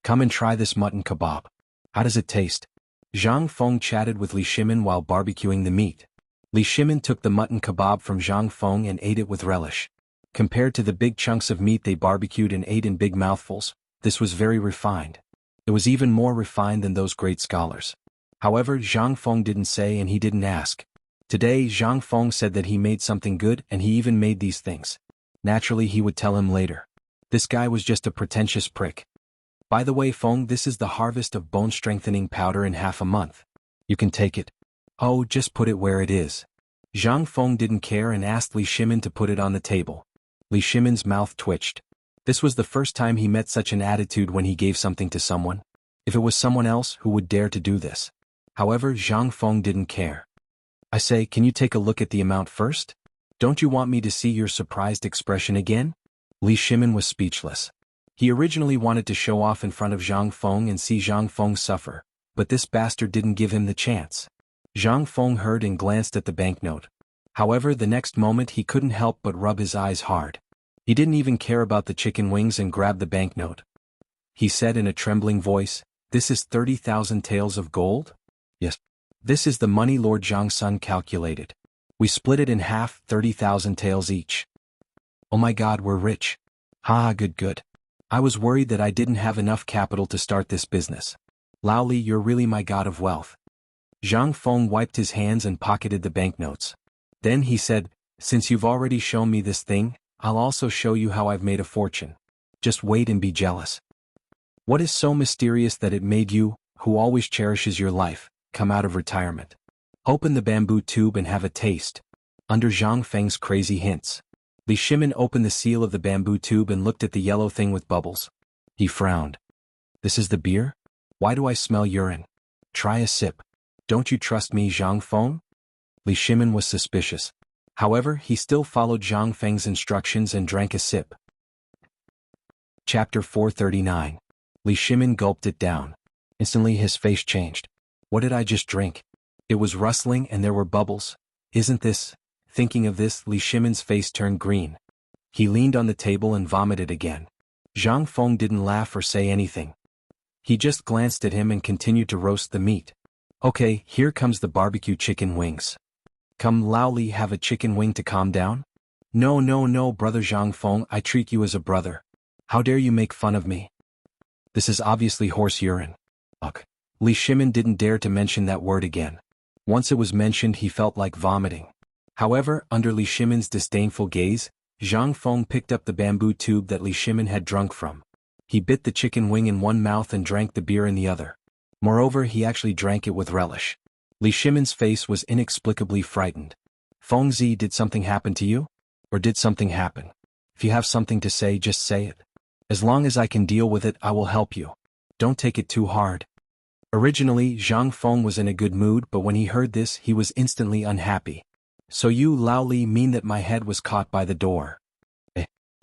Come and try this mutton kebab. How does it taste? Zhang Feng chatted with Li Shimin while barbecuing the meat. Li Shimin took the mutton kebab from Zhang Feng and ate it with relish. Compared to the big chunks of meat they barbecued and ate in big mouthfuls, this was very refined. It was even more refined than those great scholars. However, Zhang Feng didn't say and he didn't ask. Today Zhang Feng said that he made something good and he even made these things. Naturally he would tell him later. This guy was just a pretentious prick. By the way Feng, this is the harvest of bone strengthening powder in half a month. You can take it. Oh, just put it where it is. Zhang Feng didn't care and asked Li Shimin to put it on the table. Li Shimin's mouth twitched. This was the first time he met such an attitude when he gave something to someone. If it was someone else, who would dare to do this? However, Zhang Feng didn't care. I say, can you take a look at the amount first? Don't you want me to see your surprised expression again? Li Shimin was speechless. He originally wanted to show off in front of Zhang Feng and see Zhang Feng suffer, but this bastard didn't give him the chance. Zhang Feng heard and glanced at the banknote. However, the next moment he couldn't help but rub his eyes hard. He didn't even care about the chicken wings and grabbed the banknote. He said in a trembling voice, "This is 30,000 taels of gold?" "Yes. This is the money Lord Zhang Sun calculated. We split it in half, 30,000 taels each." "Oh my god, we're rich." "Ha, good. I was worried that I didn't have enough capital to start this business. Lao Li, you're really my god of wealth." Zhang Feng wiped his hands and pocketed the banknotes. Then he said, "Since you've already shown me this thing, I'll also show you how I've made a fortune. Just wait and be jealous." "What is so mysterious that it made you, who always cherishes your life, come out of retirement? Open the bamboo tube and have a taste." Under Zhang Feng's crazy hints, Li Shimin opened the seal of the bamboo tube and looked at the yellow thing with bubbles. He frowned. "This is the beer? Why do I smell urine? Try a sip. Don't you trust me, Zhang Feng?" Li Shimin was suspicious. However, he still followed Zhang Feng's instructions and drank a sip. Chapter 439. Li Shimin gulped it down. Instantly his face changed. "What did I just drink?" It was rustling and there were bubbles. "Isn't this..." Thinking of this, Li Shimin's face turned green. He leaned on the table and vomited again. Zhang Feng didn't laugh or say anything. He just glanced at him and continued to roast the meat. "Okay, here comes the barbecue chicken wings. Come, Lao Li, have a chicken wing to calm down?" No, brother Zhang Feng, I treat you as a brother. How dare you make fun of me?" "This is obviously horse urine." Ugh. Li Shimin didn't dare to mention that word again. Once it was mentioned he felt like vomiting. However, under Li Shimin's disdainful gaze, Zhang Feng picked up the bamboo tube that Li Shimin had drunk from. He bit the chicken wing in one mouth and drank the beer in the other. Moreover, he actually drank it with relish. Li Shimin's face was inexplicably frightened. "Fengzi, did something happen to you? Or did something happen? If you have something to say, just say it. As long as I can deal with it, I will help you. Don't take it too hard." Originally, Zhang Feng was in a good mood, but when he heard this, he was instantly unhappy. "So you, Lao Li, mean that my head was caught by the door?"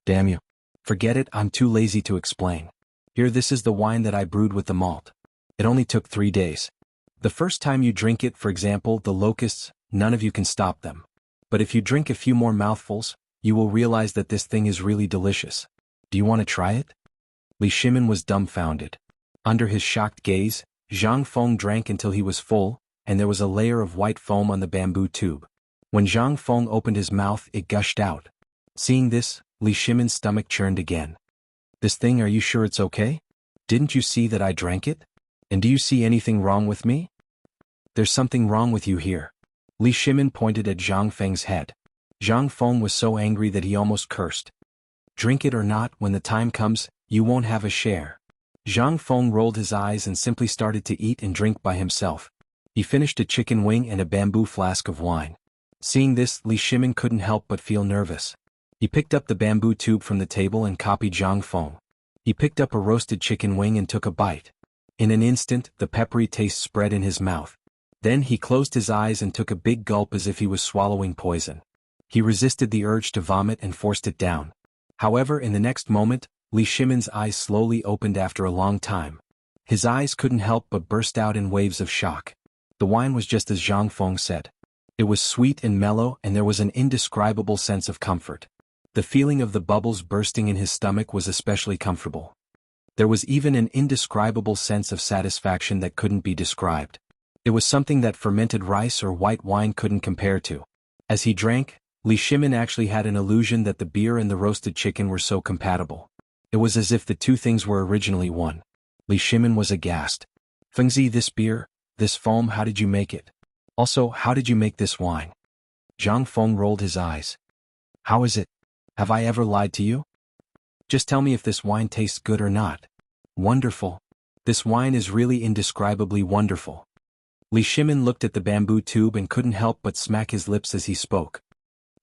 Damn you. Forget it, I'm too lazy to explain. Here, this is the wine that I brewed with the malt. It only took 3 days. The first time you drink it, for example, the locusts, none of you can stop them. But if you drink a few more mouthfuls, you will realize that this thing is really delicious. Do you want to try it?" Li Shimin was dumbfounded. Under his shocked gaze, Zhang Feng drank until he was full, and there was a layer of white foam on the bamboo tube. When Zhang Feng opened his mouth, it gushed out. Seeing this, Li Shimin's stomach churned again. "This thing, are you sure it's okay? Didn't you see that I drank it? And do you see anything wrong with me?" "There's something wrong with you here." Li Shimin pointed at Zhang Feng's head. Zhang Feng was so angry that he almost cursed. "Drink it or not, when the time comes, you won't have a share." Zhang Feng rolled his eyes and simply started to eat and drink by himself. He finished a chicken wing and a bamboo flask of wine. Seeing this, Li Shimin couldn't help but feel nervous. He picked up the bamboo tube from the table and copied Zhang Feng. He picked up a roasted chicken wing and took a bite. In an instant, the peppery taste spread in his mouth. Then he closed his eyes and took a big gulp as if he was swallowing poison. He resisted the urge to vomit and forced it down. However, in the next moment, Li Shimin's eyes slowly opened after a long time. His eyes couldn't help but burst out in waves of shock. The wine was just as Zhang Feng said. It was sweet and mellow, and there was an indescribable sense of comfort. The feeling of the bubbles bursting in his stomach was especially comfortable. There was even an indescribable sense of satisfaction that couldn't be described. It was something that fermented rice or white wine couldn't compare to. As he drank, Li Shimin actually had an illusion that the beer and the roasted chicken were so compatible. It was as if the two things were originally one. Li Shimin was aghast. "Fengzi, this beer, This foam, how did you make it? Also, how did you make this wine? Zhang Feng rolled his eyes. How is it? Have I ever lied to you? Just tell me if this wine tastes good or not. Wonderful. This wine is really indescribably wonderful. Li Shimin looked at the bamboo tube and couldn't help but smack his lips as he spoke.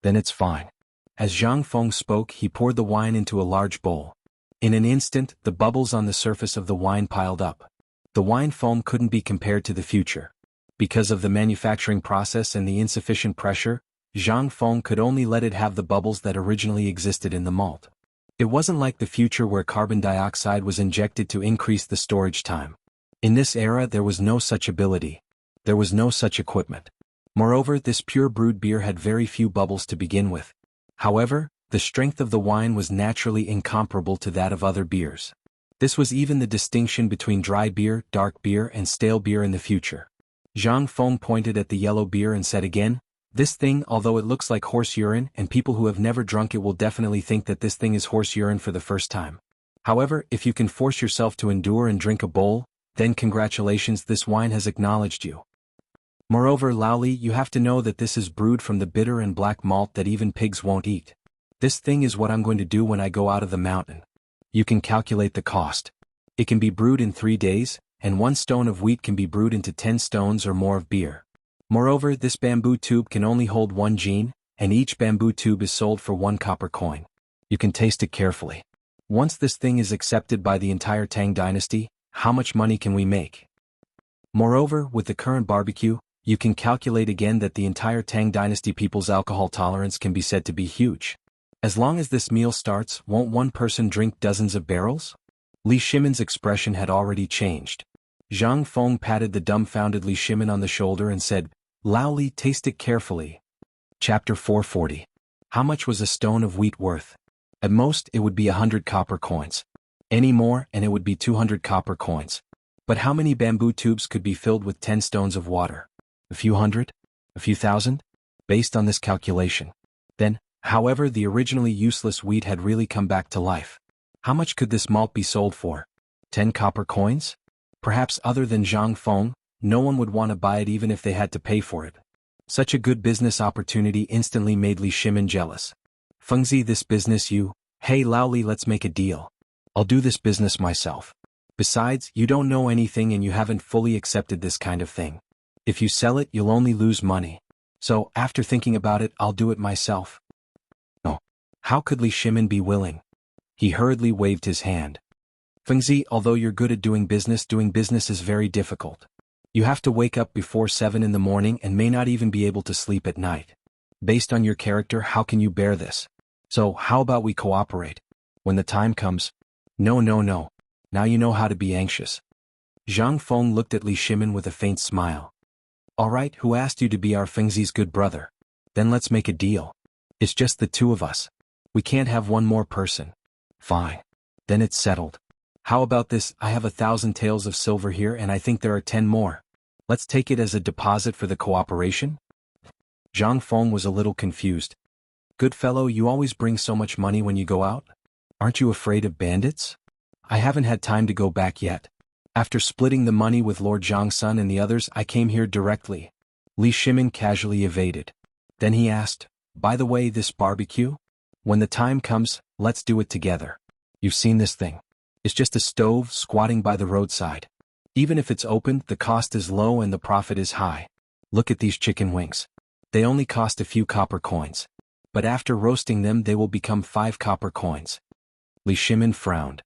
Then it's fine. As Zhang Feng spoke, he poured the wine into a large bowl. In an instant, the bubbles on the surface of the wine piled up. The wine foam couldn't be compared to the future. Because of the manufacturing process and the insufficient pressure, Zhang Feng could only let it have the bubbles that originally existed in the malt. It wasn't like the future where carbon dioxide was injected to increase the storage time. In this era there was no such ability. There was no such equipment. Moreover, this pure brewed beer had very few bubbles to begin with. However, the strength of the wine was naturally incomparable to that of other beers. This was even the distinction between dry beer, dark beer, and stale beer in the future. Zhang Feng pointed at the yellow beer and said again, "This thing, although it looks like horse urine and people who have never drunk it will definitely think that this thing is horse urine for the first time. However, if you can force yourself to endure and drink a bowl, then congratulations, this wine has acknowledged you. Moreover, Laoli, you have to know that this is brewed from the bitter and black malt that even pigs won't eat. This thing is what I'm going to do when I go out of the mountain. You can calculate the cost. It can be brewed in 3 days, and 1 stone of wheat can be brewed into 10 stones or more of beer. Moreover, this bamboo tube can only hold 1 jin, and each bamboo tube is sold for 1 copper coin. You can taste it carefully. Once this thing is accepted by the entire Tang Dynasty, how much money can we make? Moreover, with the current barbecue, you can calculate again that the entire Tang Dynasty people's alcohol tolerance can be said to be huge. As long as this meal starts, won't one person drink dozens of barrels?" Li Shimin's expression had already changed. Zhang Feng patted the dumbfounded Li Shimin on the shoulder and said, "Laoli, taste it carefully." Chapter 440. How much was a stone of wheat worth? At most, it would be 100 copper coins. Any more, and it would be 200 copper coins. But how many bamboo tubes could be filled with 10 stones of water? A few hundred? A few thousand? Based on this calculation. Then, however, the originally useless wheat had really come back to life. How much could this malt be sold for? 10 copper coins? Perhaps other than Zhang Feng, no one would want to buy it even if they had to pay for it. Such a good business opportunity instantly made Li Shimin jealous. "Fengzi, this business you... Hey Laoli, let's make a deal. I'll do this business myself. Besides, you don't know anything and you haven't fully accepted this kind of thing. If you sell it, you'll only lose money. So, after thinking about it, I'll do it myself." No. How could Li Shimin be willing? He hurriedly waved his hand. "Fengzi, although you're good at doing business is very difficult. You have to wake up before 7 in the morning and may not even be able to sleep at night. Based on your character, how can you bear this? So, how about we cooperate? When the time comes..." No. Now you know how to be anxious." Zhang Feng looked at Li Shimin with a faint smile. "Alright, who asked you to be our Fengzi's good brother? Then let's make a deal. It's just the 2 of us. We can't have 1 more person." "Fine. Then it's settled. How about this? I have 1,000 taels of silver here and I think there are 10 more. Let's take it as a deposit for the cooperation?" Zhang Feng was a little confused. "Good fellow, you always bring so much money when you go out? Aren't you afraid of bandits?" "I haven't had time to go back yet. After splitting the money with Lord Zhangsun and the others, I came here directly." Li Shimin casually evaded. Then he asked, "By the way, this barbecue? When the time comes, let's do it together. You've seen this thing. It's just a stove squatting by the roadside. Even if it's open, the cost is low and the profit is high. Look at these chicken wings. They only cost a few copper coins. But after roasting them they will become 5 copper coins." Li Shimin frowned.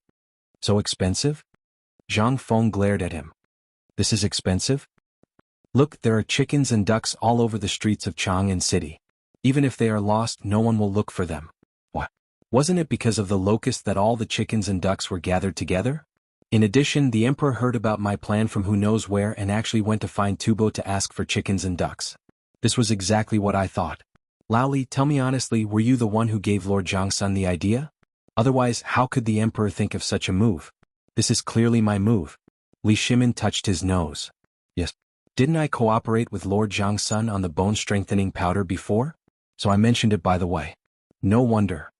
"So expensive?" Zhang Feng glared at him. "This is expensive? Look, there are chickens and ducks all over the streets of Chang'an City. Even if they are lost, no one will look for them. What? Wasn't it because of the locust that all the chickens and ducks were gathered together? In addition, the emperor heard about my plan from who knows where and actually went to find Tubo to ask for chickens and ducks. This was exactly what I thought. Laoli, tell me honestly, were you the one who gave Lord Zhangsun the idea? Otherwise, how could the emperor think of such a move? This is clearly my move." Li Shimin touched his nose. "Yes. Didn't I cooperate with Lord Zhangsun on the bone-strengthening powder before? So I mentioned it by the way. No wonder.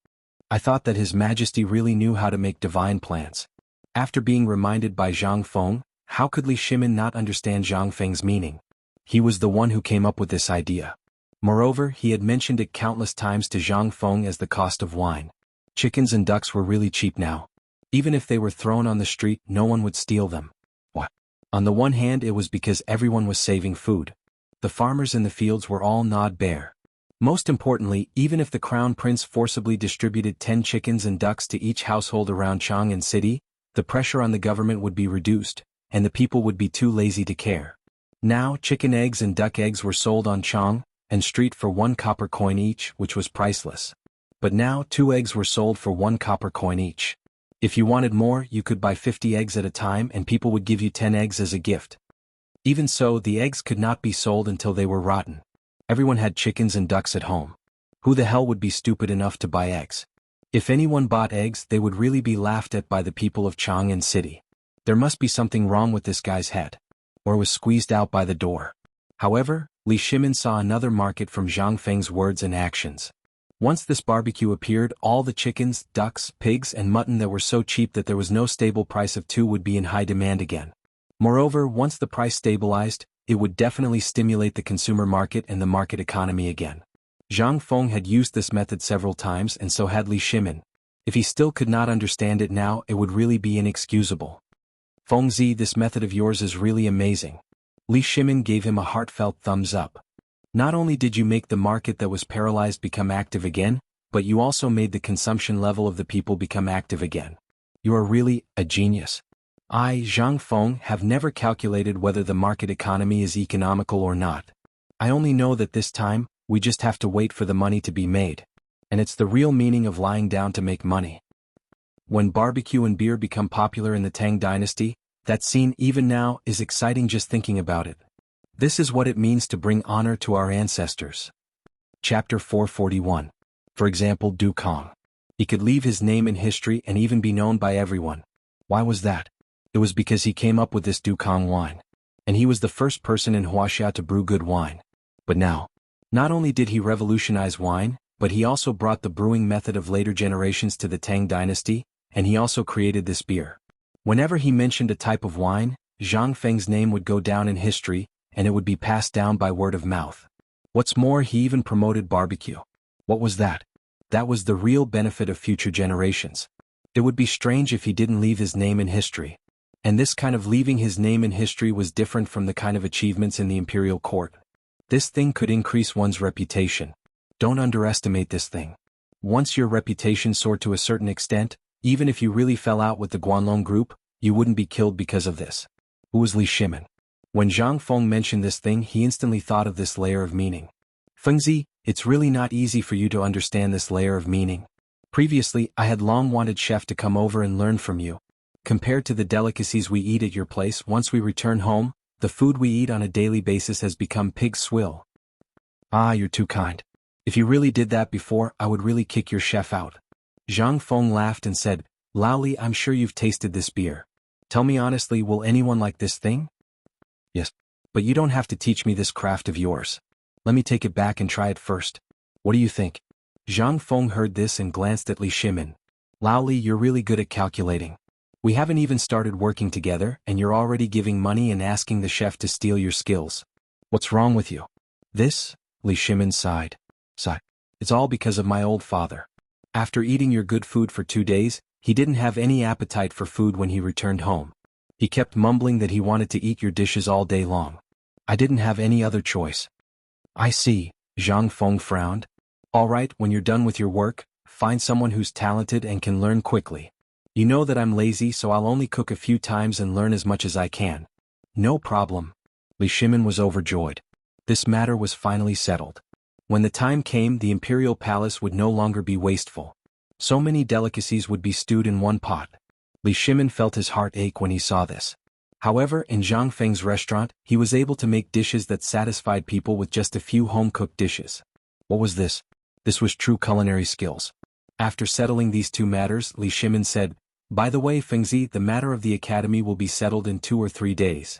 I thought that His Majesty really knew how to make divine plans." After being reminded by Zhang Feng How could Li Shimin not understand Zhang Feng's meaning? He was the one who came up with this idea. Moreover, he had mentioned it countless times to Zhang Feng as the cost of wine. Chickens and ducks were really cheap now. Even if they were thrown on the street, no one would steal them. What? On the one hand, it was because everyone was saving food. The farmers in the fields were all gnawed bare. Most importantly, even if the crown prince forcibly distributed 10 chickens and ducks to each household around Chang'an City, the pressure on the government would be reduced, and the people would be too lazy to care. Now, chicken eggs and duck eggs were sold on Chang and Street for 1 copper coin each, which was priceless. But now 2 eggs were sold for 1 copper coin each. If you wanted more, you could buy 50 eggs at a time and people would give you 10 eggs as a gift. Even so, the eggs could not be sold until they were rotten. Everyone had chickens and ducks at home. Who the hell would be stupid enough to buy eggs? If anyone bought eggs, they would really be laughed at by the people of Chang'an City. There must be something wrong with this guy's head. Or was squeezed out by the door. However, Li Shimin saw another market from Zhang Feng's words and actions. Once this barbecue appeared, all the chickens, ducks, pigs and mutton that were so cheap that there was no stable price of 2 would be in high demand again. Moreover, once the price stabilized, it would definitely stimulate the consumer market and the market economy again. Zhang Feng had used this method several times and so had Li Shimin. If he still could not understand it now, it would really be inexcusable. Fengzi, this method of yours is really amazing. Li Shimin gave him a heartfelt thumbs up. Not only did you make the market that was paralyzed become active again, but you also made the consumption level of the people become active again. You are really a genius. I, Zhang Feng, have never calculated whether the market economy is economical or not. I only know that this time, we just have to wait for the money to be made. And it's the real meaning of lying down to make money. When barbecue and beer become popular in the Tang Dynasty, that scene even now is exciting just thinking about it. This is what it means to bring honor to our ancestors. Chapter 441. For example, Du Kong. He could leave his name in history and even be known by everyone. Why was that? It was because he came up with this Du Kong wine. And he was the first person in Wuxia to brew good wine. But now, not only did he revolutionize wine, but he also brought the brewing method of later generations to the Tang Dynasty, and he also created this beer. Whenever he mentioned a type of wine, Zhang Feng's name would go down in history, and it would be passed down by word of mouth. What's more, he even promoted barbecue. What was that? That was the real benefit of future generations. It would be strange if he didn't leave his name in history. And this kind of leaving his name in history was different from the kind of achievements in the imperial court. This thing could increase one's reputation. Don't underestimate this thing. Once your reputation soared to a certain extent, even if you really fell out with the Guanlong group, you wouldn't be killed because of this. Who was Li Shimin? When Zhang Feng mentioned this thing, he instantly thought of this layer of meaning. Fengzi, it's really not easy for you to understand this layer of meaning. Previously, I had long wanted chef to come over and learn from you. Compared to the delicacies we eat at your place, once we return home, the food we eat on a daily basis has become pig swill. Ah, you're too kind. If you really did that before, I would really kick your chef out. Zhang Feng laughed and said, Laoli, I'm sure you've tasted this beer. Tell me honestly, will anyone like this thing? Yes. But you don't have to teach me this craft of yours. Let me take it back and try it first. What do you think? Zhang Feng heard this and glanced at Li Shimin. Laoli, you're really good at calculating. We haven't even started working together, and you're already giving money and asking the chef to steal your skills. What's wrong with you? This? Li Shimin sighed. It's all because of my old father. After eating your good food for 2 days, he didn't have any appetite for food when he returned home. He kept mumbling that he wanted to eat your dishes all day long. I didn't have any other choice. I see, Zhang Feng frowned. All right, when you're done with your work, find someone who's talented and can learn quickly. You know that I'm lazy, so I'll only cook a few times and learn as much as I can. No problem. Li Shimin was overjoyed. This matter was finally settled. When the time came, the imperial palace would no longer be wasteful. So many delicacies would be stewed in one pot. Li Shimin felt his heart ache when he saw this. However, in Zhang Feng's restaurant, he was able to make dishes that satisfied people with just a few home-cooked dishes. What was this? This was true culinary skills. After settling these 2 matters, Li Shimin said, By the way, Fengzi, the matter of the academy will be settled in 2 or 3 days.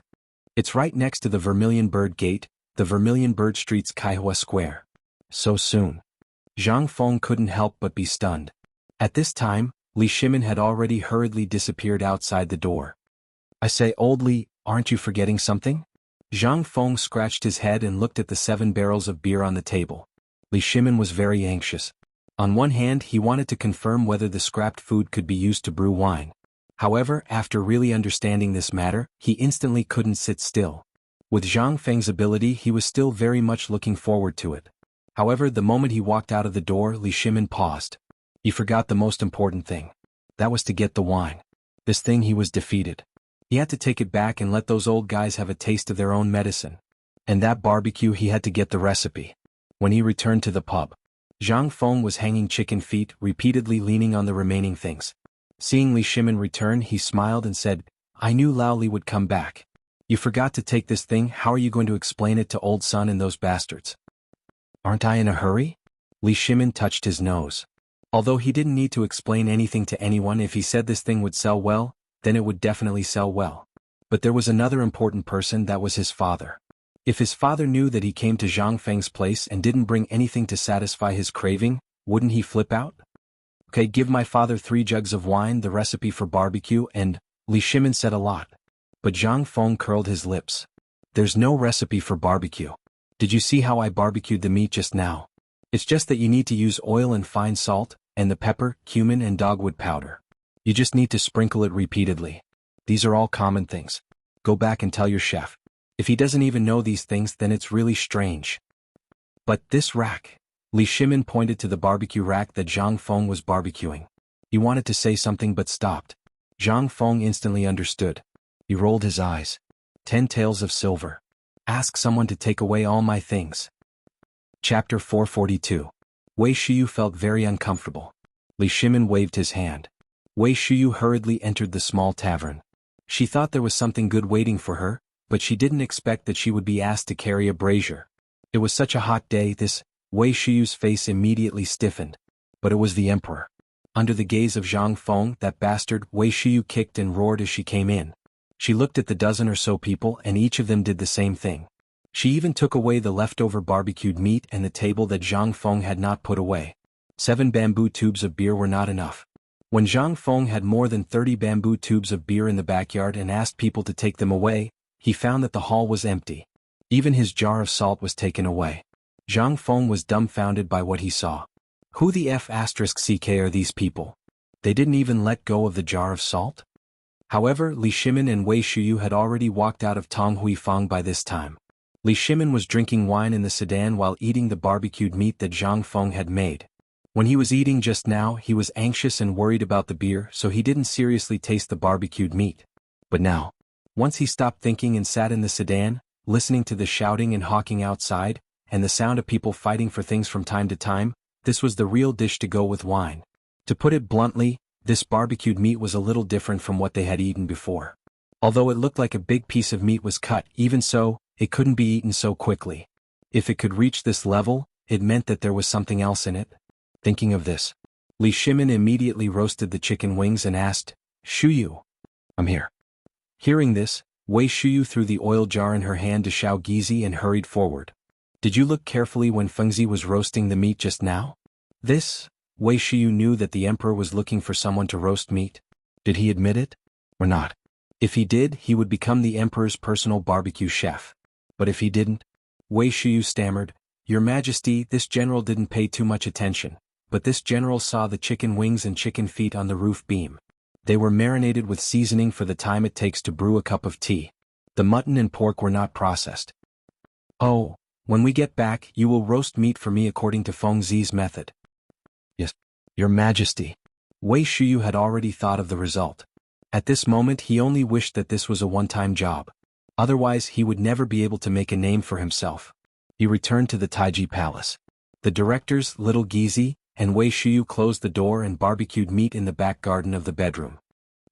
It's right next to the Vermilion Bird Gate, the Vermilion Bird Street's Kaihua Square. So soon. Zhang Feng couldn't help but be stunned. At this time, Li Shimin had already hurriedly disappeared outside the door. I say, Old Li, aren't you forgetting something? Zhang Feng scratched his head and looked at the 7 barrels of beer on the table. Li Shimin was very anxious. On one hand, he wanted to confirm whether the scrapped food could be used to brew wine. However, after really understanding this matter, he instantly couldn't sit still. With Zhang Feng's ability, he was still very much looking forward to it. However, the moment he walked out of the door, Li Shimin paused. He forgot the most important thing. That was to get the wine. This thing he was defeated. He had to take it back and let those old guys have a taste of their own medicine. And that barbecue, he had to get the recipe. When he returned to the pub, Zhang Feng was hanging chicken feet, repeatedly leaning on the remaining things. Seeing Li Shimin return, he smiled and said, I knew Lao Li would come back. You forgot to take this thing. How are you going to explain it to old Sun and those bastards? Aren't I in a hurry? Li Shimin touched his nose. Although he didn't need to explain anything to anyone, if he said this thing would sell well, then it would definitely sell well. But there was another important person, that was his father. If his father knew that he came to Zhang Feng's place and didn't bring anything to satisfy his craving, wouldn't he flip out? Okay, give my father 3 jugs of wine, the recipe for barbecue, and Li Shimin said a lot. But Zhang Feng curled his lips. There's no recipe for barbecue. Did you see how I barbecued the meat just now? It's just that you need to use oil and fine salt, and the pepper, cumin and dogwood powder. You just need to sprinkle it repeatedly. These are all common things. Go back and tell your chef. If he doesn't even know these things, then it's really strange. But this rack. Li Shimin pointed to the barbecue rack that Zhang Feng was barbecuing. He wanted to say something but stopped. Zhang Feng instantly understood. He rolled his eyes. 10 taels of silver. Ask someone to take away all my things. Chapter 442. Wei Shiyu felt very uncomfortable. Li Shimin waved his hand. Wei Shiyu hurriedly entered the small tavern. She thought there was something good waiting for her, but she didn't expect that she would be asked to carry a brazier. It was such a hot day. Wei Shiyu's face immediately stiffened. But it was the emperor. Under the gaze of Zhang Feng, that bastard, Wei Shiyu kicked and roared as she came in. She looked at the dozen or so people, and each of them did the same thing. She even took away the leftover barbecued meat and the table that Zhang Feng had not put away. 7 bamboo tubes of beer were not enough. When Zhang Feng had more than 30 bamboo tubes of beer in the backyard and asked people to take them away, he found that the hall was empty. Even his jar of salt was taken away. Zhang Feng was dumbfounded by what he saw. Who the f***ck are these people? They didn't even let go of the jar of salt? However, Li Shimin and Wei Shiyu had already walked out of Tong Huifang by this time. Li Shimin was drinking wine in the sedan while eating the barbecued meat that Zhang Feng had made. When he was eating just now, he was anxious and worried about the beer, so he didn't seriously taste the barbecued meat. But now, once he stopped thinking and sat in the sedan, listening to the shouting and hawking outside, and the sound of people fighting for things from time to time, this was the real dish to go with wine. To put it bluntly, this barbecued meat was a little different from what they had eaten before. Although it looked like a big piece of meat was cut, even so, it couldn't be eaten so quickly. If it could reach this level, it meant that there was something else in it. Thinking of this, Li Shimin immediately roasted the chicken wings and asked, Shuyu, I'm here. Hearing this, Wei Shuyu threw the oil jar in her hand to Xiao Gizi and hurried forward. Did you look carefully when Fengzi was roasting the meat just now? Wei Shiyu knew that the emperor was looking for someone to roast meat. Did he admit it? Or not? If he did, he would become the emperor's personal barbecue chef. But if he didn't? Wei Shiyu stammered, Your Majesty, this general didn't pay too much attention, but this general saw the chicken wings and chicken feet on the roof beam. They were marinated with seasoning for the time it takes to brew a cup of tea. The mutton and pork were not processed. Oh, when we get back, you will roast meat for me according to Feng Zi's method. Yes, Your Majesty. Wei Shiyu had already thought of the result. At this moment he only wished that this was a one-time job. Otherwise he would never be able to make a name for himself. He returned to the Taiji Palace. The directors, Little Gizi, and Wei Shiyu closed the door and barbecued meat in the back garden of the bedroom.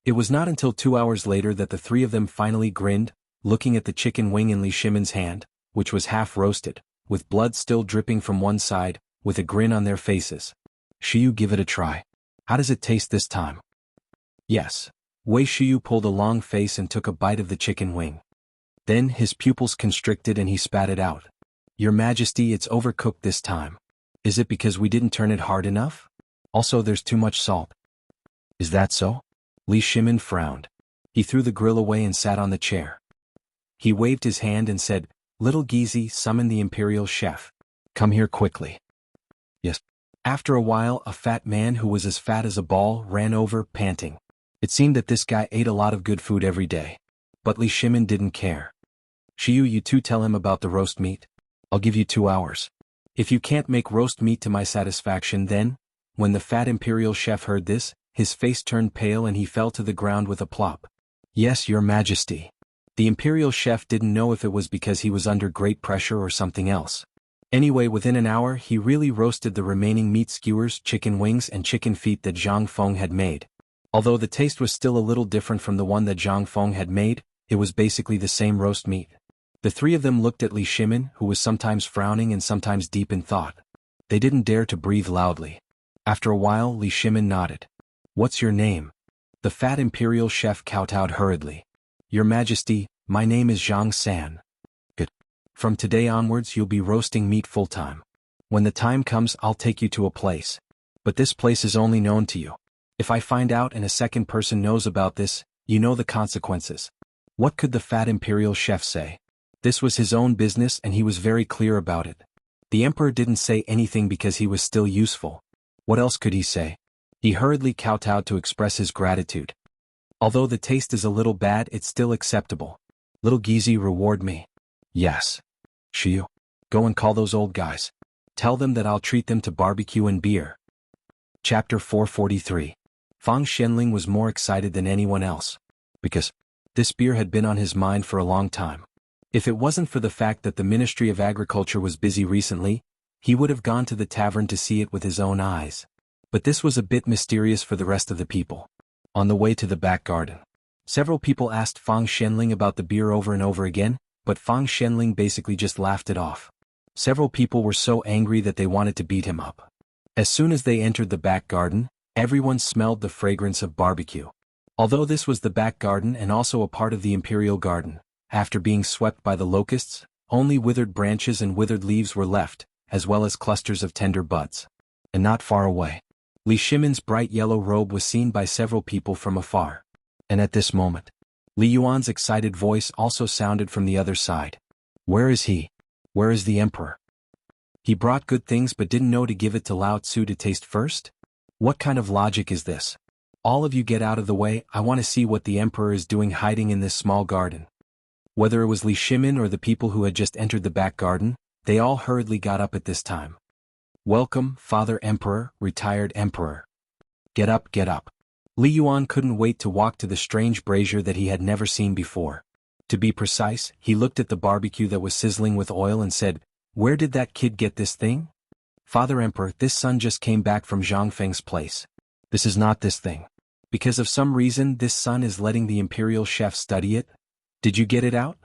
It was not until 2 hours later that the 3 of them finally grinned, looking at the chicken wing in Li Shimin's hand, which was half roasted, with blood still dripping from one side, with a grin on their faces. Shiyu, give it a try. How does it taste this time? Yes. Wei Shiyu pulled a long face and took a bite of the chicken wing. Then his pupils constricted and he spat it out. Your Majesty, it's overcooked this time. Is it because we didn't turn it hard enough? Also, there's too much salt. Is that so? Li Shimin frowned. He threw the grill away and sat on the chair. He waved his hand and said, "Little Gizi, summon the imperial chef. Come here quickly." Yes. After a while, a fat man who was as fat as a ball ran over, panting. It seemed that this guy ate a lot of good food every day. But Li Shimin didn't care. "Shiyu, you two tell him about the roast meat. I'll give you 2 hours. If you can't make roast meat to my satisfaction, then..." When the fat imperial chef heard this, his face turned pale and he fell to the ground with a plop. "Yes, your majesty." The imperial chef didn't know if it was because he was under great pressure or something else. Anyway, within an hour he really roasted the remaining meat skewers, chicken wings and chicken feet that Zhang Feng had made. Although the taste was still a little different from the one that Zhang Feng had made, it was basically the same roast meat. The three of them looked at Li Shimin, who was sometimes frowning and sometimes deep in thought. They didn't dare to breathe loudly. After a while, Li Shimin nodded. "What's your name?" The fat imperial chef kowtowed hurriedly. "Your Majesty, my name is Zhang San." "Good. From today onwards you'll be roasting meat full-time. When the time comes I'll take you to a place. But this place is only known to you. If I find out and a second person knows about this, you know the consequences." What could the fat imperial chef say? This was his own business and he was very clear about it. The emperor didn't say anything because he was still useful. What else could he say? He hurriedly kowtowed to express his gratitude. "Although the taste is a little bad, it's still acceptable. Little Gizi, reward me." "Yes. Shiyu, go and call those old guys. Tell them that I'll treat them to barbecue and beer." Chapter 443. Fang Shenling was more excited than anyone else. Because this beer had been on his mind for a long time. If it wasn't for the fact that the Ministry of Agriculture was busy recently, he would have gone to the tavern to see it with his own eyes. But this was a bit mysterious for the rest of the people. On the way to the back garden, several people asked Fang Shenling about the beer over and over again, but Fang Shenling basically just laughed it off. Several people were so angry that they wanted to beat him up. As soon as they entered the back garden, everyone smelled the fragrance of barbecue. Although this was the back garden and also a part of the imperial garden, after being swept by the locusts, only withered branches and withered leaves were left, as well as clusters of tender buds. And not far away, Li Shimin's bright yellow robe was seen by several people from afar. And at this moment, Li Yuan's excited voice also sounded from the other side. "Where is he? Where is the emperor? He brought good things but didn't know to give it to Lao Tzu to taste first? What kind of logic is this? All of you get out of the way, I want to see what the emperor is doing hiding in this small garden." Whether it was Li Shimin or the people who had just entered the back garden, they all hurriedly got up at this time. "Welcome, Father Emperor, retired emperor. Get up, get up." Li Yuan couldn't wait to walk to the strange brazier that he had never seen before. To be precise, he looked at the barbecue that was sizzling with oil and said, "Where did that kid get this thing?" "Father Emperor, this son just came back from Zhang Feng's place. This is not this thing. Because of some reason this son is letting the imperial chef study it. Did you get it out?"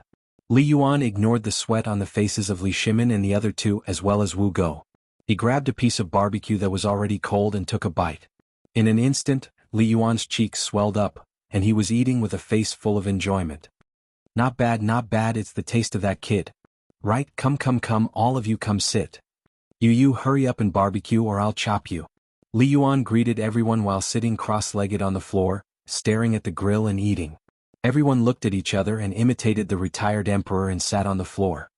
Li Yuan ignored the sweat on the faces of Li Shimin and the other two as well as Wu Go. He grabbed a piece of barbecue that was already cold and took a bite. In an instant, Li Yuan's cheeks swelled up, and he was eating with a face full of enjoyment. Not bad, it's the taste of that kid. Right, come, all of you come sit. You hurry up and barbecue or I'll chop you." Li Yuan greeted everyone while sitting cross-legged on the floor, staring at the grill and eating. Everyone looked at each other and imitated the retired emperor and sat on the floor.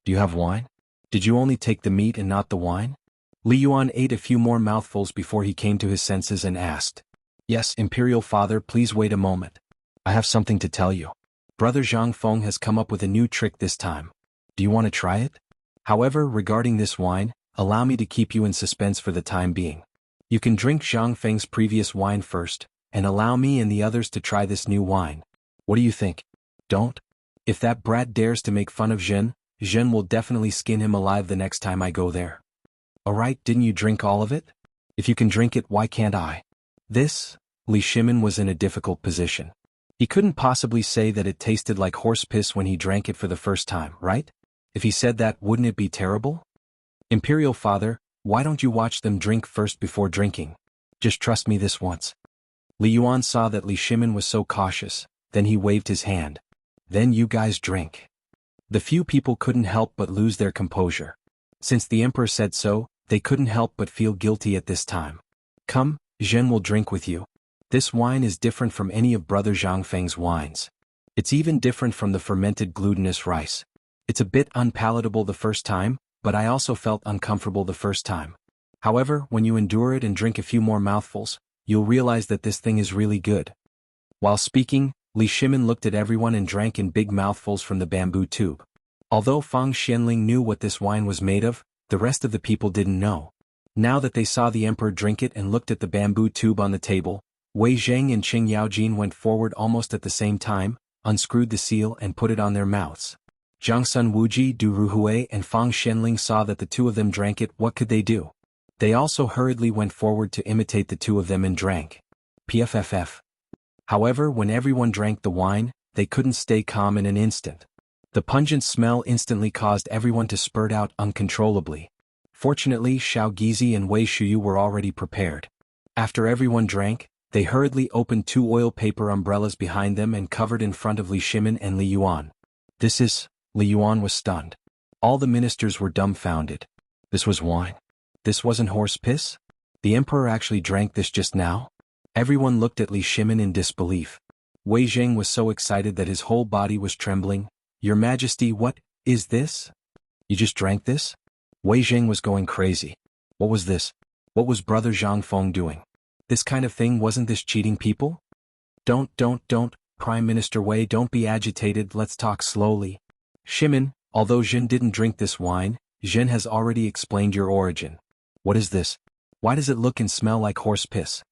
"Do you have wine? Did you only take the meat and not the wine?" Li Yuan ate a few more mouthfuls before he came to his senses and asked. "Yes, Imperial Father, please wait a moment. I have something to tell you. Brother Zhang Feng has come up with a new trick this time. Do you want to try it? However, regarding this wine, allow me to keep you in suspense for the time being. You can drink Zhang Feng's previous wine first, and allow me and the others to try this new wine. What do you think? Don't? If that brat dares to make fun of Zhen will definitely skin him alive the next time I go there. Alright, didn't you drink all of it? If you can drink it, why can't I?" Li Shimin was in a difficult position. He couldn't possibly say that it tasted like horse piss when he drank it for the first time, right? If he said that, wouldn't it be terrible? "Imperial Father, why don't you watch them drink first before drinking? Just trust me this once." Li Yuan saw that Li Shimin was so cautious, then he waved his hand. "Then you guys drink." The few people couldn't help but lose their composure. Since the emperor said so, they couldn't help but feel guilty at this time. "Come, Zhen will drink with you. This wine is different from any of Brother Zhang Feng's wines. It's even different from the fermented glutinous rice. It's a bit unpalatable the first time, but I also felt uncomfortable the first time. However, when you endure it and drink a few more mouthfuls, you'll realize that this thing is really good. While speaking, Li Shimin looked at everyone and drank in big mouthfuls from the bamboo tube. Although Fang Xianling knew what this wine was made of, the rest of the people didn't know. Now that they saw the emperor drink it and looked at the bamboo tube on the table, Wei Zheng and Qing Yaojin went forward almost at the same time, unscrewed the seal and put it on their mouths. Zhang Sun Wuji, Du Ruhui and Fang Xianling saw that the two of them drank it. What could they do? They also hurriedly went forward to imitate the two of them and drank. Pfff. However, when everyone drank the wine, they couldn't stay calm in an instant. The pungent smell instantly caused everyone to spurt out uncontrollably. Fortunately, Xiao Gizi and Wei Shuyu were already prepared. After everyone drank, they hurriedly opened 2 oil paper umbrellas behind them and covered in front of Li Shimin and Li Yuan. Li Yuan was stunned. All the ministers were dumbfounded. This was wine. This wasn't horse piss? The emperor actually drank this just now? Everyone looked at Li Shimin in disbelief. Wei Zheng was so excited that his whole body was trembling. Your Majesty, what is this? You just drank this? Wei Zheng was going crazy. What was this? What was Brother Zhang Feng doing? This kind of thing, wasn't this cheating people? Don't, Prime Minister Wei, don't be agitated, let's talk slowly. Shimin, although Jin didn't drink this wine, Jin has already explained your origin. What is this? Why does it look and smell like horse piss?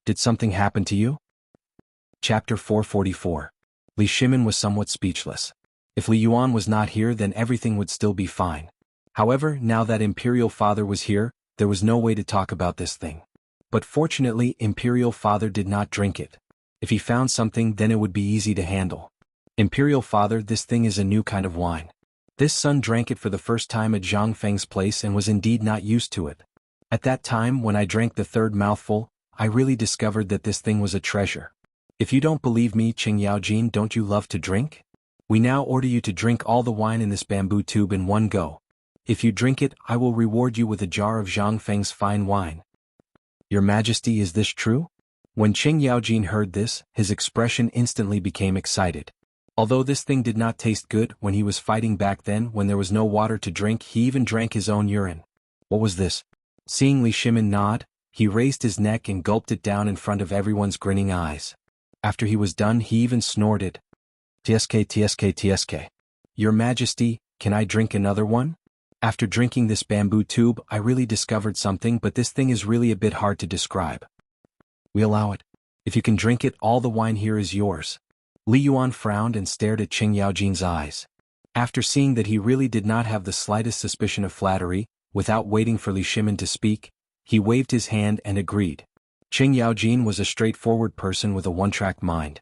Did something happen to you? Chapter 444. Li Shimin was somewhat speechless. If Li Yuan was not here, then everything would still be fine. However, now that Imperial Father was here, there was no way to talk about this thing. But fortunately, Imperial Father did not drink it. If he found something, then it would be easy to handle. Imperial Father, this thing is a new kind of wine. This son drank it for the first time at Zhang Feng's place and was indeed not used to it. At that time, when I drank the third mouthful, I really discovered that this thing was a treasure. If you don't believe me, Qing Yaojin, don't you love to drink? We now order you to drink all the wine in this bamboo tube in one go. If you drink it, I will reward you with a jar of Zhang Feng's fine wine. Your Majesty, is this true? When Qing Yaojin heard this, his expression instantly became excited. Although this thing did not taste good when he was fighting back then, when there was no water to drink, he even drank his own urine. What was this? Seeing Li Shimin nod, he raised his neck and gulped it down in front of everyone's grinning eyes. After he was done, he even snorted. Tsk. Your Majesty, can I drink another one? After drinking this bamboo tube, I really discovered something, but this thing is really a bit hard to describe. We allow it. If you can drink it, all the wine here is yours. Li Yuan frowned and stared at Qing Yaojin's eyes. After seeing that he really did not have the slightest suspicion of flattery, without waiting for Li Shimin to speak, he waved his hand and agreed. Qing Yaojin was a straightforward person with a one-track mind.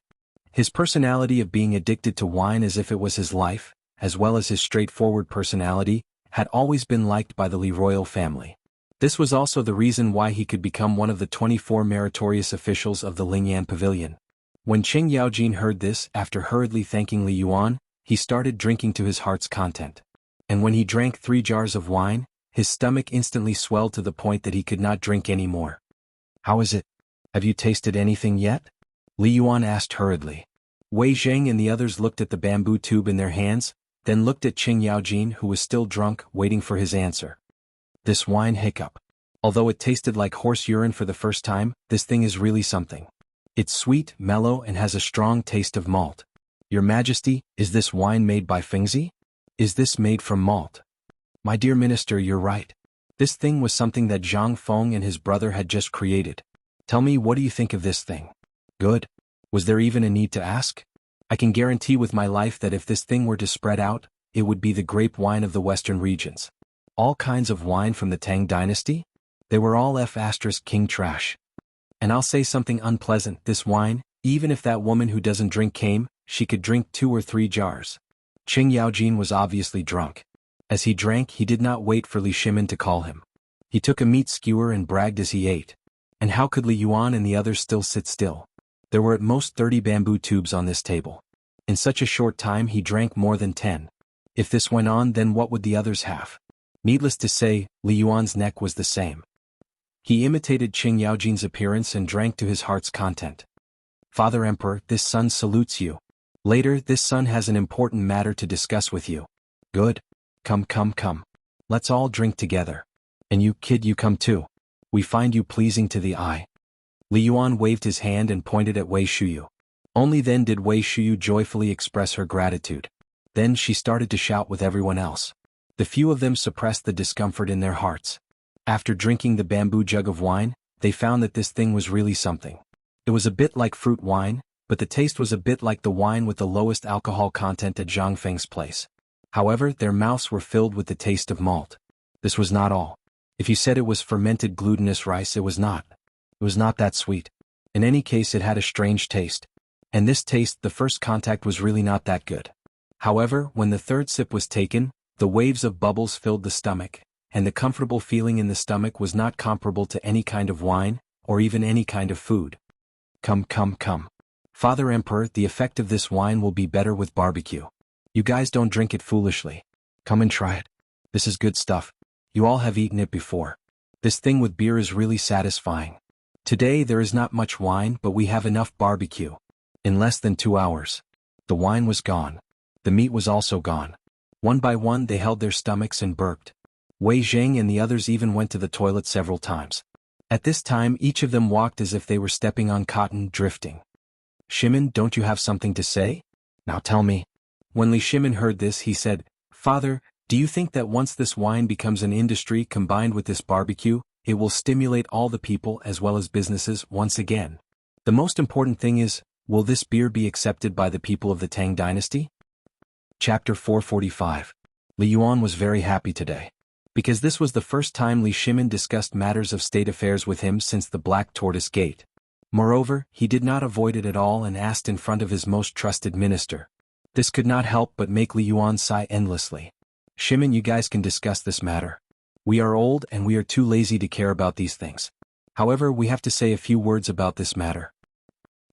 His personality of being addicted to wine as if it was his life, as well as his straightforward personality, had always been liked by the Li royal family. This was also the reason why he could become one of the 24 meritorious officials of the Lingyan Pavilion. When Qing Yaojin heard this, after hurriedly thanking Li Yuan, he started drinking to his heart's content. And when he drank 3 jars of wine, his stomach instantly swelled to the point that he could not drink any more. How is it? Have you tasted anything yet? Li Yuan asked hurriedly. Wei Zheng and the others looked at the bamboo tube in their hands, then looked at Qing Yaojin, who was still drunk, waiting for his answer. This wine, hiccup. Although it tasted like horse urine for the first time, this thing is really something. It's sweet, mellow, and has a strong taste of malt. Your Majesty, is this wine made by Fengzi? Is this made from malt? My dear minister, you're right. This thing was something that Zhang Feng and his brother had just created. Tell me, what do you think of this thing? Good. Was there even a need to ask? I can guarantee with my life that if this thing were to spread out, it would be the grape wine of the western regions. All kinds of wine from the Tang Dynasty? They were all King trash. And I'll say something unpleasant, this wine, even if that woman who doesn't drink came, she could drink 2 or 3 jars. Qing Yaojin was obviously drunk. As he drank, he did not wait for Li Shimin to call him. He took a meat skewer and bragged as he ate. And how could Li Yuan and the others still sit still? There were at most 30 bamboo tubes on this table. In such a short time he drank more than 10. If this went on, then what would the others have? Needless to say, Li Yuan's neck was the same. He imitated Qing Yaojin's appearance and drank to his heart's content. Father Emperor, this son salutes you. Later, this son has an important matter to discuss with you. Good. Come, come, come. Let's all drink together. And you, kid, you come too. We find you pleasing to the eye. Li Yuan waved his hand and pointed at Wei Shuyu. Only then did Wei Shuyu joyfully express her gratitude. Then she started to shout with everyone else. The few of them suppressed the discomfort in their hearts. After drinking the bamboo jug of wine, they found that this thing was really something. It was a bit like fruit wine, but the taste was a bit like the wine with the lowest alcohol content at Zhang Feng's place. However, their mouths were filled with the taste of malt. This was not all. If you said it was fermented glutinous rice, it was not. It was not that sweet. In any case, it had a strange taste. And this taste, the first contact, was really not that good. However, when the third sip was taken, the waves of bubbles filled the stomach, and the comfortable feeling in the stomach was not comparable to any kind of wine, or even any kind of food. Come, come, come. Father Emperor, the effect of this wine will be better with barbecue. You guys don't drink it foolishly. Come and try it. This is good stuff. You all have eaten it before. This thing with beer is really satisfying. Today there is not much wine, but we have enough barbecue. In less than 2 hours. The wine was gone. The meat was also gone. One by one they held their stomachs and burped. Wei Zheng and the others even went to the toilet several times. At this time each of them walked as if they were stepping on cotton, drifting. Shimon, don't you have something to say? Now tell me. When Li Shimon heard this, he said, Father, do you think that once this wine becomes an industry combined with this barbecue, it will stimulate all the people as well as businesses once again? The most important thing is, will this beer be accepted by the people of the Tang Dynasty? Chapter 445. Li Yuan was very happy today. Because this was the first time Li Shimon discussed matters of state affairs with him since the Black Tortoise Gate. Moreover, he did not avoid it at all and asked in front of his most trusted minister. This could not help but make Li Yuan sigh endlessly. Shimon, you guys can discuss this matter. We are old and we are too lazy to care about these things. However, we have to say a few words about this matter.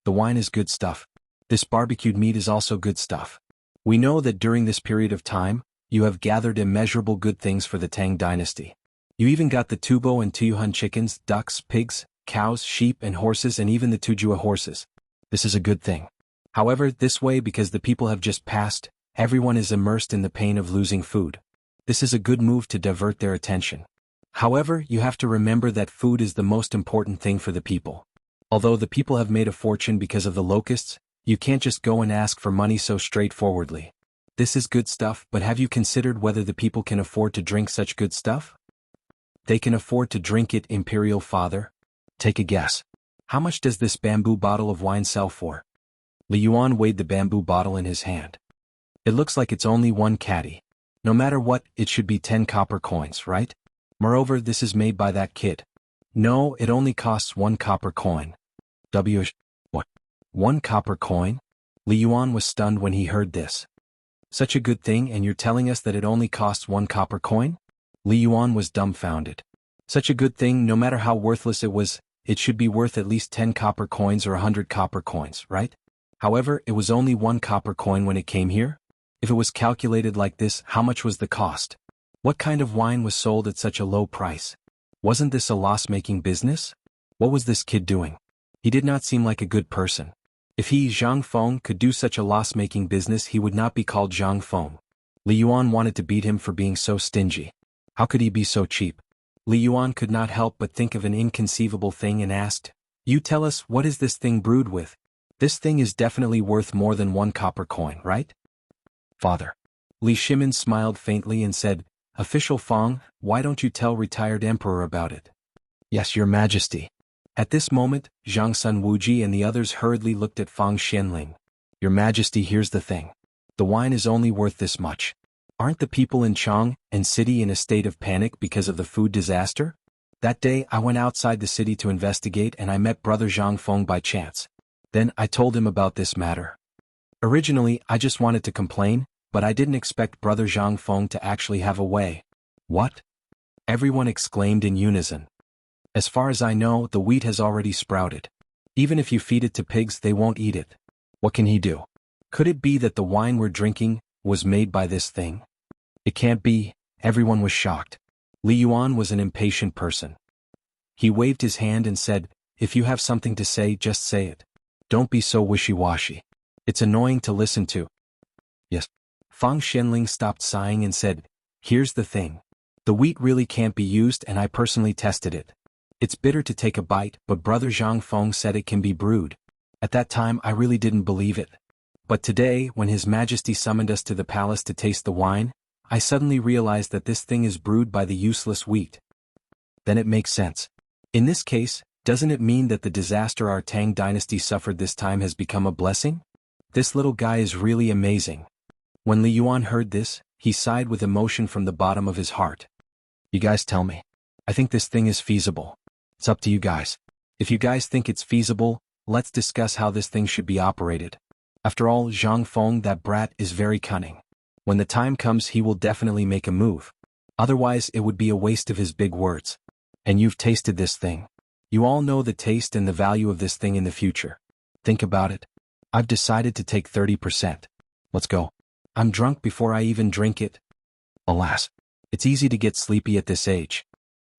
The wine is good stuff. This barbecued meat is also good stuff. We know that during this period of time, you have gathered immeasurable good things for the Tang Dynasty. You even got the Tubo and Tuyuhun chickens, ducks, pigs, cows, sheep and horses, and even the Tujua horses. This is a good thing. However, this way, because the people have just passed, everyone is immersed in the pain of losing food. This is a good move to divert their attention. However, you have to remember that food is the most important thing for the people. Although the people have made a fortune because of the locusts, you can't just go and ask for money so straightforwardly. This is good stuff, but have you considered whether the people can afford to drink such good stuff? They can afford to drink it, Imperial Father. Take a guess. How much does this bamboo bottle of wine sell for? Li Yuan weighed the bamboo bottle in his hand. It looks like it's only 1 catty. No matter what, it should be 10 copper coins, right? Moreover, this is made by that kid. No, it only costs 1 copper coin. What? 1 copper coin? Li Yuan was stunned when he heard this. Such a good thing, and you're telling us that it only costs 1 copper coin? Li Yuan was dumbfounded. Such a good thing, no matter how worthless it was, it should be worth at least 10 copper coins or 100 copper coins, right? However, it was only 1 copper coin when it came here. If it was calculated like this, how much was the cost? What kind of wine was sold at such a low price? Wasn't this a loss-making business? What was this kid doing? He did not seem like a good person. If he, Zhang Feng, could do such a loss-making business, he would not be called Zhang Feng. Li Yuan wanted to beat him for being so stingy. How could he be so cheap? Li Yuan could not help but think of an inconceivable thing and asked, You tell us, what is this thing brewed with? This thing is definitely worth more than 1 copper coin, right? Father. Li Shimon smiled faintly and said, Official Feng, why don't you tell retired emperor about it? Yes, your majesty. At this moment, Zhang Sun Wuji and the others hurriedly looked at Feng Xianling. Your majesty, here's the thing. The wine is only worth this much. Aren't the people in Chang and city in a state of panic because of the food disaster? That day I went outside the city to investigate and I met brother Zhang Feng by chance. Then I told him about this matter. Originally, I just wanted to complain, but I didn't expect brother Zhang Feng to actually have a way. What? Everyone exclaimed in unison. As far as I know, the wheat has already sprouted. Even if you feed it to pigs, they won't eat it. What can he do? Could it be that the wine we're drinking was made by this thing? It can't be. Everyone was shocked. Li Yuan was an impatient person. He waved his hand and said, If you have something to say, just say it. Don't be so wishy-washy. It's annoying to listen to. Yes. Fang Xianling stopped sighing and said, here's the thing. The wheat really can't be used and I personally tested it. It's bitter to take a bite, but Brother Zhang Feng said it can be brewed. At that time I really didn't believe it. But today, when His Majesty summoned us to the palace to taste the wine, I suddenly realized that this thing is brewed by the useless wheat. Then it makes sense. In this case, doesn't it mean that the disaster our Tang dynasty suffered this time has become a blessing? This little guy is really amazing. When Li Yuan heard this, he sighed with emotion from the bottom of his heart. You guys tell me. I think this thing is feasible. It's up to you guys. If you guys think it's feasible, let's discuss how this thing should be operated. After all, Zhang Feng, that brat, is very cunning. When the time comes he will definitely make a move. Otherwise it would be a waste of his big words. And you've tasted this thing. You all know the taste and the value of this thing in the future. Think about it. I've decided to take 30%. Let's go. I'm drunk before I even drink it. Alas. It's easy to get sleepy at this age.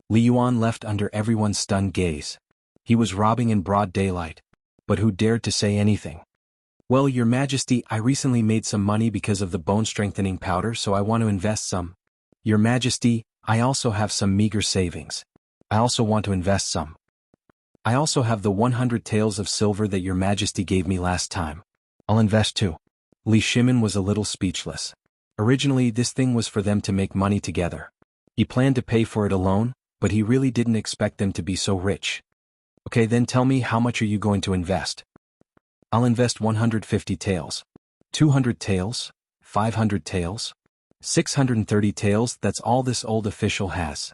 Li Yuan left under everyone's stunned gaze. He was robbing in broad daylight. But who dared to say anything? Well, Your Majesty, I recently made some money because of the bone-strengthening powder, so I want to invest some. Your Majesty, I also have some meager savings. I also want to invest some. I also have the 100 taels of silver that Your Majesty gave me last time. I'll invest too. Li Shimin was a little speechless. Originally, this thing was for them to make money together. He planned to pay for it alone, but he really didn't expect them to be so rich. Okay, then tell me, how much are you going to invest? I'll invest 150 taels. 200 taels? 500 taels? 630 taels, that's all this old official has.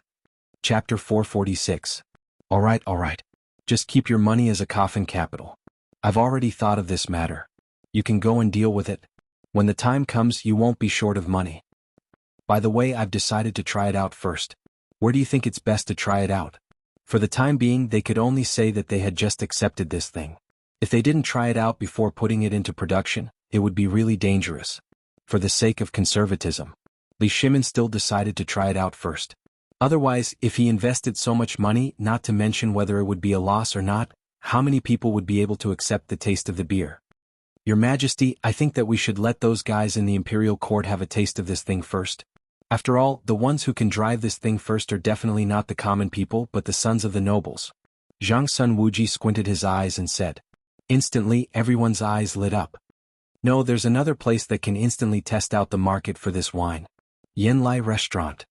Chapter 446. Alright. Just keep your money as a coffin capital. I've already thought of this matter. You can go and deal with it. When the time comes you won't be short of money. By the way, I've decided to try it out first. Where do you think it's best to try it out? For the time being they could only say that they had just accepted this thing. If they didn't try it out before putting it into production, it would be really dangerous. For the sake of conservatism, Li Shimin still decided to try it out first. Otherwise, if he invested so much money, not to mention whether it would be a loss or not, how many people would be able to accept the taste of the beer? Your Majesty, I think that we should let those guys in the imperial court have a taste of this thing first. After all, the ones who can drive this thing first are definitely not the common people but the sons of the nobles. Zhang Sun Wuji squinted his eyes and said. Instantly, everyone's eyes lit up. No, there's another place that can instantly test out the market for this wine. Yanlai Restaurant.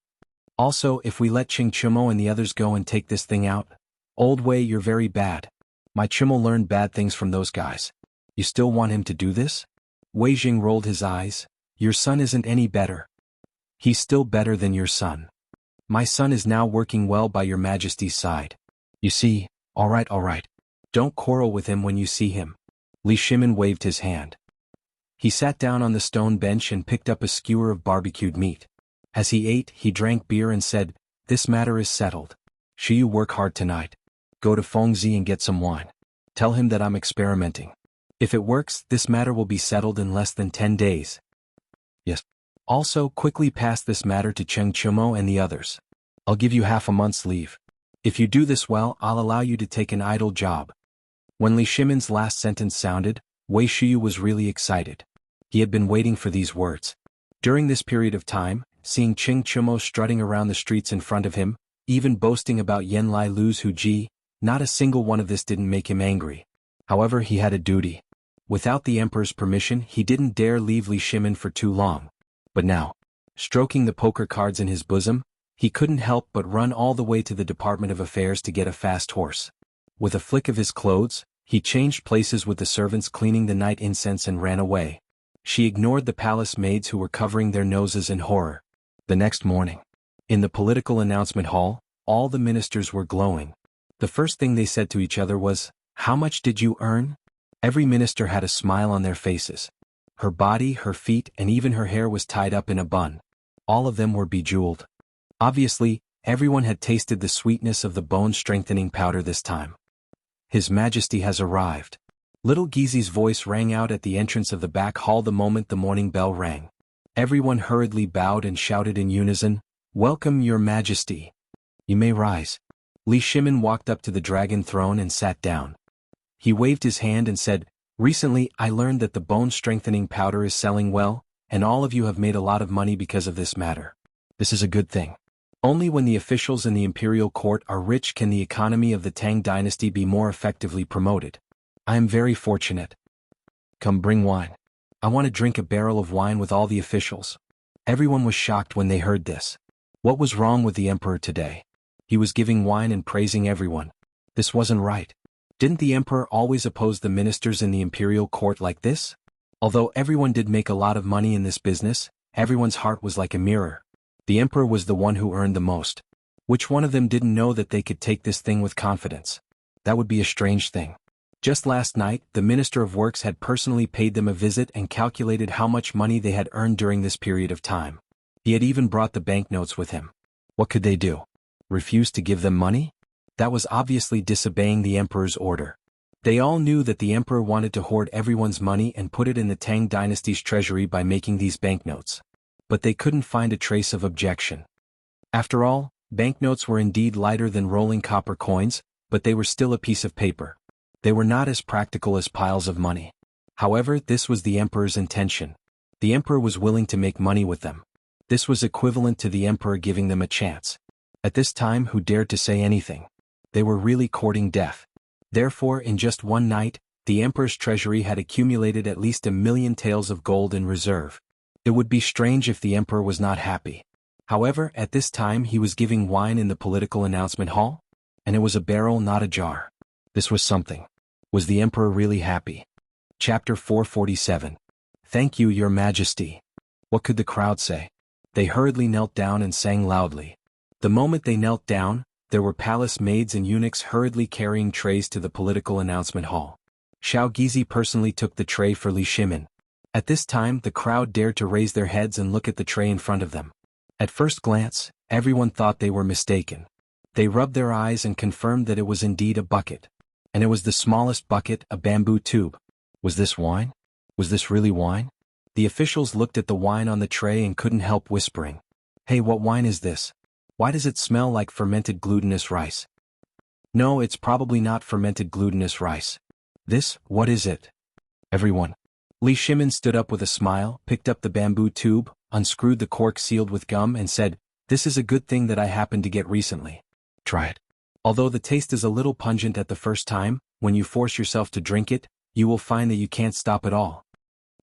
Also, if we let Qing Chumo and the others go and take this thing out, Old Wei, you're very bad. My Chumo learned bad things from those guys. You still want him to do this? Wei Jing rolled his eyes. Your son isn't any better. He's still better than your son. My son is now working well by Your Majesty's side. You see, alright. Don't quarrel with him when you see him. Li Shimin waved his hand. He sat down on the stone bench and picked up a skewer of barbecued meat. As he ate, he drank beer and said, this matter is settled. Shiyu work hard tonight. Go to Fengzi and get some wine. Tell him that I'm experimenting. If it works, this matter will be settled in less than 10 days. Yes. Also, quickly pass this matter to Cheng Chumo and the others. I'll give you half a month's leave. If you do this well, I'll allow you to take an idle job. When Li Shimin's last sentence sounded, Wei Shiyu was really excited. He had been waiting for these words. During this period of time, seeing Cheng Chumo strutting around the streets in front of him, even boasting about Yanlai Lu's Huji, not a single one of this didn't make him angry. However, he had a duty. Without the emperor's permission, he didn't dare leave Li Shimin for too long. But now, stroking the poker cards in his bosom, he couldn't help but run all the way to the Department of Affairs to get a fast horse. With a flick of his clothes, he changed places with the servants cleaning the night incense and ran away. She ignored the palace maids who were covering their noses in horror. The next morning, in the political announcement hall, all the ministers were glowing. The first thing they said to each other was, "How much did you earn?" Every minister had a smile on their faces. Her body, her feet, and even her hair was tied up in a bun. All of them were bejeweled. Obviously, everyone had tasted the sweetness of the bone-strengthening powder this time. His Majesty has arrived. Little Gizi's voice rang out at the entrance of the back hall the moment the morning bell rang. Everyone hurriedly bowed and shouted in unison, "Welcome, Your Majesty. You may rise." Li Shimin walked up to the dragon throne and sat down. He waved his hand and said, Recently, I learned that the bone-strengthening powder is selling well, and all of you have made a lot of money because of this matter. This is a good thing. Only when the officials in the imperial court are rich can the economy of the Tang dynasty be more effectively promoted. I am very fortunate. Come, bring wine. I want to drink a barrel of wine with all the officials. Everyone was shocked when they heard this. What was wrong with the emperor today? He was giving wine and praising everyone. This wasn't right. Didn't the emperor always oppose the ministers in the imperial court like this? Although everyone did make a lot of money in this business, everyone's heart was like a mirror. The emperor was the one who earned the most. Which one of them didn't know that they could take this thing with confidence? That would be a strange thing. Just last night, the Minister of Works had personally paid them a visit and calculated how much money they had earned during this period of time. He had even brought the banknotes with him. What could they do? Refuse to give them money? That was obviously disobeying the emperor's order. They all knew that the emperor wanted to hoard everyone's money and put it in the Tang dynasty's treasury by making these banknotes. But they couldn't find a trace of objection. After all, banknotes were indeed lighter than rolling copper coins, but they were still a piece of paper. They were not as practical as piles of money. However, this was the emperor's intention. The emperor was willing to make money with them. This was equivalent to the emperor giving them a chance. At this time, who dared to say anything? They were really courting death. Therefore, in just one night, the emperor's treasury had accumulated at least 1,000,000 taels of gold in reserve. It would be strange if the emperor was not happy. However, at this time he was giving wine in the political announcement hall, and it was a barrel, not a jar. This was something. Was the emperor really happy? Chapter 447. Thank you, Your Majesty. What could the crowd say? They hurriedly knelt down and sang loudly. The moment they knelt down, there were palace maids and eunuchs hurriedly carrying trays to the political announcement hall. Xiao Gizi personally took the tray for Li Shimin. At this time, the crowd dared to raise their heads and look at the tray in front of them. At first glance, everyone thought they were mistaken. They rubbed their eyes and confirmed that it was indeed a bucket. And it was the smallest bucket, a bamboo tube. Was this wine? Was this really wine? The officials looked at the wine on the tray and couldn't help whispering. Hey, what wine is this? Why does it smell like fermented glutinous rice? No, it's probably not fermented glutinous rice. What is it? Everyone. Li Shimin stood up with a smile, picked up the bamboo tube, unscrewed the cork sealed with gum and said, "This is a good thing that I happened to get recently. Try it. Although the taste is a little pungent at the first time, when you force yourself to drink it, you will find that you can't stop at all."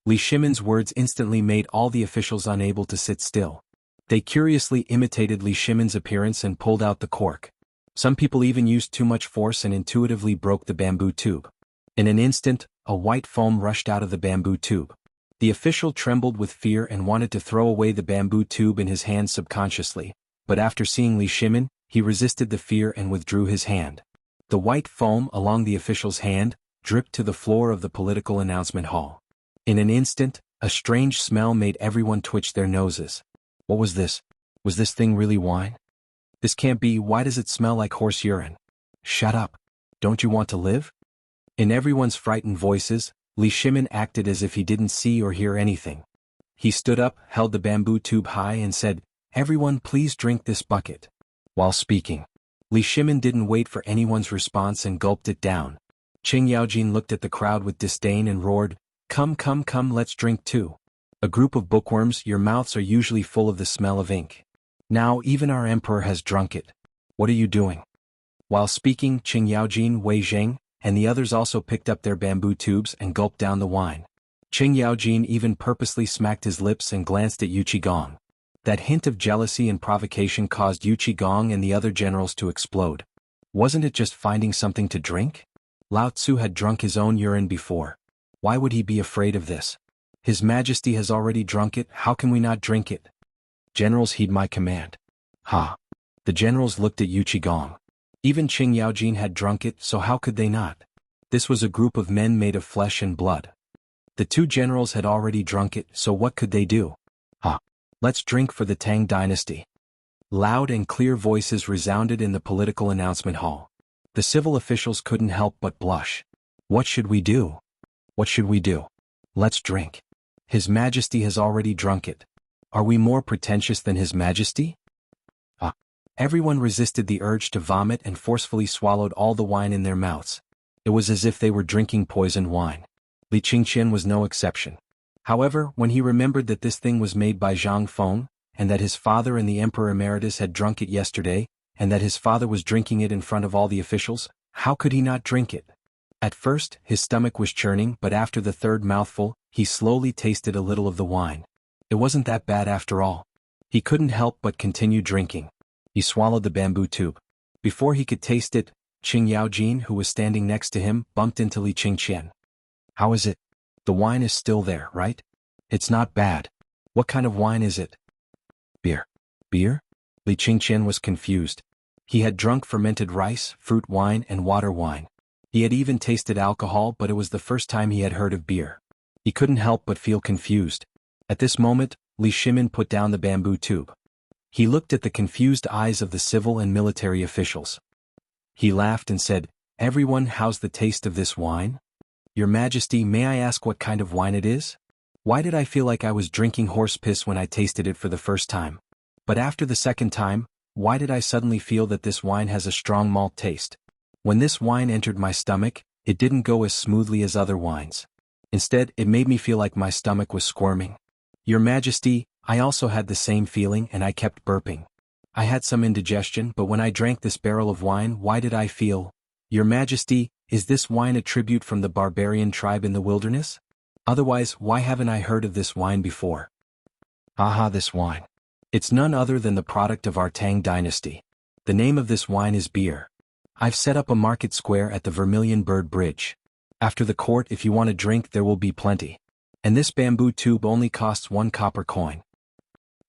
Li Shimin's words instantly made all the officials unable to sit still. They curiously imitated Li Shimin's appearance and pulled out the cork. Some people even used too much force and intuitively broke the bamboo tube. In an instant, a white foam rushed out of the bamboo tube. The official trembled with fear and wanted to throw away the bamboo tube in his hand subconsciously, but after seeing Li Shimin, he resisted the fear and withdrew his hand. The white foam along the official's hand dripped to the floor of the political announcement hall. In an instant, a strange smell made everyone twitch their noses. What was this? Was this thing really wine? This can't be. Why does it smell like horse urine? Shut up. Don't you want to live? In everyone's frightened voices, Li Shimin acted as if he didn't see or hear anything. He stood up, held the bamboo tube high and said, "Everyone please drink this bucket." While speaking, Li Shimin didn't wait for anyone's response and gulped it down. Qing Yaojin looked at the crowd with disdain and roared, "Come, come, come, let's drink too. A group of bookworms, your mouths are usually full of the smell of ink. Now even our emperor has drunk it. What are you doing?" While speaking, Qing Yaojin, Wei Zheng, and the others also picked up their bamboo tubes and gulped down the wine. Qing Yaojin even purposely smacked his lips and glanced at Yu Qigong. That hint of jealousy and provocation caused Yu Qigong and the other generals to explode. Wasn't it just finding something to drink? Lao Tzu had drunk his own urine before. Why would he be afraid of this? His Majesty has already drunk it, how can we not drink it? Generals, heed my command. Ha! The generals looked at Yu Qigong. Even Qing Yaojin had drunk it, so how could they not? This was a group of men made of flesh and blood. The two generals had already drunk it, so what could they do? Ha! Let's drink for the Tang dynasty. Loud and clear voices resounded in the political announcement hall. The civil officials couldn't help but blush. What should we do? What should we do? Let's drink. His Majesty has already drunk it. Are we more pretentious than His Majesty? Everyone resisted the urge to vomit and forcefully swallowed all the wine in their mouths. It was as if they were drinking poisoned wine. Li Qingqian was no exception. However, when he remembered that this thing was made by Zhang Feng, and that his father and the Emperor Emeritus had drunk it yesterday, and that his father was drinking it in front of all the officials, how could he not drink it? At first, his stomach was churning, but after the third mouthful, he slowly tasted a little of the wine. It wasn't that bad after all. He couldn't help but continue drinking. He swallowed the bamboo tube. Before he could taste it, Qing Yaojin, who was standing next to him, bumped into Li Qingqian. How is it? The wine is still there, right? It's not bad. What kind of wine is it? Beer. Beer? Li Qingqian was confused. He had drunk fermented rice, fruit wine, and water wine. He had even tasted alcohol, but it was the first time he had heard of beer. He couldn't help but feel confused. At this moment, Li Shimin put down the bamboo tube. He looked at the confused eyes of the civil and military officials. He laughed and said, "Everyone, how's the taste of this wine? Your Majesty, may I ask what kind of wine it is? Why did I feel like I was drinking horse piss when I tasted it for the first time? But after the second time, why did I suddenly feel that this wine has a strong malt taste? When this wine entered my stomach, it didn't go as smoothly as other wines. Instead, it made me feel like my stomach was squirming. Your Majesty, I also had the same feeling and I kept burping. I had some indigestion, but when I drank this barrel of wine, why did I feel? Your Majesty, is this wine a tribute from the barbarian tribe in the wilderness? Otherwise, why haven't I heard of this wine before? Aha, this wine. It's none other than the product of our Tang Dynasty. The name of this wine is beer. I've set up a market square at the Vermilion Bird Bridge. After the court, if you want a drink, there will be plenty. And this bamboo tube only costs 1 copper coin.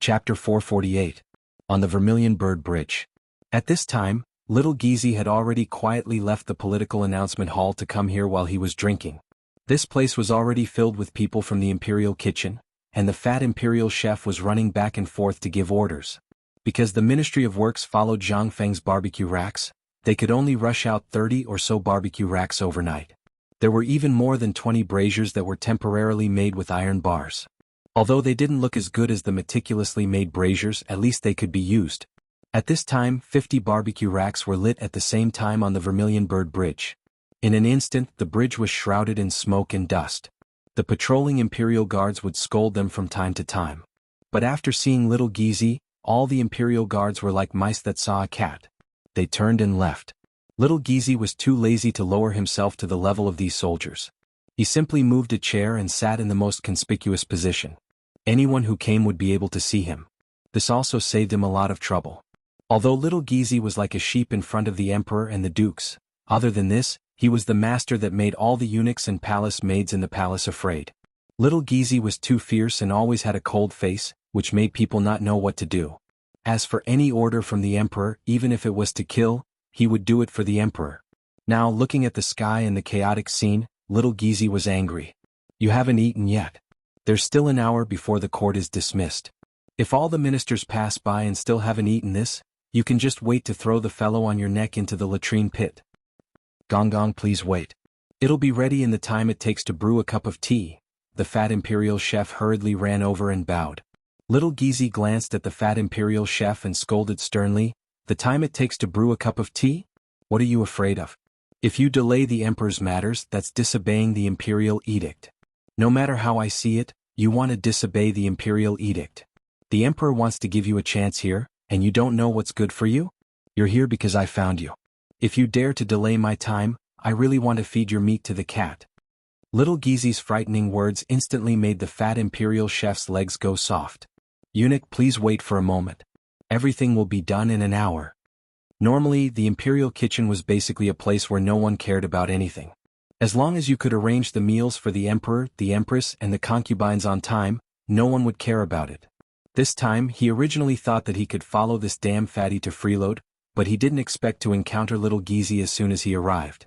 Chapter 448. On the Vermilion Bird Bridge. At this time, little Gizi had already quietly left the political announcement hall to come here while he was drinking. This place was already filled with people from the imperial kitchen, and the fat imperial chef was running back and forth to give orders. Because the Ministry of Works followed Zhang Feng's barbecue racks, they could only rush out 30 or so barbecue racks overnight. There were even more than 20 braziers that were temporarily made with iron bars. Although they didn't look as good as the meticulously made braziers, at least they could be used. At this time, 50 barbecue racks were lit at the same time on the Vermilion Bird Bridge. In an instant, the bridge was shrouded in smoke and dust. The patrolling imperial guards would scold them from time to time. But after seeing little Gizi, all the imperial guards were like mice that saw a cat. They turned and left. Little Gizi was too lazy to lower himself to the level of these soldiers. He simply moved a chair and sat in the most conspicuous position. Anyone who came would be able to see him. This also saved him a lot of trouble. Although little Gizi was like a sheep in front of the emperor and the dukes, other than this, he was the master that made all the eunuchs and palace maids in the palace afraid. Little Gizi was too fierce and always had a cold face, which made people not know what to do. As for any order from the emperor, even if it was to kill, he would do it for the emperor. Now, looking at the sky and the chaotic scene, little Gizi was angry. You haven't eaten yet. There's still an hour before the court is dismissed. If all the ministers pass by and still haven't eaten this, you can just wait to throw the fellow on your neck into the latrine pit. Gong Gong, please wait. It'll be ready in the time it takes to brew a cup of tea. The fat imperial chef hurriedly ran over and bowed. Little Gizi glanced at the fat imperial chef and scolded sternly, "The time it takes to brew a cup of tea? What are you afraid of? If you delay the emperor's matters, that's disobeying the imperial edict. No matter how I see it, you want to disobey the imperial edict. The emperor wants to give you a chance here, and you don't know what's good for you? You're here because I found you. If you dare to delay my time, I really want to feed your meat to the cat." Little Gizi's frightening words instantly made the fat imperial chef's legs go soft. "Eunuch, please wait for a moment. Everything will be done in an hour." Normally, the imperial kitchen was basically a place where no one cared about anything. As long as you could arrange the meals for the emperor, the empress, and the concubines on time, no one would care about it. This time, he originally thought that he could follow this damn fatty to freeload, but he didn't expect to encounter little Gizi as soon as he arrived.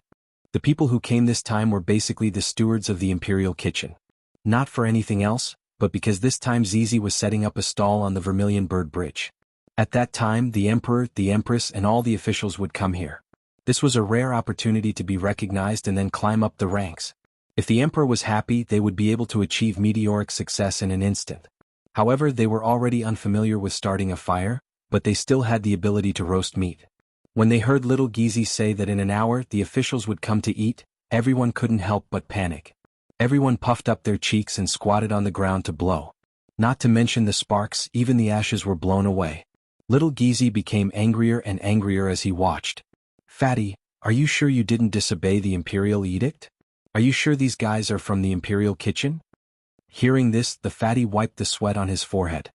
The people who came this time were basically the stewards of the imperial kitchen. Not for anything else, but because this time Zizi was setting up a stall on the Vermilion Bird Bridge. At that time, the emperor, the empress, and all the officials would come here. This was a rare opportunity to be recognized and then climb up the ranks. If the emperor was happy, they would be able to achieve meteoric success in an instant. However, they were already unfamiliar with starting a fire, but they still had the ability to roast meat. When they heard little Gizi say that in an hour the officials would come to eat, everyone couldn't help but panic. Everyone puffed up their cheeks and squatted on the ground to blow. Not to mention the sparks, even the ashes were blown away. Little Geezy became angrier and angrier as he watched. Fatty, are you sure you didn't disobey the imperial edict? Are you sure these guys are from the imperial kitchen? Hearing this, the fatty wiped the sweat on his forehead.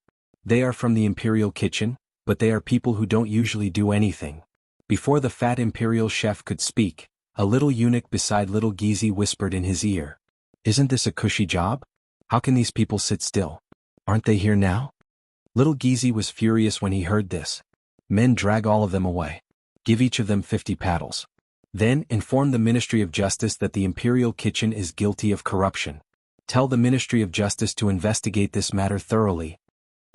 They are from the imperial kitchen, but they are people who don't usually do anything. Before the fat imperial chef could speak, a little eunuch beside little Geezy whispered in his ear. Isn't this a cushy job? How can these people sit still? Aren't they here now? Little Geezy was furious when he heard this. Men, drag all of them away. Give each of them 50 paddles. Then, inform the Ministry of Justice that the imperial kitchen is guilty of corruption. Tell the Ministry of Justice to investigate this matter thoroughly.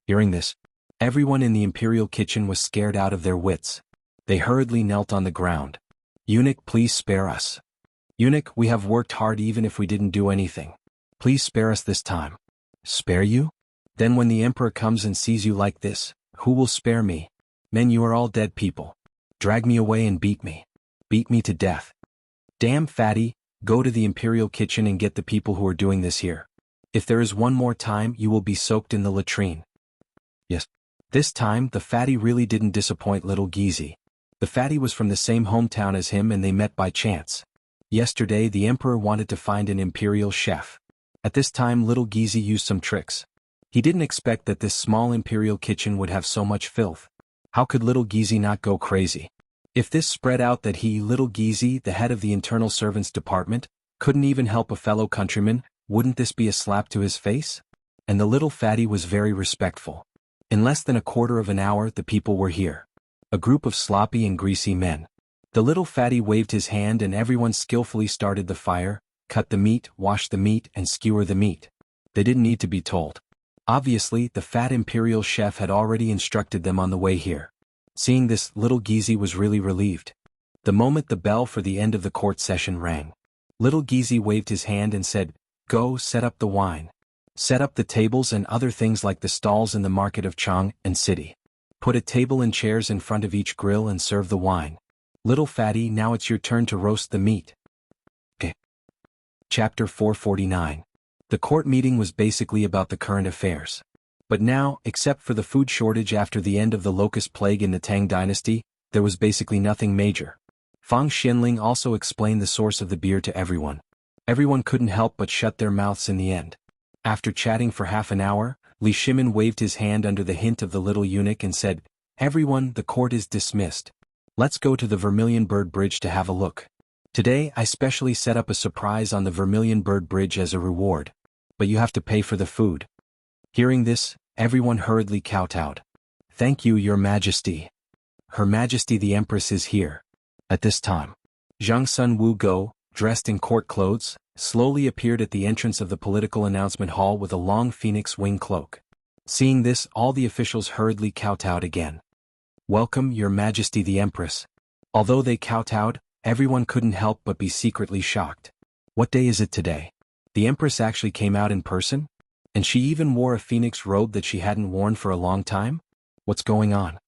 Hearing this, everyone in the imperial kitchen was scared out of their wits. They hurriedly knelt on the ground. Eunuch, please spare us. Eunuch, we have worked hard even if we didn't do anything. Please spare us this time. Spare you? Then when the emperor comes and sees you like this, who will spare me? Men, you are all dead people. Drag me away and beat me. Beat me to death. Damn fatty, go to the imperial kitchen and get the people who are doing this here. If there is one more time, you will be soaked in the latrine. Yes. This time, the fatty really didn't disappoint little Geezy. The fatty was from the same hometown as him and they met by chance. Yesterday, the emperor wanted to find an imperial chef. At this time, little Geezy used some tricks. He didn't expect that this small imperial kitchen would have so much filth. How could little Geezy not go crazy? If this spread out that he, little Geezy, the head of the internal servants department, couldn't even help a fellow countryman, wouldn't this be a slap to his face? And the little fatty was very respectful. In less than a quarter of an hour, the people were here. A group of sloppy and greasy men. The little fatty waved his hand and everyone skillfully started the fire, cut the meat, wash the meat, and skewer the meat. They didn't need to be told. Obviously, the fat imperial chef had already instructed them on the way here. Seeing this, little Geezy was really relieved. The moment the bell for the end of the court session rang, little Geezy waved his hand and said, "Go, set up the wine. Set up the tables and other things like the stalls in the market of Chang and city. Put a table and chairs in front of each grill and serve the wine. Little fatty, now it's your turn to roast the meat." Okay. Chapter 449. The court meeting was basically about the current affairs. But now, except for the food shortage after the end of the locust plague in the Tang Dynasty, there was basically nothing major. Fang Xianling also explained the source of the beer to everyone. Everyone couldn't help but shut their mouths in the end. After chatting for half an hour, Li Shimin waved his hand under the hint of the little eunuch and said, "Everyone, the court is dismissed. Let's go to the Vermilion Bird Bridge to have a look. Today I specially set up a surprise on the Vermilion Bird Bridge as a reward. But you have to pay for the food." Hearing this, everyone hurriedly kowtowed. "Thank you, Your Majesty. Her Majesty the Empress is here." At this time, Zhang Sun Wu Go, dressed in court clothes, slowly appeared at the entrance of the political announcement hall with a long phoenix wing cloak. Seeing this, all the officials hurriedly kowtowed again. "Welcome, Your Majesty the Empress." Although they kowtowed, everyone couldn't help but be secretly shocked. What day is it today? The Empress actually came out in person? And she even wore a phoenix robe that she hadn't worn for a long time? What's going on?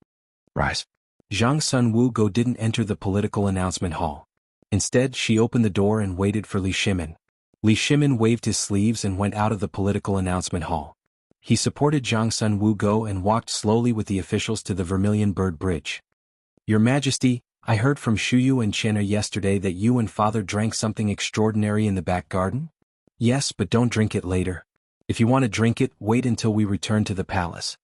Rise. Zhang Sun Wu Go didn't enter the political announcement hall. Instead, she opened the door and waited for Li Shimin. Li Shimin waved his sleeves and went out of the political announcement hall. He supported Zhang Sun Wu Go and walked slowly with the officials to the Vermilion Bird Bridge. "Your Majesty, I heard from Shuyu and Chenna yesterday that you and father drank something extraordinary in the back garden?" "Yes, but don't drink it later. If you want to drink it, wait until we return to the palace."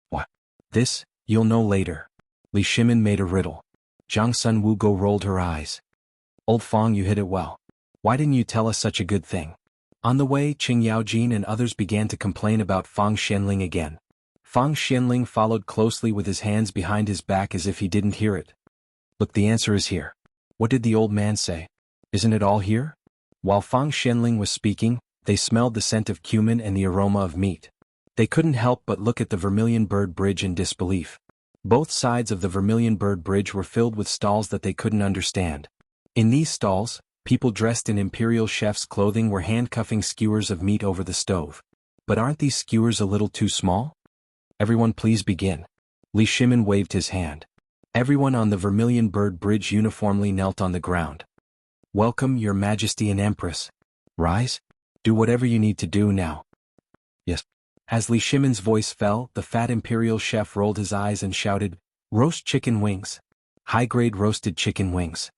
"What? This, you'll know later." Li Shimin made a riddle. Zhang Sun Wu Go rolled her eyes. "Old Fang, you hit it well. Why didn't you tell us such a good thing?" On the way, Qing Yaojin and others began to complain about Fang Xianling again. Fang Xianling followed closely with his hands behind his back as if he didn't hear it. "Look, the answer is here. What did the old man say? Isn't it all here?" While Fang Xianling was speaking, they smelled the scent of cumin and the aroma of meat. They couldn't help but look at the Vermilion Bird Bridge in disbelief. Both sides of the Vermilion Bird Bridge were filled with stalls that they couldn't understand. In these stalls, people dressed in imperial chef's clothing were handcuffing skewers of meat over the stove. But aren't these skewers a little too small? "Everyone please begin." Li Shimin waved his hand. Everyone on the Vermilion Bird Bridge uniformly knelt on the ground. "Welcome, Your Majesty and Empress. Rise." Do whatever you need to do now. Yes. As Li Shimon's voice fell, the fat imperial chef rolled his eyes and shouted, "Roast chicken wings. High-grade roasted chicken wings."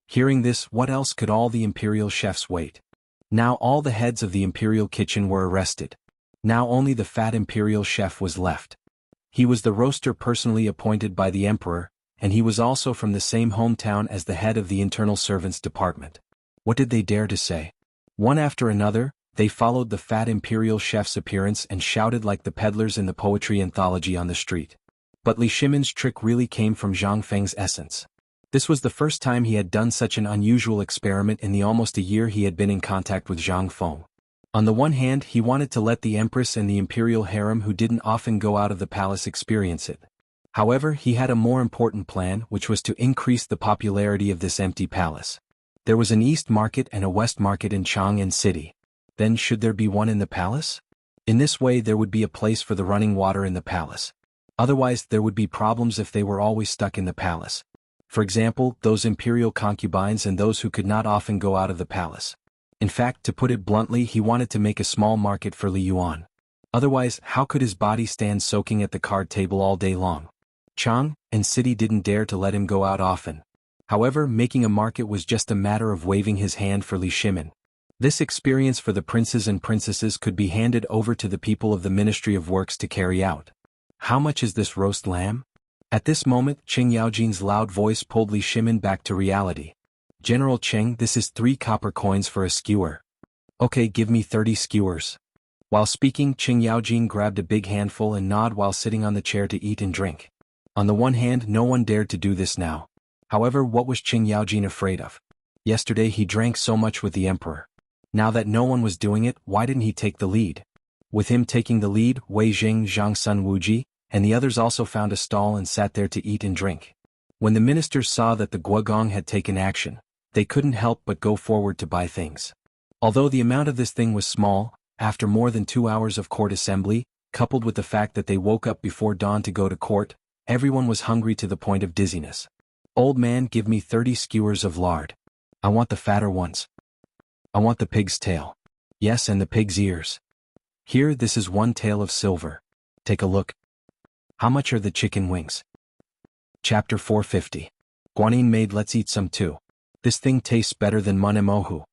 Hearing this, what else could all the imperial chefs wait? Now all the heads of the imperial kitchen were arrested. Now only the fat imperial chef was left. He was the roaster personally appointed by the emperor, and he was also from the same hometown as the head of the internal servants department. What did they dare to say? One after another, they followed the fat imperial chef's appearance and shouted like the peddlers in the poetry anthology on the street. But Li Shimon's trick really came from Zhang Feng's essence. This was the first time he had done such an unusual experiment in the almost a year he had been in contact with Zhang Feng. On the one hand, he wanted to let the empress and the imperial harem who didn't often go out of the palace experience it. However, he had a more important plan, which was to increase the popularity of this empty palace. There was an east market and a west market in Chang'an City. Then should there be one in the palace? In this way there would be a place for the running water in the palace. Otherwise there would be problems if they were always stuck in the palace. For example, those imperial concubines and those who could not often go out of the palace. In fact, to put it bluntly, he wanted to make a small market for Li Yuan. Otherwise, how could his body stand soaking at the card table all day long? Chang'an City didn't dare to let him go out often. However, making a market was just a matter of waving his hand for Li Shimon. This experience for the princes and princesses could be handed over to the people of the Ministry of Works to carry out. How much is this roast lamb? At this moment, Cheng Yaojin's loud voice pulled Li Shimon back to reality. "General Cheng, this is 3 copper coins for a skewer." "Okay, give me 30 skewers." While speaking, Cheng Yaojin grabbed a big handful and gnawed while sitting on the chair to eat and drink. On the one hand, no one dared to do this now. However, what was Cheng Yaojin afraid of? Yesterday he drank so much with the emperor. Now that no one was doing it, why didn't he take the lead? With him taking the lead, Wei Jing, Zhang Sun Wuji, and the others also found a stall and sat there to eat and drink. When the ministers saw that the Guogong had taken action, they couldn't help but go forward to buy things. Although the amount of this thing was small, after more than 2 hours of court assembly, coupled with the fact that they woke up before dawn to go to court, everyone was hungry to the point of dizziness. "Old man, give me 30 skewers of lard. I want the fatter ones. I want the pig's tail. Yes, and the pig's ears. Here, this is 1 tael of silver. Take a look. How much are the chicken wings?" Chapter 450. Guanyin made "Let's eat some too. This thing tastes better than munemohu."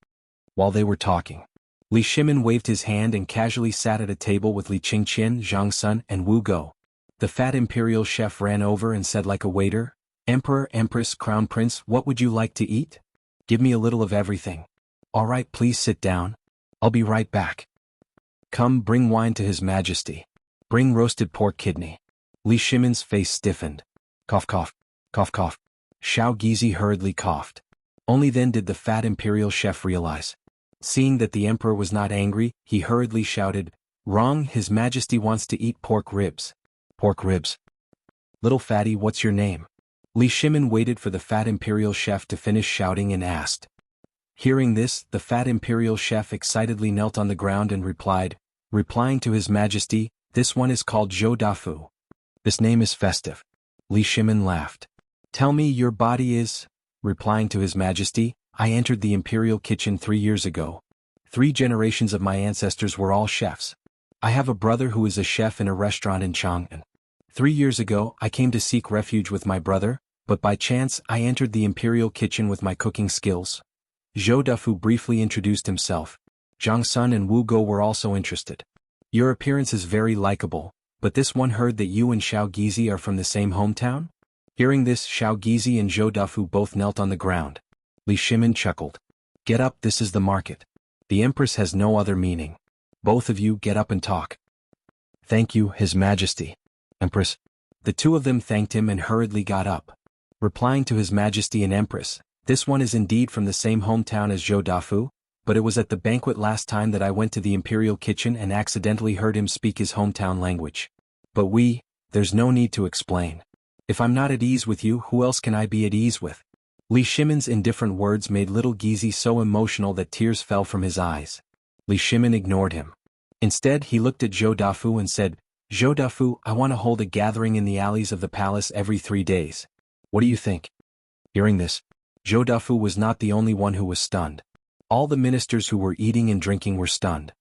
While they were talking, Li Shimon waved his hand and casually sat at a table with Li Qingqian, Zhang Sun, and Wu Go. The fat imperial chef ran over and said like a waiter, "Emperor, Empress, Crown Prince, what would you like to eat? Give me a little of everything." "All right, please sit down. I'll be right back." "Come, bring wine to His Majesty. Bring roasted pork kidney." Li Shimon's face stiffened. Cough cough, cough cough. Xiao Gizi hurriedly coughed. Only then did the fat imperial chef realize. Seeing that the emperor was not angry, he hurriedly shouted, "Wrong, His Majesty wants to eat pork ribs." "Pork ribs? Little fatty, what's your name?" Li Shimon waited for the fat imperial chef to finish shouting and asked. Hearing this, the fat imperial chef excitedly knelt on the ground and replying to His Majesty, "This one is called Zhou Dafu. This name is festive." Li Shimon laughed. "Tell me your body is..." Replying to His Majesty, "I entered the imperial kitchen 3 years ago. 3 generations of my ancestors were all chefs. I have a brother who is a chef in a restaurant in Chang'an. 3 years ago, I came to seek refuge with my brother, but by chance I entered the imperial kitchen with my cooking skills." Zhou Dafu briefly introduced himself. Zhang Sun and Wu Go were also interested. "Your appearance is very likable, but this one heard that you and Xiao Gizi are from the same hometown?" Hearing this, Xiao Gizi and Zhou Dafu both knelt on the ground. Li Shimon chuckled. "Get up, this is the market. The Empress has no other meaning. Both of you get up and talk." "Thank you, His Majesty." "Empress." The 2 of them thanked him and hurriedly got up. Replying to His Majesty and Empress, "This one is indeed from the same hometown as Zhou Dafu, but it was at the banquet last time that I went to the imperial kitchen and accidentally heard him speak his hometown language. But there's no need to explain. If I'm not at ease with you, who else can I be at ease with?" Li Shimon's indifferent words made little Gizi so emotional that tears fell from his eyes. Li Shimon ignored him. Instead, he looked at Zhou Dafu and said, "Zhou Dafu, I want to hold a gathering in the alleys of the palace every 3 days. What do you think?" Hearing this, Zhou Dafu was not the only one who was stunned. All the ministers who were eating and drinking were stunned.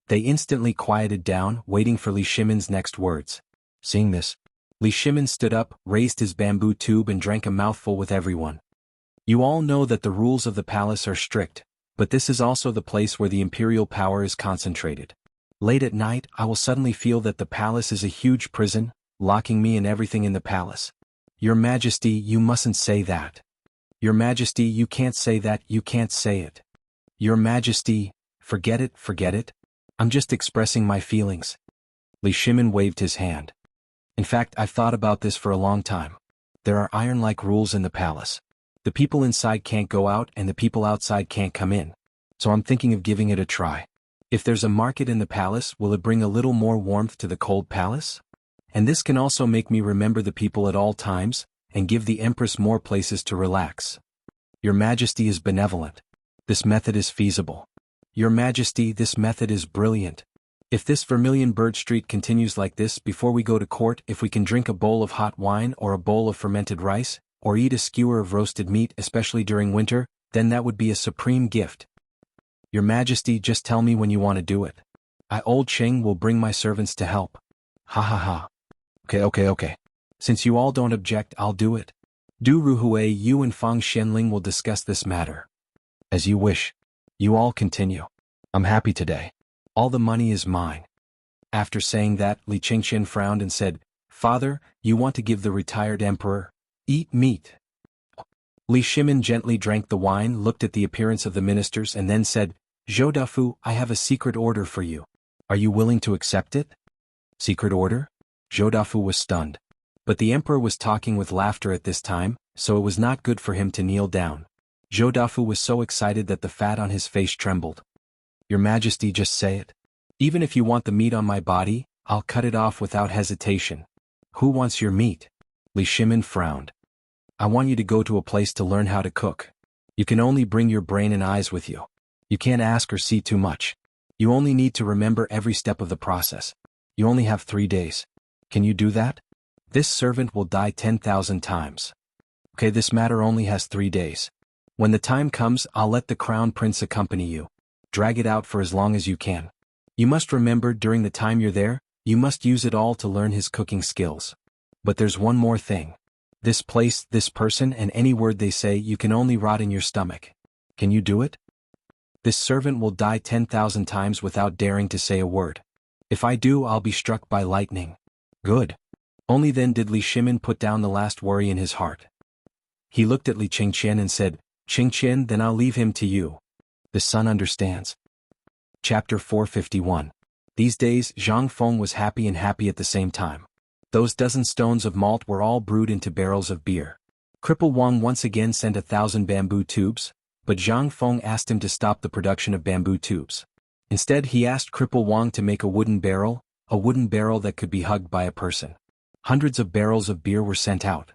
They instantly quieted down, waiting for Li Shimon's next words. Seeing this, Li Shimon stood up, raised his bamboo tube and drank a mouthful with everyone. You all know that the rules of the palace are strict, but this is also the place where the imperial power is concentrated. Late at night, I will suddenly feel that the palace is a huge prison, locking me and everything in the palace. Your Majesty, you mustn't say that. Your Majesty, you can't say that, you can't say it. Your Majesty, forget it, forget it. I'm just expressing my feelings. Li Shimon waved his hand. In fact, I've thought about this for a long time. There are iron-like rules in the palace. The people inside can't go out and the people outside can't come in. So I'm thinking of giving it a try. If there's a market in the palace, will it bring a little more warmth to the cold palace? And this can also make me remember the people at all times, and give the Empress more places to relax. Your Majesty is benevolent. This method is feasible. Your Majesty, this method is brilliant. If this Vermilion Bird Street continues like this before we go to court, if we can drink a bowl of hot wine or a bowl of fermented rice, or eat a skewer of roasted meat especially during winter, then that would be a supreme gift. Your Majesty, just tell me when you want to do it. I, Old Cheng, will bring my servants to help. Ha ha ha. Okay. Since you all don't object, I'll do it. Du Ruhui, you and Fang Xianling will discuss this matter. As you wish. You all continue. I'm happy today. All the money is mine. After saying that, Li Qingqian frowned and said, Father, you want to give the retired emperor? Eat meat. Li Shimon gently drank the wine, looked at the appearance of the ministers and then said, Zhou Dafu, I have a secret order for you. Are you willing to accept it? Secret order? Zhou Dafu was stunned. But the emperor was talking with laughter at this time, so it was not good for him to kneel down. Zhou Dafu was so excited that the fat on his face trembled. Your Majesty, just say it. Even if you want the meat on my body, I'll cut it off without hesitation. Who wants your meat? Li Shimon frowned. I want you to go to a place to learn how to cook. You can only bring your brain and eyes with you. You can't ask or see too much. You only need to remember every step of the process. You only have 3 days. Can you do that? This servant will die 10,000 times. Okay, this matter only has 3 days. When the time comes, I'll let the crown prince accompany you. Drag it out for as long as you can. You must remember during the time you're there, you must use it all to learn his cooking skills. But there's one more thing. This place, this person, and any word they say, you can only rot in your stomach. Can you do it? This servant will die 10,000 times without daring to say a word. If I do, I'll be struck by lightning. Good. Only then did Li Shimon put down the last worry in his heart. He looked at Li Qingqian and said, Qingqian, then I'll leave him to you. The son understands. Chapter 451. These days, Zhang Feng was happy and happy at the same time. Those dozen stones of malt were all brewed into barrels of beer. Cripple Wang once again sent 1,000 bamboo tubes, but Zhang Feng asked him to stop the production of bamboo tubes. Instead, he asked Cripple Wang to make a wooden barrel that could be hugged by a person. Hundreds of barrels of beer were sent out.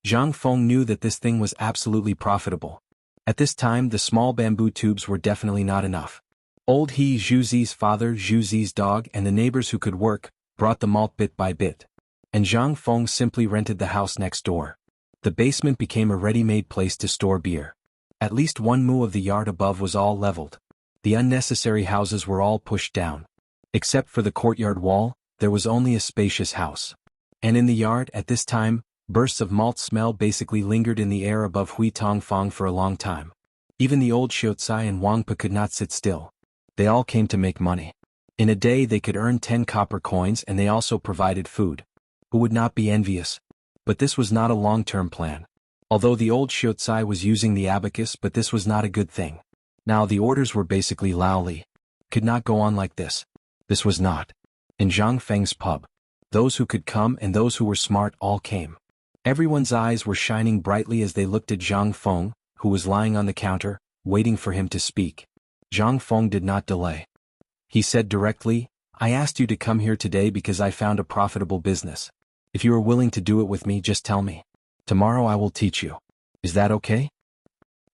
Zhang Feng knew that this thing was absolutely profitable. At this time, the small bamboo tubes were definitely not enough. Old He Zhuzi's father, Zhuzi's dog, and the neighbors who could work, brought the malt bit by bit. And Zhang Feng simply rented the house next door. The basement became a ready-made place to store beer. At least 1 mu of the yard above was all leveled. The unnecessary houses were all pushed down. Except for the courtyard wall, there was only a spacious house. And in the yard, at this time, bursts of malt smell basically lingered in the air above Hui Tongfang for a long time. Even the old Xiaocai and Wangpa could not sit still. They all came to make money. In a day they could earn 10 copper coins, and they also provided food. Who would not be envious? But this was not a long-term plan. Although the old Xiaocai was using the abacus, but this was not a good thing. Now the orders were basically Laoli. Could not go on like this. This was not. In Zhang Feng's pub. Those who could come and those who were smart all came. Everyone's eyes were shining brightly as they looked at Zhang Feng, who was lying on the counter, waiting for him to speak. Zhang Feng did not delay. He said directly, I asked you to come here today because I found a profitable business. If you are willing to do it with me, just tell me. Tomorrow I will teach you. Is that okay?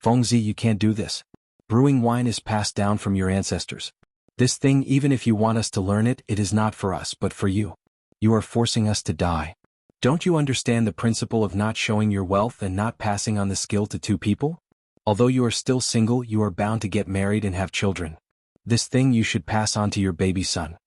Fengzi, you can't do this. Brewing wine is passed down from your ancestors. This thing, even if you want us to learn it, it is not for us but for you. You are forcing us to die. Don't you understand the principle of not showing your wealth and not passing on the skill to 2 people? Although you are still single, you are bound to get married and have children. This thing you should pass on to your baby son.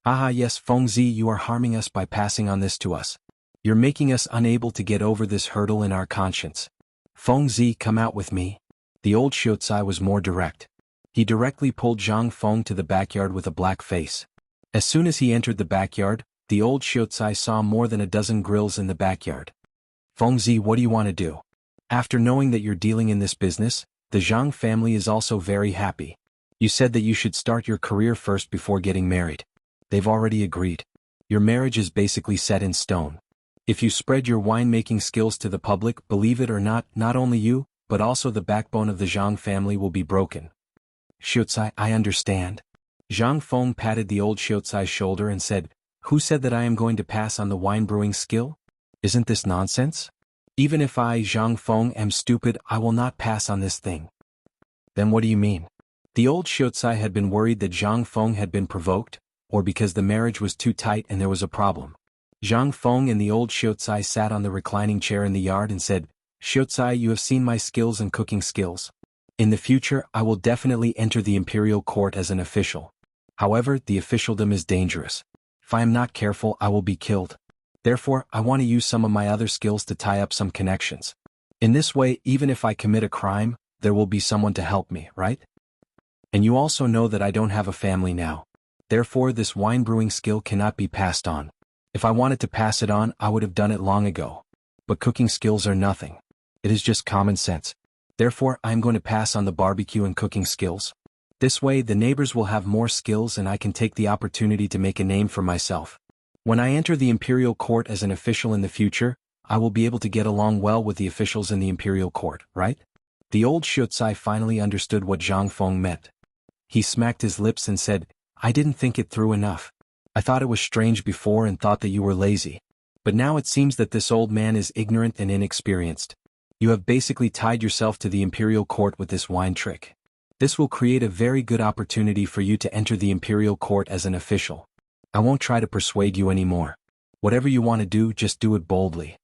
Aha, yes, Fengzi, you are harming us by passing on this to us. You're making us unable to get over this hurdle in our conscience. Fengzi, come out with me. The old Xiaocai was more direct. He directly pulled Zhang Feng to the backyard with a black face. As soon as he entered the backyard, the old Xiaocai saw more than a dozen grills in the backyard. Fengzi, what do you want to do? After knowing that you're dealing in this business, the Zhang family is also very happy. You said that you should start your career first before getting married. They've already agreed. Your marriage is basically set in stone. If you spread your winemaking skills to the public, believe it or not, not only you, but also the backbone of the Zhang family will be broken. Xiaocai, I understand. Zhang Feng patted the old Xiaocai's shoulder and said, who said that I am going to pass on the wine brewing skill? Isn't this nonsense? Even if I, Zhang Feng, am stupid, I will not pass on this thing. Then what do you mean? The old Xiaocai had been worried that Zhang Feng had been provoked, or because the marriage was too tight and there was a problem. Zhang Feng and the old Xiaocai sat on the reclining chair in the yard and said, Xiaocai, you have seen my skills and cooking skills. In the future, I will definitely enter the imperial court as an official. However, the officialdom is dangerous. If I am not careful, I will be killed. Therefore, I want to use some of my other skills to tie up some connections. In this way, even if I commit a crime, there will be someone to help me, right? And you also know that I don't have a family now. Therefore, this wine brewing skill cannot be passed on. If I wanted to pass it on, I would have done it long ago. But cooking skills are nothing. It is just common sense. Therefore, I am going to pass on the barbecue and cooking skills. This way, the neighbors will have more skills and I can take the opportunity to make a name for myself. When I enter the imperial court as an official in the future, I will be able to get along well with the officials in the imperial court, right? The old Xiaocai finally understood what Zhang Feng meant. He smacked his lips and said, I didn't think it through enough. I thought it was strange before and thought that you were lazy. But now it seems that this old man is ignorant and inexperienced. You have basically tied yourself to the imperial court with this wine trick. This will create a very good opportunity for you to enter the imperial court as an official. I won't try to persuade you anymore. Whatever you want to do, just do it boldly.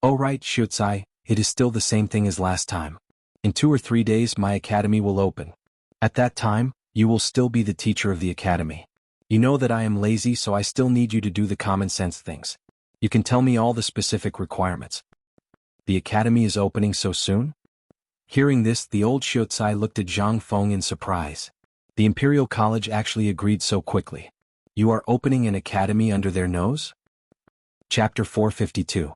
Oh right, Xiaocai, it is still the same thing as last time. In 2 or 3 days my academy will open. At that time, you will still be the teacher of the academy. You know that I am lazy, so I still need you to do the common sense things. You can tell me all the specific requirements. The academy is opening so soon? Hearing this, the old Xiaocai looked at Zhang Feng in surprise. The Imperial College actually agreed so quickly. You are opening an academy under their nose? Chapter 452.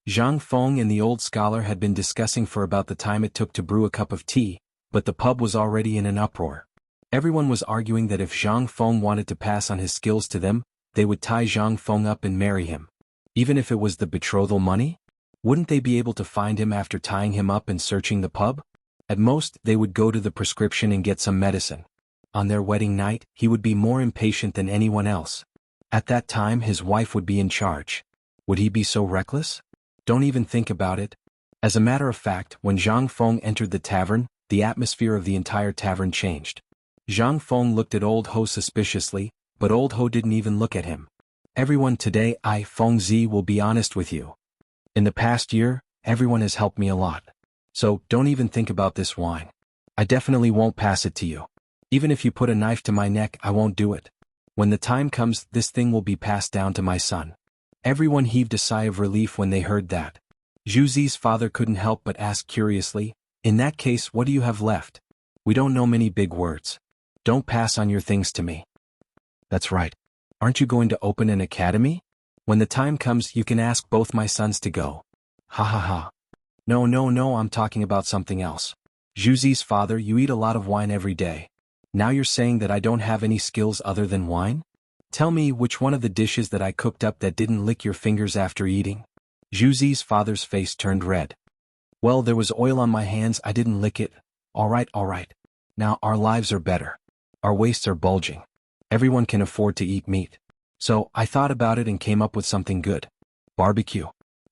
Zhang Feng and the old scholar had been discussing for about the time it took to brew a cup of tea, but the pub was already in an uproar. Everyone was arguing that if Zhang Feng wanted to pass on his skills to them, they would tie Zhang Feng up and marry him. Even if it was the betrothal money? Wouldn't they be able to find him after tying him up and searching the pub? At most, they would go to the prescription and get some medicine. On their wedding night, he would be more impatient than anyone else. At that time, his wife would be in charge. Would he be so reckless? Don't even think about it. As a matter of fact, when Zhang Feng entered the tavern, the atmosphere of the entire tavern changed. Zhang Feng looked at Old Ho suspiciously, but Old Ho didn't even look at him. Everyone today, I, Fengzi, will be honest with you. In the past year, everyone has helped me a lot. So, don't even think about this wine. I definitely won't pass it to you. Even if you put a knife to my neck, I won't do it. When the time comes, this thing will be passed down to my son. Everyone heaved a sigh of relief when they heard that. Zhu Zi's father couldn't help but ask curiously, in that case, what do you have left? We don't know many big words. Don't pass on your things to me. That's right. Aren't you going to open an academy? When the time comes, you can ask both my sons to go. Ha ha ha. No, I'm talking about something else. Zhu Zi's father, you eat a lot of wine every day. Now you're saying that I don't have any skills other than wine? Tell me which one of the dishes that I cooked up that didn't lick your fingers after eating? Zhu Zi's father's face turned red. Well, there was oil on my hands, I didn't lick it. All right. Now our lives are better. Our waists are bulging. Everyone can afford to eat meat. So, I thought about it and came up with something good. Barbecue.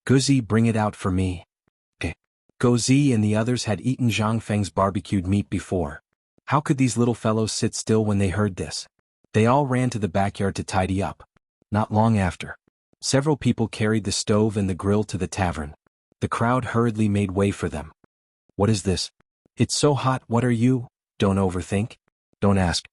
Guzi, bring it out for me. Okay. Guzi and the others had eaten Zhang Feng's barbecued meat before. How could these little fellows sit still when they heard this? They all ran to the backyard to tidy up. Not long after, several people carried the stove and the grill to the tavern. The crowd hurriedly made way for them. What is this? It's so hot, what are you? Don't overthink. Don't ask.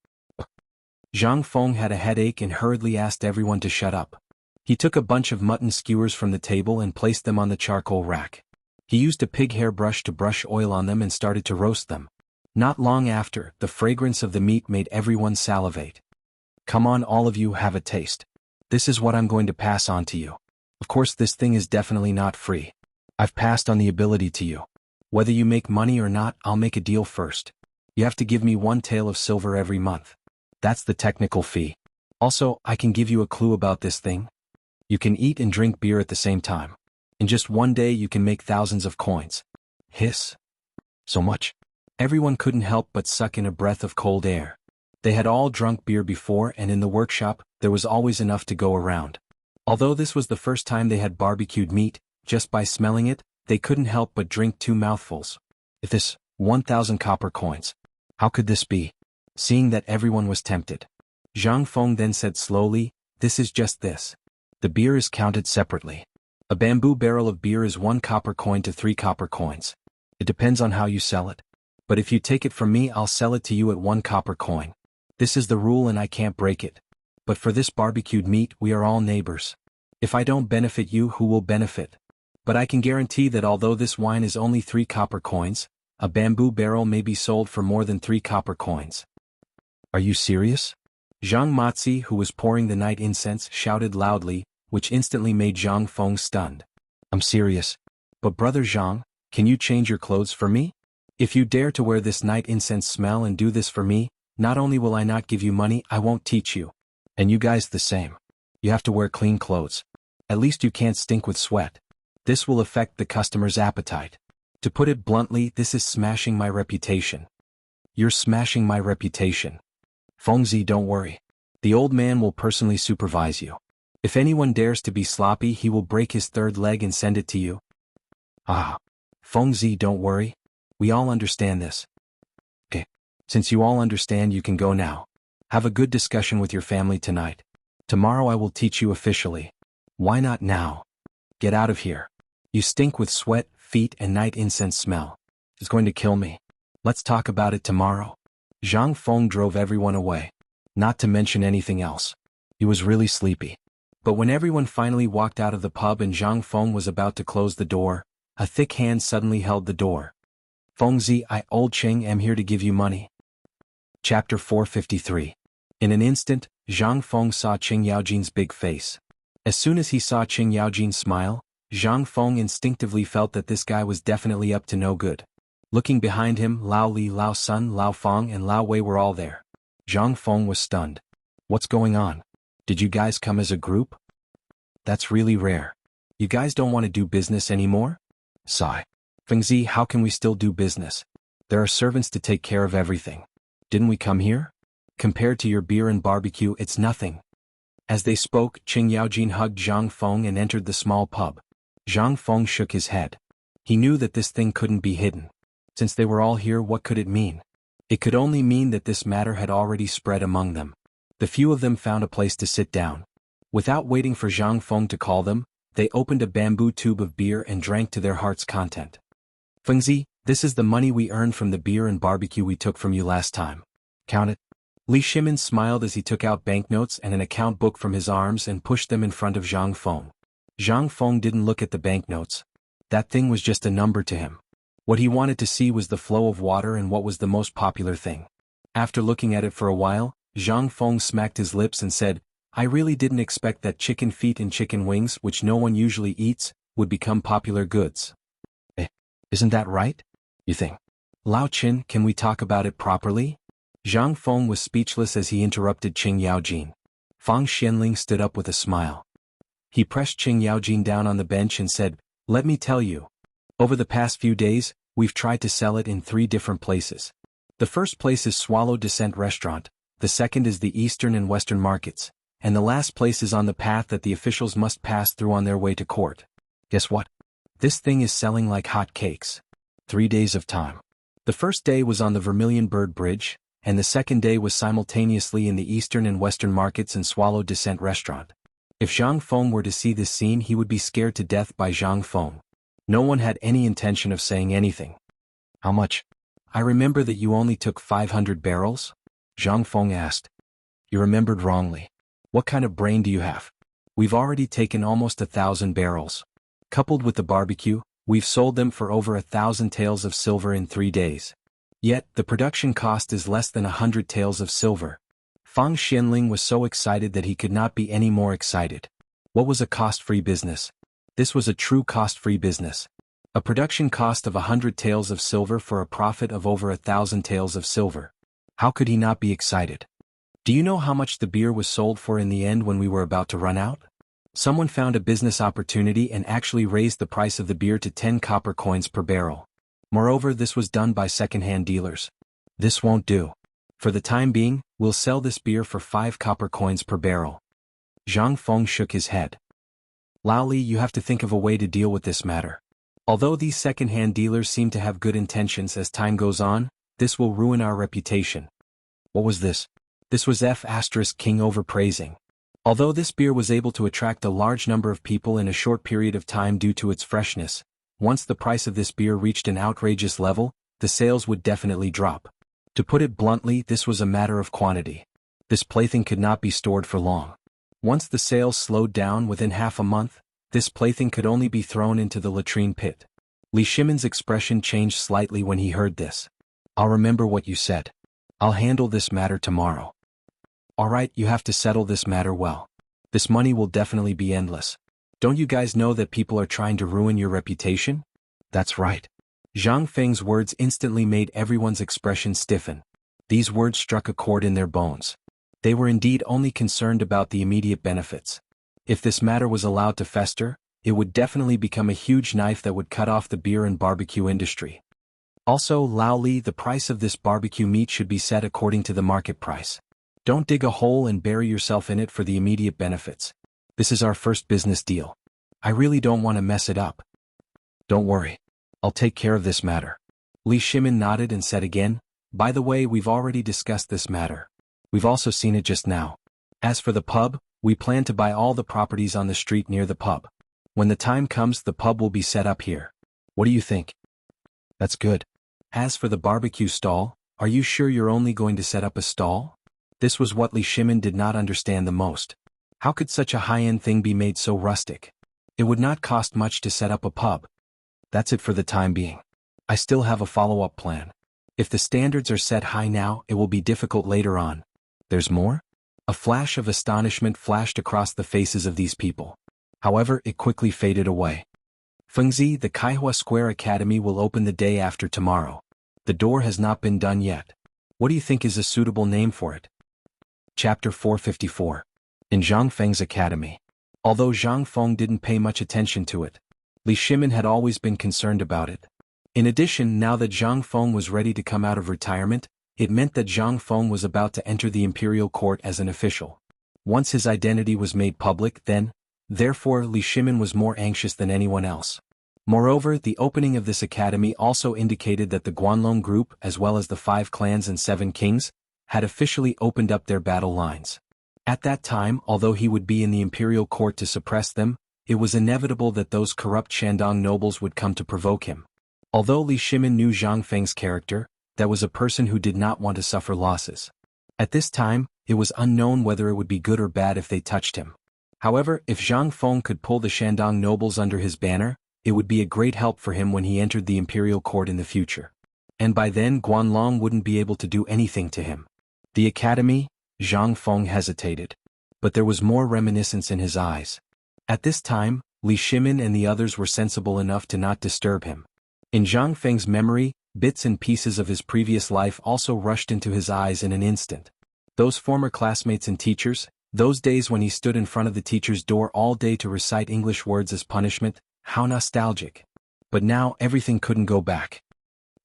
Zhang Feng had a headache and hurriedly asked everyone to shut up. He took a bunch of mutton skewers from the table and placed them on the charcoal rack. He used a pig hair brush to brush oil on them and started to roast them. Not long after, the fragrance of the meat made everyone salivate. Come on, all of you, have a taste. This is what I'm going to pass on to you. Of course, this thing is definitely not free. I've passed on the ability to you. Whether you make money or not, I'll make a deal first. You have to give me 1 tael of silver every month. That's the technical fee. Also, I can give you a clue about this thing. You can eat and drink beer at the same time. In just 1 day you can make thousands of coins. Hiss. So much. Everyone couldn't help but suck in a breath of cold air. They had all drunk beer before, and in the workshop, there was always enough to go around. Although this was the first time they had barbecued meat, just by smelling it, they couldn't help but drink 2 mouthfuls. If this, 1,000 copper coins. How could this be? Seeing that everyone was tempted, Zhang Feng then said slowly, this is just this. The beer is counted separately. A bamboo barrel of beer is 1 copper coin to 3 copper coins. It depends on how you sell it. But if you take it from me, I'll sell it to you at 1 copper coin. This is the rule and I can't break it. But for this barbecued meat, we are all neighbors. If I don't benefit you, who will benefit? But I can guarantee that although this wine is only 3 copper coins, a bamboo barrel may be sold for more than 3 copper coins. Are you serious? Zhang Matzi, who was pouring the night incense, shouted loudly, which instantly made Zhang Feng stunned. I'm serious. But brother Zhang, can you change your clothes for me? If you dare to wear this night incense smell and do this for me, not only will I not give you money, I won't teach you. And you guys the same. You have to wear clean clothes. At least you can't stink with sweat. This will affect the customer's appetite. To put it bluntly, this is smashing my reputation. You're smashing my reputation. Fengzi, don't worry. The old man will personally supervise you. If anyone dares to be sloppy, he will break his 3rd leg and send it to you. Ah. Fengzi, don't worry. We all understand this. Okay. Since you all understand, you can go now. Have a good discussion with your family tonight. Tomorrow I will teach you officially. Why not now? Get out of here. You stink with sweat, feet, and night incense smell. It's going to kill me. Let's talk about it tomorrow. Zhang Feng drove everyone away. Not to mention anything else. He was really sleepy. But when everyone finally walked out of the pub and Zhang Feng was about to close the door, a thick hand suddenly held the door. Fengzi, I, Old Cheng, am here to give you money. Chapter 453. In an instant, Zhang Feng saw Qing Yaojin's big face. As soon as he saw Qing Yaojin smile, Zhang Feng instinctively felt that this guy was definitely up to no good. Looking behind him, Lao Li, Lao Sun, Lao Feng, and Lao Wei were all there. Zhang Feng was stunned. What's going on? Did you guys come as a group? That's really rare. You guys don't want to do business anymore? Sigh. Fengzi, how can we still do business? There are servants to take care of everything. Didn't we come here? Compared to your beer and barbecue, it's nothing. As they spoke, Qing Yaojin hugged Zhang Feng and entered the small pub. Zhang Feng shook his head. He knew that this thing couldn't be hidden. Since they were all here, what could it mean? It could only mean that this matter had already spread among them. The few of them found a place to sit down. Without waiting for Zhang Feng to call them, they opened a bamboo tube of beer and drank to their heart's content. Fengzi, this is the money we earned from the beer and barbecue we took from you last time. Count it. Li Shimin smiled as he took out banknotes and an account book from his arms and pushed them in front of Zhang Feng. Zhang Feng didn't look at the banknotes. That thing was just a number to him. What he wanted to see was the flow of water and what was the most popular thing. After looking at it for a while, Zhang Feng smacked his lips and said, I really didn't expect that chicken feet and chicken wings, which no one usually eats, would become popular goods. Isn't that right? You think? Lao Qin, can we talk about it properly? Zhang Feng was speechless as he interrupted Qing Yaojin. Fang Xianling stood up with a smile. He pressed Qing Yaojin down on the bench and said, Let me tell you. Over the past few days, we've tried to sell it in 3 different places. The first place is Swallow Descent Restaurant, the second is the Eastern and Western markets, and the last place is on the path that the officials must pass through on their way to court. Guess what? This thing is selling like hot cakes. 3 days of time. The first day was on the Vermilion Bird Bridge, and the second day was simultaneously in the Eastern and Western markets and Swallow Descent Restaurant. If Zhang Feng were to see this scene, he would be scared to death by Zhang Feng. No one had any intention of saying anything. How much? I remember that you only took 500 barrels? Zhang Feng asked. You remembered wrongly. What kind of brain do you have? We've already taken almost 1,000 barrels. Coupled with the barbecue, we've sold them for over 1,000 taels of silver in 3 days. Yet, the production cost is less than 100 taels of silver. Fang Xianling was so excited that he could not be any more excited. What was a cost-free business? This was a true cost-free business. A production cost of 100 taels of silver for a profit of over 1,000 taels of silver. How could he not be excited? Do you know how much the beer was sold for in the end when we were about to run out? Someone found a business opportunity and actually raised the price of the beer to 10 copper coins per barrel. Moreover, this was done by second-hand dealers. This won't do. For the time being, we'll sell this beer for 5 copper coins per barrel. Zhang Feng shook his head. Lao Li, you have to think of a way to deal with this matter. Although these second-hand dealers seem to have good intentions as time goes on, this will ruin our reputation. What was this? This was King overpraising. Although this beer was able to attract a large number of people in a short period of time due to its freshness, once the price of this beer reached an outrageous level, the sales would definitely drop. To put it bluntly, this was a matter of quantity. This plaything could not be stored for long. Once the sales slowed down within half a month, this plaything could only be thrown into the latrine pit. Li Shimon's expression changed slightly when he heard this. I'll remember what you said. I'll handle this matter tomorrow. Alright, you have to settle this matter well. This money will definitely be endless. Don't you guys know that people are trying to ruin your reputation? That's right. Zhang Feng's words instantly made everyone's expression stiffen. These words struck a chord in their bones. They were indeed only concerned about the immediate benefits. If this matter was allowed to fester, it would definitely become a huge knife that would cut off the beer and barbecue industry. Also, Lao Li, the price of this barbecue meat should be set according to the market price. Don't dig a hole and bury yourself in it for the immediate benefits. This is our first business deal. I really don't want to mess it up. Don't worry. I'll take care of this matter. Li Shimin nodded and said again, by the way, we've already discussed this matter. We've also seen it just now. As for the pub, we plan to buy all the properties on the street near the pub. When the time comes, the pub will be set up here. What do you think? That's good. As for the barbecue stall, are you sure you're only going to set up a stall? This was what Li Shimin did not understand the most. How could such a high-end thing be made so rustic? It would not cost much to set up a pub. That's it for the time being. I still have a follow-up plan. If the standards are set high now, it will be difficult later on. There's more? A flash of astonishment flashed across the faces of these people. However, it quickly faded away. Fengzi, the Kaihua Square Academy will open the day after tomorrow. The door has not been done yet. What do you think is a suitable name for it? Chapter 454. In Zhang Feng's academy. Although Zhang Feng didn't pay much attention to it, Li Shimin had always been concerned about it. In addition, now that Zhang Feng was ready to come out of retirement, it meant that Zhang Feng was about to enter the imperial court as an official. Once his identity was made public, therefore Li Shimin was more anxious than anyone else. Moreover, the opening of this academy also indicated that the Guanlong group, as well as the 5 clans and 7 kings, had officially opened up their battle lines. At that time, although he would be in the imperial court to suppress them, it was inevitable that those corrupt Shandong nobles would come to provoke him. Although Li Shimin knew Zhang Feng's character, that was a person who did not want to suffer losses. At this time, it was unknown whether it would be good or bad if they touched him. However, if Zhang Feng could pull the Shandong nobles under his banner, it would be a great help for him when he entered the imperial court in the future. And by then Guanlong wouldn't be able to do anything to him. The academy? Zhang Feng hesitated. But there was more reminiscence in his eyes. At this time, Li Shimin and the others were sensible enough to not disturb him. In Zhang Feng's memory, bits and pieces of his previous life also rushed into his eyes in an instant. Those former classmates and teachers, those days when he stood in front of the teacher's door all day to recite English words as punishment, how nostalgic. But now everything couldn't go back.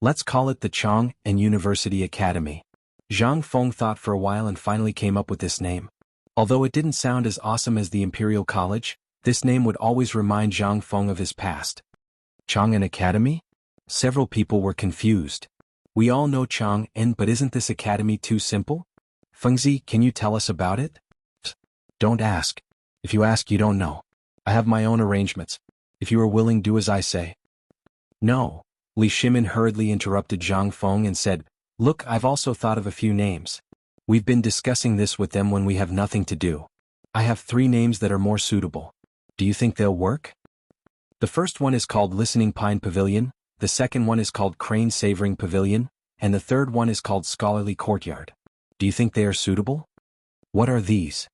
Let's call it the Chong and University Academy. Zhang Feng thought for a while and finally came up with this name. Although it didn't sound as awesome as the Imperial College, this name would always remind Zhang Feng of his past. Chang'an Academy? Several people were confused. We all know Chang'an, but isn't this academy too simple? Fengzi, can you tell us about it? Don't ask. If you ask, you don't know. I have my own arrangements. If you are willing, do as I say. No. Li Shimin hurriedly interrupted Zhang Feng and said, "Look, I've also thought of a few names. We've been discussing this with them when we have nothing to do. I have 3 names that are more suitable. Do you think they'll work?" The first one is called Listening Pine Pavilion, the second one is called Crane Savoring Pavilion, and the third one is called Scholarly Courtyard. Do you think they are suitable? What are these?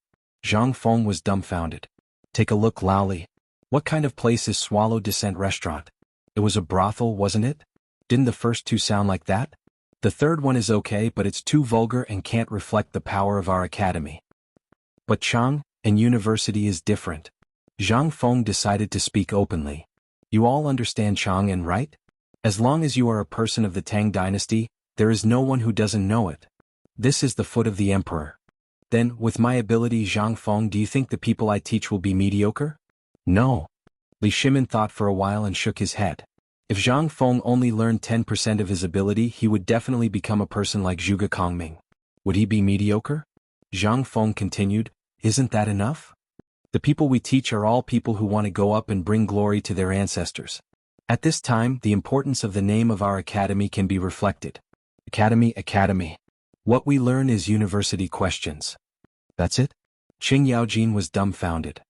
Zhang Feng was dumbfounded. Take a look, Lao Li. What kind of place is Swallow Descent Restaurant? It was a brothel, wasn't it? Didn't the first 2 sound like that? The third one is okay, but it's too vulgar and can't reflect the power of our academy. But Chang, and university is different. Zhang Feng decided to speak openly. You all understand Chang'an, right? As long as you are a person of the Tang Dynasty, there is no one who doesn't know it. This is the foot of the emperor. Then, with my ability, Zhang Feng, do you think the people I teach will be mediocre? No. Li Shimin thought for a while and shook his head. If Zhang Feng only learned 10% of his ability, he would definitely become a person like Zhuge Kongming. Would he be mediocre? Zhang Feng continued, isn't that enough? The people we teach are all people who want to go up and bring glory to their ancestors. At this time, the importance of the name of our academy can be reflected. Academy. What we learn is university questions. That's it? Qing Yaojin was dumbfounded.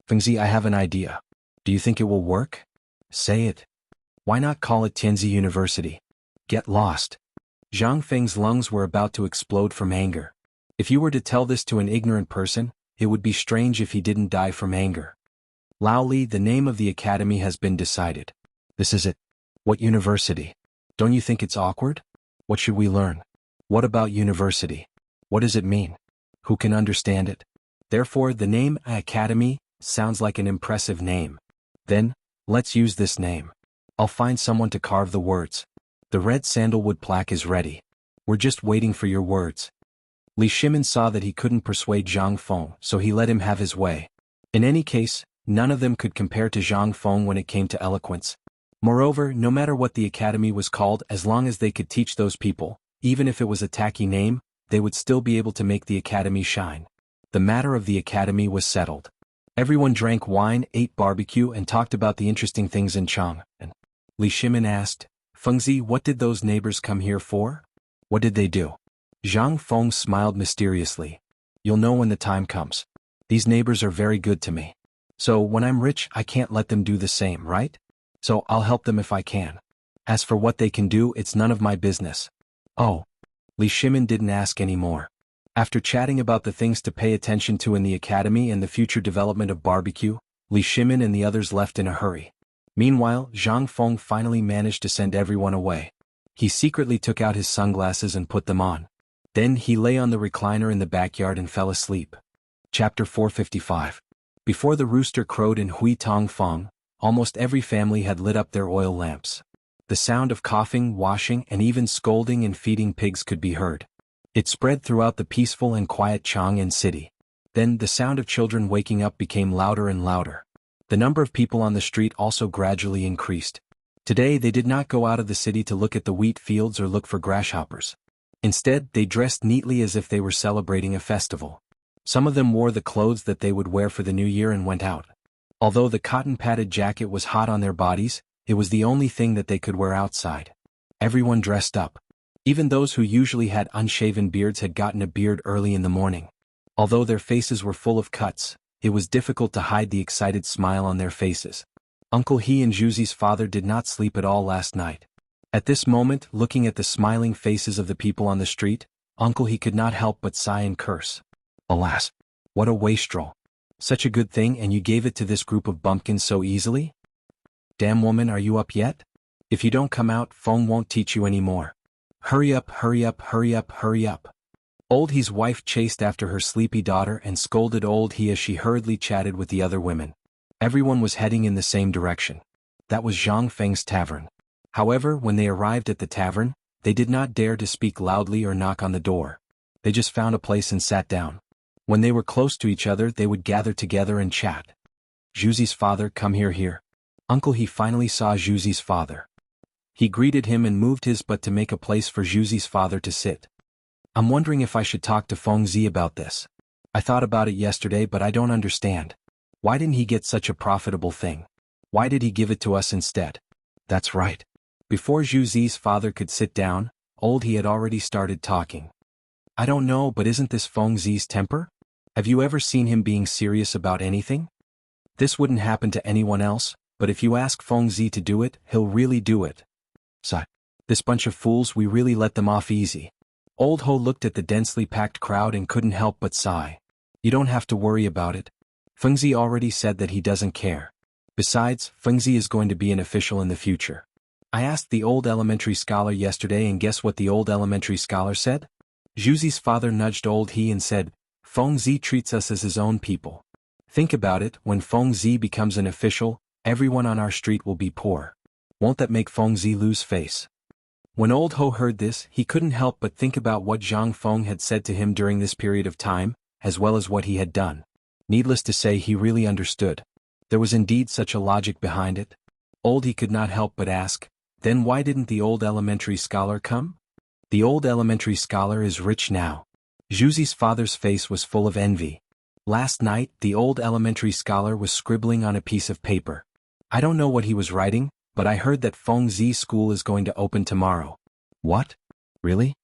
Fengzi, I have an idea. Do you think it will work? Say it. Why not call it Tianzi University? Get lost. Zhang Feng's lungs were about to explode from anger. If you were to tell this to an ignorant person, it would be strange if he didn't die from anger. Lao Li, the name of the academy has been decided. This is it. What university? Don't you think it's awkward? What should we learn? What about university? What does it mean? Who can understand it? Therefore, the name Academy sounds like an impressive name. Then, let's use this name. I'll find someone to carve the words. The red sandalwood plaque is ready. We're just waiting for your words. Li Shimin saw that he couldn't persuade Zhang Feng, so he let him have his way. In any case, none of them could compare to Zhang Feng when it came to eloquence. Moreover, no matter what the academy was called, as long as they could teach those people, even if it was a tacky name, they would still be able to make the academy shine. The matter of the academy was settled. Everyone drank wine, ate barbecue, and talked about the interesting things in Chang. And Li Shimin asked, Fengzi, what did those neighbors come here for? What did they do? Zhang Feng smiled mysteriously. You'll know when the time comes. These neighbors are very good to me. So when I'm rich, I can't let them do the same, right? So I'll help them if I can. As for what they can do, it's none of my business. Oh. Li Shimin didn't ask any more. After chatting about the things to pay attention to in the academy and the future development of barbecue, Li Shimin and the others left in a hurry. Meanwhile, Zhang Feng finally managed to send everyone away. He secretly took out his sunglasses and put them on. Then he lay on the recliner in the backyard and fell asleep. Chapter 455. Before the rooster crowed in Hui Tong Feng, almost every family had lit up their oil lamps. The sound of coughing, washing, and even scolding and feeding pigs could be heard. It spread throughout the peaceful and quiet Chang'an city. Then the sound of children waking up became louder and louder. The number of people on the street also gradually increased. Today they did not go out of the city to look at the wheat fields or look for grasshoppers. Instead, they dressed neatly as if they were celebrating a festival. Some of them wore the clothes that they would wear for the new year and went out. Although the cotton-padded jacket was hot on their bodies, it was the only thing that they could wear outside. Everyone dressed up. Even those who usually had unshaven beards had gotten a beard early in the morning. Although their faces were full of cuts, it was difficult to hide the excited smile on their faces. Uncle He and Zhuzi's father did not sleep at all last night. At this moment, looking at the smiling faces of the people on the street, Uncle He could not help but sigh and curse. Alas! What a wastrel! Such a good thing, and you gave it to this group of bumpkins so easily? Damn woman, are you up yet? If you don't come out, Feng won't teach you anymore. Hurry up, hurry up, hurry up, hurry up. Old He's wife chased after her sleepy daughter and scolded Old He as she hurriedly chatted with the other women. Everyone was heading in the same direction. That was Zhang Feng's tavern. However, when they arrived at the tavern, they did not dare to speak loudly or knock on the door. They just found a place and sat down. When they were close to each other, they would gather together and chat. Zhuzi's father, come here. Uncle He finally saw Zhuzi's father. He greeted him and moved his butt to make a place for Zhuzi's father to sit. I'm wondering if I should talk to Feng Zi about this. I thought about it yesterday, but I don't understand. Why didn't he get such a profitable thing? Why did he give it to us instead? That's right. Before Zhu Zi's father could sit down, old he had already started talking. I don't know, but isn't this Feng Zi's temper? Have you ever seen him being serious about anything? This wouldn't happen to anyone else, but if you ask Feng Zi to do it, he'll really do it. So, this bunch of fools, we really let them off easy. Old Ho looked at the densely packed crowd and couldn't help but sigh. You don't have to worry about it. Feng Zi already said that he doesn't care. Besides, Feng Zi is going to be an official in the future. I asked the old elementary scholar yesterday, and guess what the old elementary scholar said? Zhu Zi's father nudged old he and said, Feng Zi treats us as his own people. Think about it, when Feng Zi becomes an official, everyone on our street will be poor. Won't that make Feng Zi lose face? When old Ho heard this, he couldn't help but think about what Zhang Feng had said to him during this period of time, as well as what he had done. Needless to say, he really understood. There was indeed such a logic behind it. Old he could not help but ask, then why didn't the old elementary scholar come? The old elementary scholar is rich now. Zhu Zi's father's face was full of envy. Last night, the old elementary scholar was scribbling on a piece of paper. I don't know what he was writing, but I heard that Feng Zi school is going to open tomorrow. What? Really?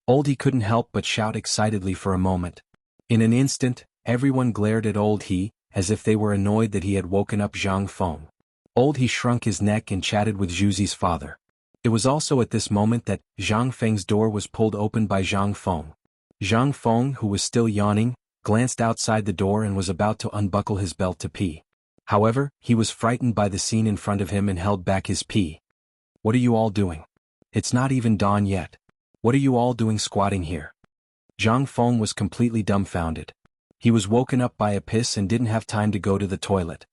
Old he couldn't help but shout excitedly for a moment. In an instant, everyone glared at old he, as if they were annoyed that he had woken up Zhang Feng. Old he shrunk his neck and chatted with Zhu Zi's father. It was also at this moment that Zhang Feng's door was pulled open by Zhang Feng. Zhang Feng, who was still yawning, glanced outside the door and was about to unbuckle his belt to pee. However, he was frightened by the scene in front of him and held back his pee. What are you all doing? It's not even dawn yet. What are you all doing squatting here? Zhang Feng was completely dumbfounded. He was woken up by a piss and didn't have time to go to the toilet.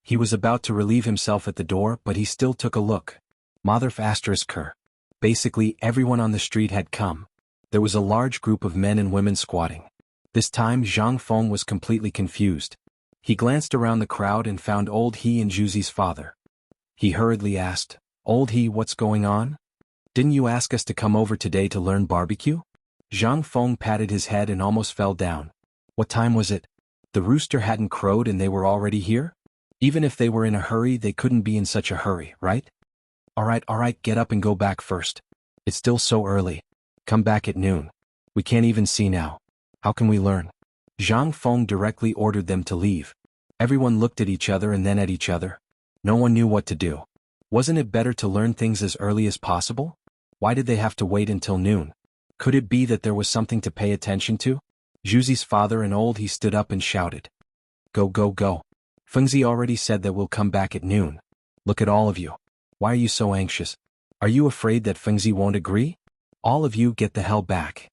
He was about to relieve himself at the door, but he still took a look. Mother***. Basically, everyone on the street had come. There was a large group of men and women squatting. This time Zhang Feng was completely confused. He glanced around the crowd and found old he and Zhu Zi's father. He hurriedly asked, Old he, what's going on? Didn't you ask us to come over today to learn barbecue? Zhang Feng patted his head and almost fell down. What time was it? The rooster hadn't crowed and they were already here? Even if they were in a hurry, they couldn't be in such a hurry, right? Alright, get up and go back first. It's still so early. Come back at noon. We can't even see now. How can we learn? Zhang Feng directly ordered them to leave. Everyone looked at each other and then at each other. No one knew what to do. Wasn't it better to learn things as early as possible? Why did they have to wait until noon? Could it be that there was something to pay attention to? Zhu Zi's father and old he stood up and shouted. Go. Feng Zi already said that we'll come back at noon. Look at all of you. Why are you so anxious? Are you afraid that Feng Zi won't agree? All of you get the hell back.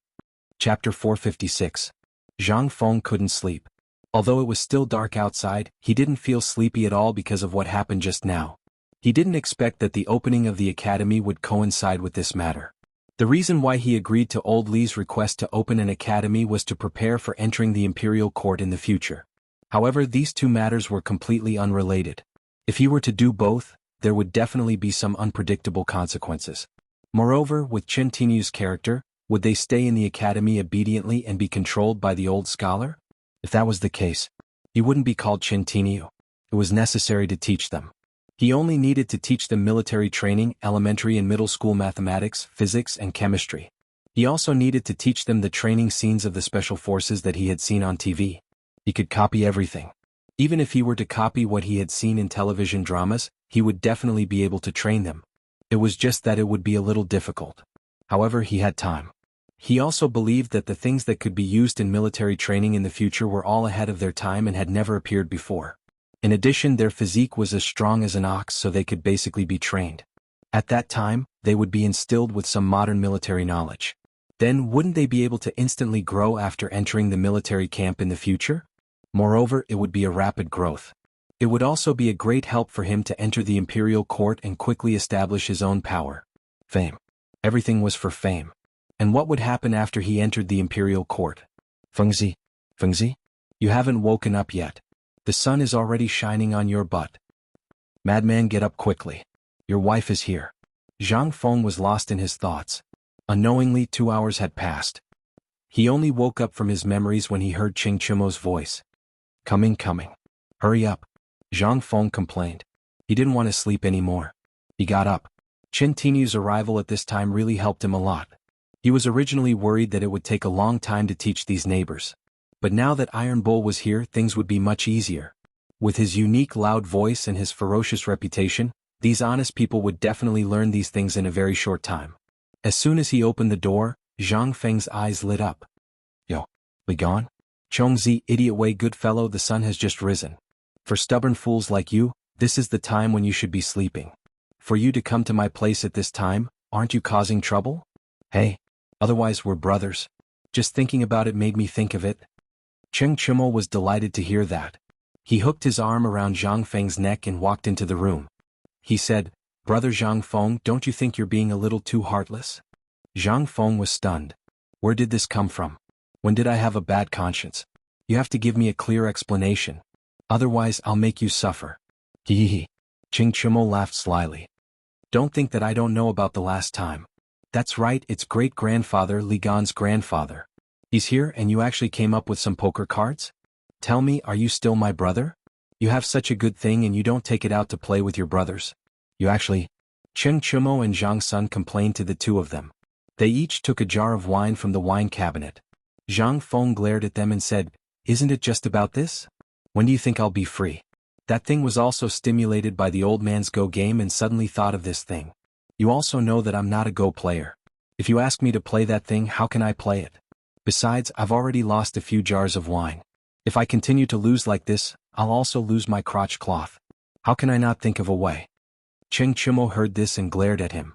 Chapter 456. Zhang Feng couldn't sleep. Although it was still dark outside, he didn't feel sleepy at all because of what happened just now. He didn't expect that the opening of the academy would coincide with this matter. The reason why he agreed to old Li's request to open an academy was to prepare for entering the imperial court in the future. However, these two matters were completely unrelated. If he were to do both, there would definitely be some unpredictable consequences. Moreover, with Chen Tinyu's character, would they stay in the academy obediently and be controlled by the old scholar? If that was the case, he wouldn't be called Chen Tinyu. It was necessary to teach them. He only needed to teach them military training, elementary and middle school mathematics, physics, and chemistry. He also needed to teach them the training scenes of the special forces that he had seen on TV. He could copy everything. Even if he were to copy what he had seen in television dramas, he would definitely be able to train them. It was just that it would be a little difficult. However, he had time. He also believed that the things that could be used in military training in the future were all ahead of their time and had never appeared before. In addition, their physique was as strong as an ox, so they could basically be trained. At that time, they would be instilled with some modern military knowledge. Then, wouldn't they be able to instantly grow after entering the military camp in the future? Moreover, it would be a rapid growth. It would also be a great help for him to enter the imperial court and quickly establish his own power. Fame. Everything was for fame. And what would happen after he entered the imperial court? Feng Zi? You haven't woken up yet. The sun is already shining on your butt. Madman, get up quickly. Your wife is here. Zhang Feng was lost in his thoughts. Unknowingly, 2 hours had passed. He only woke up from his memories when he heard Ching Chimo's voice. Coming. Hurry up. Zhang Feng complained. He didn't want to sleep anymore. He got up. Chen Tinyu's arrival at this time really helped him a lot. He was originally worried that it would take a long time to teach these neighbors. But now that Iron Bull was here, things would be much easier. With his unique loud voice and his ferocious reputation, these honest people would definitely learn these things in a very short time. As soon as he opened the door, Zhang Feng's eyes lit up. Yo, we gone? Chongzi, idiot Wei, good fellow, the sun has just risen. For stubborn fools like you, this is the time when you should be sleeping. For you to come to my place at this time, aren't you causing trouble? Hey, otherwise we're brothers. Just thinking about it made me think of it. Cheng Chumo was delighted to hear that. He hooked his arm around Zhang Feng's neck and walked into the room. He said, Brother Zhang Feng, don't you think you're being a little too heartless? Zhang Feng was stunned. Where did this come from? When did I have a bad conscience? You have to give me a clear explanation. Otherwise I'll make you suffer. Hee hee. Cheng Chumo laughed slyly. Don't think that I don't know about the last time. That's right, it's great-grandfather Li Gan's grandfather. He's here and you actually came up with some poker cards? Tell me, are you still my brother? You have such a good thing and you don't take it out to play with your brothers. You actually... Cheng Chumo and Zhang Sun complained to the two of them. They each took a jar of wine from the wine cabinet. Zhang Feng glared at them and said, Isn't it just about this? When do you think I'll be free? That thing was also stimulated by the old man's Go game and suddenly thought of this thing. You also know that I'm not a Go player. If you ask me to play that thing, how can I play it? Besides, I've already lost a few jars of wine. If I continue to lose like this, I'll also lose my crotch cloth. How can I not think of a way? Cheng Chumo heard this and glared at him.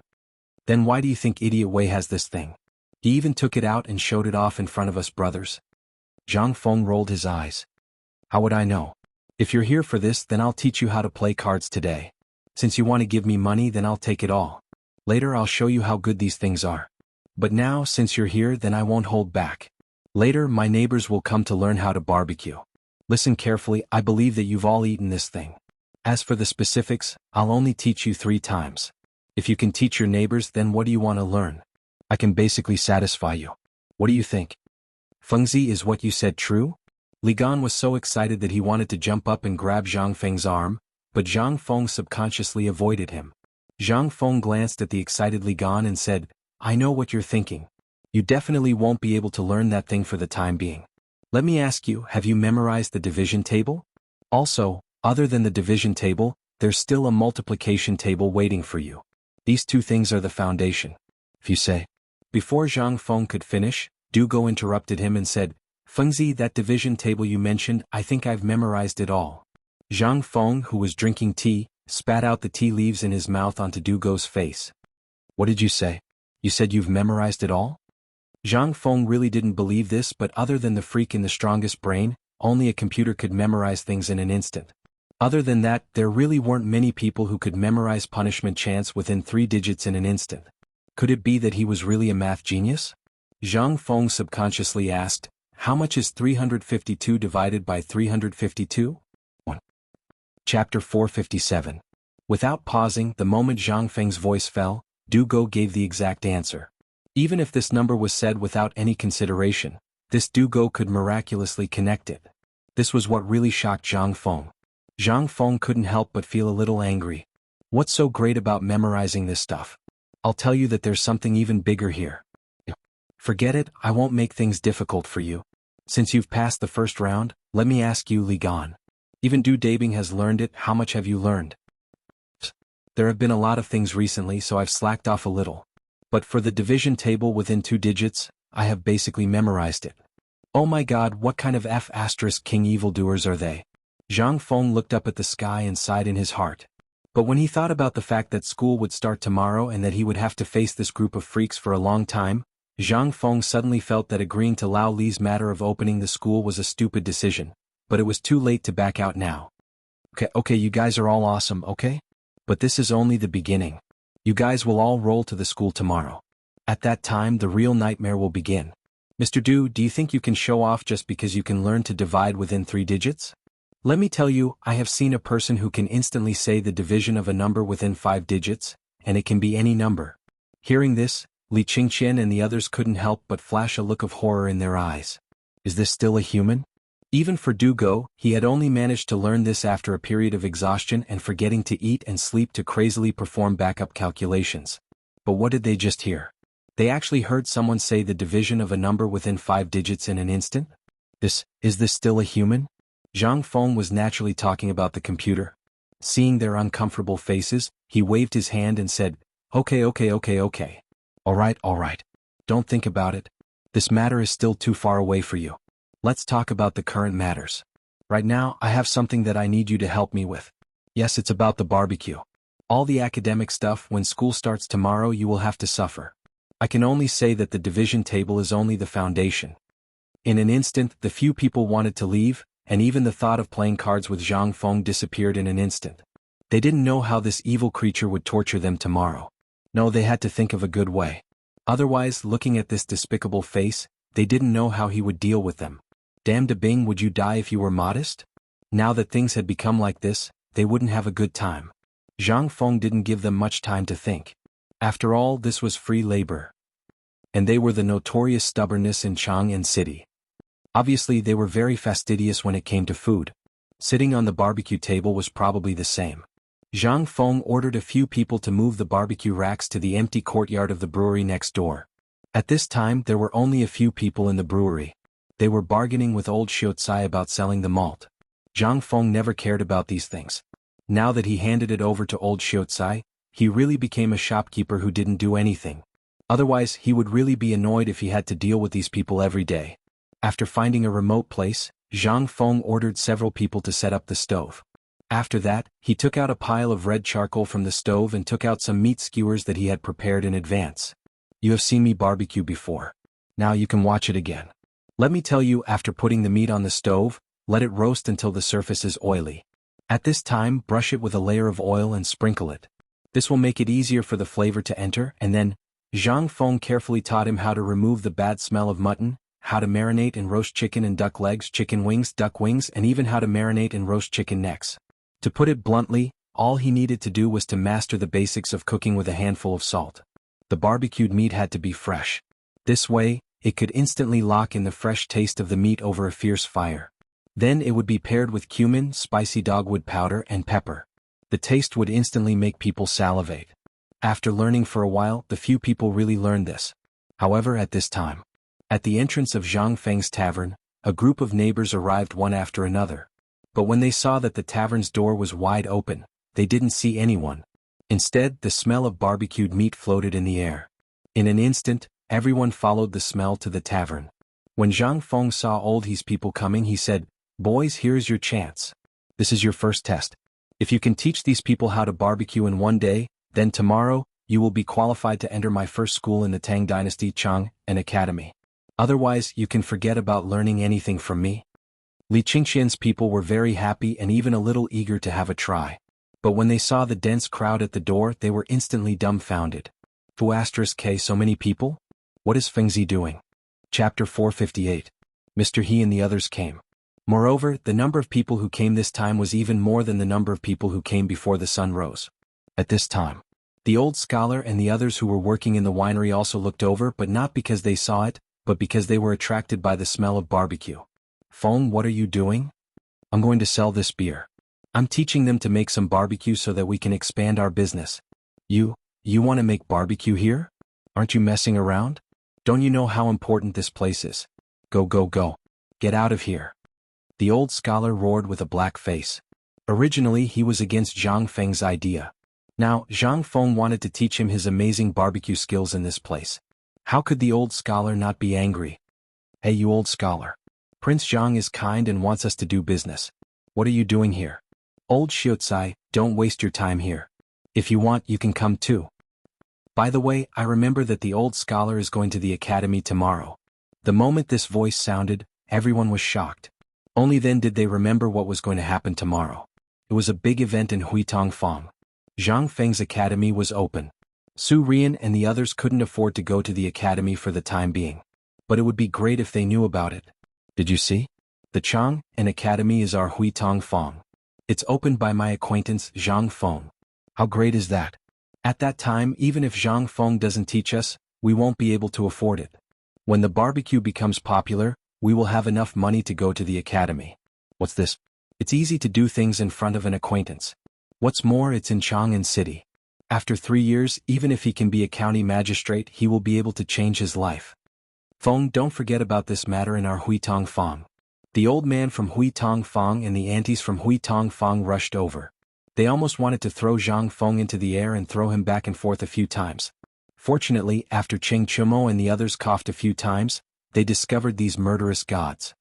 Then why do you think Idiot Wei has this thing? He even took it out and showed it off in front of us brothers. Zhang Feng rolled his eyes. How would I know? If you're here for this, then I'll teach you how to play cards today. Since you want to give me money, then I'll take it all. Later I'll show you how good these things are. But now, since you're here, then I won't hold back. Later, my neighbors will come to learn how to barbecue. Listen carefully, I believe that you've all eaten this thing. As for the specifics, I'll only teach you 3 times. If you can teach your neighbors, then what do you want to learn? I can basically satisfy you. What do you think? Fengzi, is what you said true? Li Gan was so excited that he wanted to jump up and grab Zhang Feng's arm, but Zhang Feng subconsciously avoided him. Zhang Feng glanced at the excited Li Gan and said, I know what you're thinking. You definitely won't be able to learn that thing for the time being. Let me ask you, have you memorized the division table? Also, other than the division table, there's still a multiplication table waiting for you. These 2 things are the foundation. If you say. Before Zhang Feng could finish, Dugo interrupted him and said, Fengzi, that division table you mentioned, I think I've memorized it all. Zhang Feng, who was drinking tea, spat out the tea leaves in his mouth onto Dugo's face. What did you say? You said you've memorized it all? Zhang Feng really didn't believe this, but other than the freak in the strongest brain, only a computer could memorize things in an instant. Other than that, there really weren't many people who could memorize punishment chants within 3 digits in an instant. Could it be that he was really a math genius? Zhang Feng subconsciously asked, how much is 352 divided by 352? 1. Chapter 457. Without pausing, the moment Zhang Feng's voice fell, Dugo gave the exact answer. Even if this number was said without any consideration, this Dugo could miraculously connect it. This was what really shocked Zhang Feng. Zhang Feng couldn't help but feel a little angry. What's so great about memorizing this stuff? I'll tell you that there's something even bigger here. Forget it, I won't make things difficult for you. Since you've passed the first round, let me ask you, Li Gan. Even Du Dabing has learned it, how much have you learned? There have been a lot of things recently, so I've slacked off a little. But for the division table within 2 digits, I have basically memorized it. Oh my god, what kind of F***king evildoers are they? Zhang Feng looked up at the sky and sighed in his heart. But when he thought about the fact that school would start tomorrow and that he would have to face this group of freaks for a long time, Zhang Feng suddenly felt that agreeing to Lao Li's matter of opening the school was a stupid decision, but it was too late to back out now. Okay, you guys are all awesome, okay? But this is only the beginning. You guys will all roll to the school tomorrow. At that time, the real nightmare will begin. Mr. Du, do you think you can show off just because you can learn to divide within 3 digits? Let me tell you, I have seen a person who can instantly say the division of a number within 5 digits, and it can be any number. Hearing this, Li Qingqian and the others couldn't help but flash a look of horror in their eyes. Is this still a human? Even for Dugo, he had only managed to learn this after a period of exhaustion and forgetting to eat and sleep to crazily perform backup calculations. But what did they just hear? They actually heard someone say the division of a number within 5 digits in an instant? Is this still a human? Zhang Feng was naturally talking about the computer. Seeing their uncomfortable faces, he waved his hand and said, Okay. All right. Don't think about it. This matter is still too far away for you. Let's talk about the current matters. Right now, I have something that I need you to help me with. Yes, it's about the barbecue. All the academic stuff, when school starts tomorrow, you will have to suffer. I can only say that the division table is only the foundation. In an instant, the few people wanted to leave, and even the thought of playing cards with Zhang Feng disappeared in an instant. They didn't know how this evil creature would torture them tomorrow. No, they had to think of a good way. Otherwise, looking at this despicable face, they didn't know how he would deal with them. Damn de Bing, would you die if you were modest? Now that things had become like this, they wouldn't have a good time. Zhang Feng didn't give them much time to think. After all, this was free labor. And they were the notorious stubbornness in Chang'an City. Obviously, they were very fastidious when it came to food. Sitting on the barbecue table was probably the same. Zhang Feng ordered a few people to move the barbecue racks to the empty courtyard of the brewery next door. At this time, there were only a few people in the brewery. They were bargaining with old Xiaocai about selling the malt. Zhang Feng never cared about these things. Now that he handed it over to old Xiaocai, he really became a shopkeeper who didn't do anything. Otherwise, he would really be annoyed if he had to deal with these people every day. After finding a remote place, Zhang Feng ordered several people to set up the stove. After that, he took out a pile of red charcoal from the stove and took out some meat skewers that he had prepared in advance. You have seen me barbecue before. Now you can watch it again. Let me tell you, after putting the meat on the stove, let it roast until the surface is oily. At this time, brush it with a layer of oil and sprinkle it. This will make it easier for the flavor to enter, and then, Zhang Feng carefully taught him how to remove the bad smell of mutton, how to marinate and roast chicken and duck legs, chicken wings, duck wings, and even how to marinate and roast chicken necks. To put it bluntly, all he needed to do was to master the basics of cooking with a handful of salt. The barbecued meat had to be fresh. This way, it could instantly lock in the fresh taste of the meat over a fierce fire. Then it would be paired with cumin, spicy dogwood powder, and pepper. The taste would instantly make people salivate. After learning for a while, the few people really learned this. However, at this time, at the entrance of Zhang Feng's tavern, a group of neighbors arrived one after another. But when they saw that the tavern's door was wide open, they didn't see anyone. Instead, the smell of barbecued meat floated in the air. In an instant, everyone followed the smell to the tavern. When Zhang Feng saw all these people coming, he said, "Boys, here's your chance. This is your first test. If you can teach these people how to barbecue in one day, then tomorrow, you will be qualified to enter my first school in the Tang Dynasty, Chang'an Academy. Otherwise, you can forget about learning anything from me." Li Qingxian's people were very happy and even a little eager to have a try. But when they saw the dense crowd at the door, they were instantly dumbfounded. K, so many people? What is Fengzi doing? Chapter 458. Mr. He and the others came. Moreover, the number of people who came this time was even more than the number of people who came before the sun rose. At this time, the old scholar and the others who were working in the winery also looked over, but not because they saw it, but because they were attracted by the smell of barbecue. Feng, what are you doing? I'm going to sell this beer. I'm teaching them to make some barbecue so that we can expand our business. You want to make barbecue here? Aren't you messing around? Don't you know how important this place is? Go. Get out of here. The old scholar roared with a black face. Originally, he was against Zhang Feng's idea. Now, Zhang Feng wanted to teach him his amazing barbecue skills in this place. How could the old scholar not be angry? Hey, you old scholar. Prince Zhang is kind and wants us to do business. What are you doing here? Old Xiaocai, don't waste your time here. If you want, you can come too. By the way, I remember that the old scholar is going to the academy tomorrow. The moment this voice sounded, everyone was shocked. Only then did they remember what was going to happen tomorrow. It was a big event in Huitongfang. Zhang Feng's academy was open. Su Rian and the others couldn't afford to go to the academy for the time being. But it would be great if they knew about it. Did you see? The Chang'an Academy is our Huitongfang. It's opened by my acquaintance Zhang Feng. How great is that? At that time, even if Zhang Feng doesn't teach us, we won't be able to afford it. When the barbecue becomes popular, we will have enough money to go to the academy. What's this? It's easy to do things in front of an acquaintance. What's more, it's in Chang'an City. After 3 years, even if he can be a county magistrate, he will be able to change his life. Feng, don't forget about this matter in our Huitong Fang. The old man from Huitong Fang and the aunties from Huitong Fang rushed over. They almost wanted to throw Zhang Feng into the air and throw him back and forth a few times. Fortunately, after Cheng Chumo and the others coughed a few times, they discovered these murderous gods.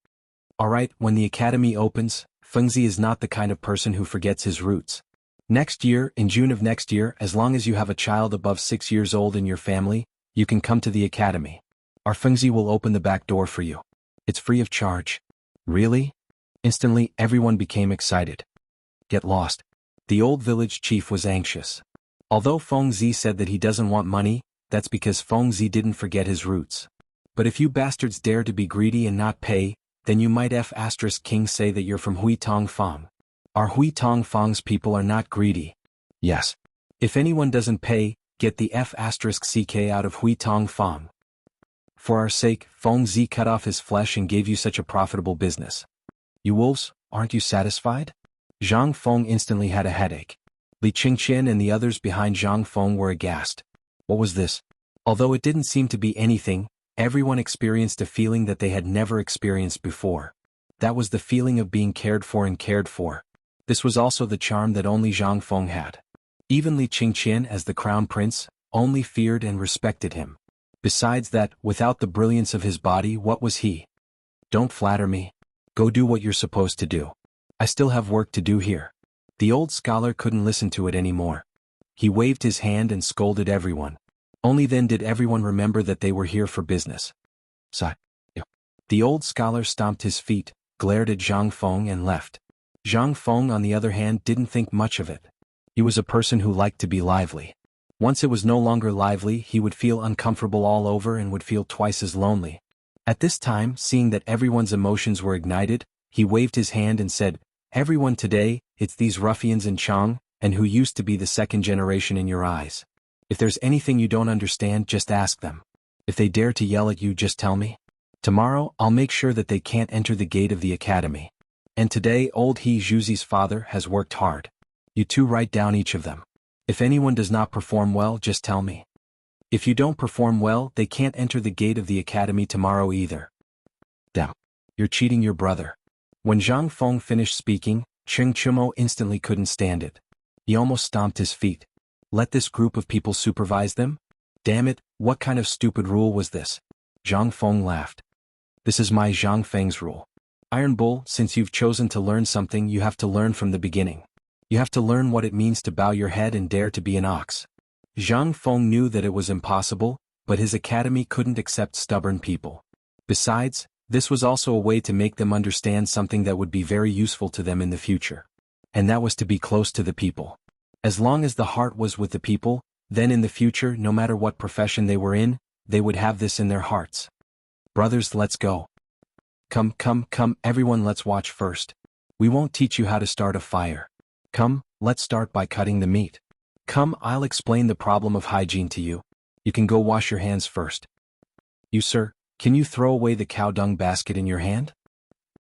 Alright, when the academy opens, Fengzi is not the kind of person who forgets his roots. Next year, in June of next year, as long as you have a child above 6 years old in your family, you can come to the academy. Our Fengzi will open the back door for you. It's free of charge. Really? Instantly, everyone became excited. Get lost. The old village chief was anxious. Although Fengzi said that he doesn't want money, that's because Fengzi didn't forget his roots. But if you bastards dare to be greedy and not pay, then you might King say that you're from Huitong Fang. Our Huitong Fang's people are not greedy. Yes. If anyone doesn't pay, get the CK out of Huitong Fang. For our sake, Fengzi cut off his flesh and gave you such a profitable business. You wolves, aren't you satisfied? Zhang Feng instantly had a headache. Li Qingqian and the others behind Zhang Feng were aghast. What was this? Although it didn't seem to be anything, everyone experienced a feeling that they had never experienced before. That was the feeling of being cared for and cared for. This was also the charm that only Zhang Feng had. Even Li Qingqian, as the crown prince, only feared and respected him. Besides that, without the brilliance of his body, what was he? Don't flatter me. Go do what you're supposed to do. I still have work to do here. The old scholar couldn't listen to it anymore. He waved his hand and scolded everyone. Only then did everyone remember that they were here for business. Sigh. The old scholar stomped his feet, glared at Zhang Feng and left. Zhang Feng, on the other hand, didn't think much of it. He was a person who liked to be lively. Once it was no longer lively, he would feel uncomfortable all over and would feel twice as lonely. At this time, seeing that everyone's emotions were ignited, he waved his hand and said, "Everyone today, it's these ruffians in Chang, and who used to be the second generation in your eyes. If there's anything you don't understand, just ask them. If they dare to yell at you, just tell me. Tomorrow, I'll make sure that they can't enter the gate of the academy. And today, old He Zhuzi's father has worked hard. You two write down each of them. If anyone does not perform well, just tell me. If you don't perform well, they can't enter the gate of the academy tomorrow either." Damn. You're cheating your brother. When Zhang Feng finished speaking, Cheng Chumo instantly couldn't stand it. He almost stomped his feet. Let this group of people supervise them? Damn it, what kind of stupid rule was this? Zhang Feng laughed. This is my Zhang Feng's rule. Iron Bull, since you've chosen to learn something, you have to learn from the beginning. You have to learn what it means to bow your head and dare to be an ox. Zhang Feng knew that it was impossible, but his academy couldn't accept stubborn people. Besides, this was also a way to make them understand something that would be very useful to them in the future. And that was to be close to the people. As long as the heart was with the people, then in the future, no matter what profession they were in, they would have this in their hearts. Brothers, let's go. Come, everyone, let's watch first. We won't teach you how to start a fire. Come, let's start by cutting the meat. Come, I'll explain the problem of hygiene to you. You can go wash your hands first. You, sir, can you throw away the cow dung basket in your hand?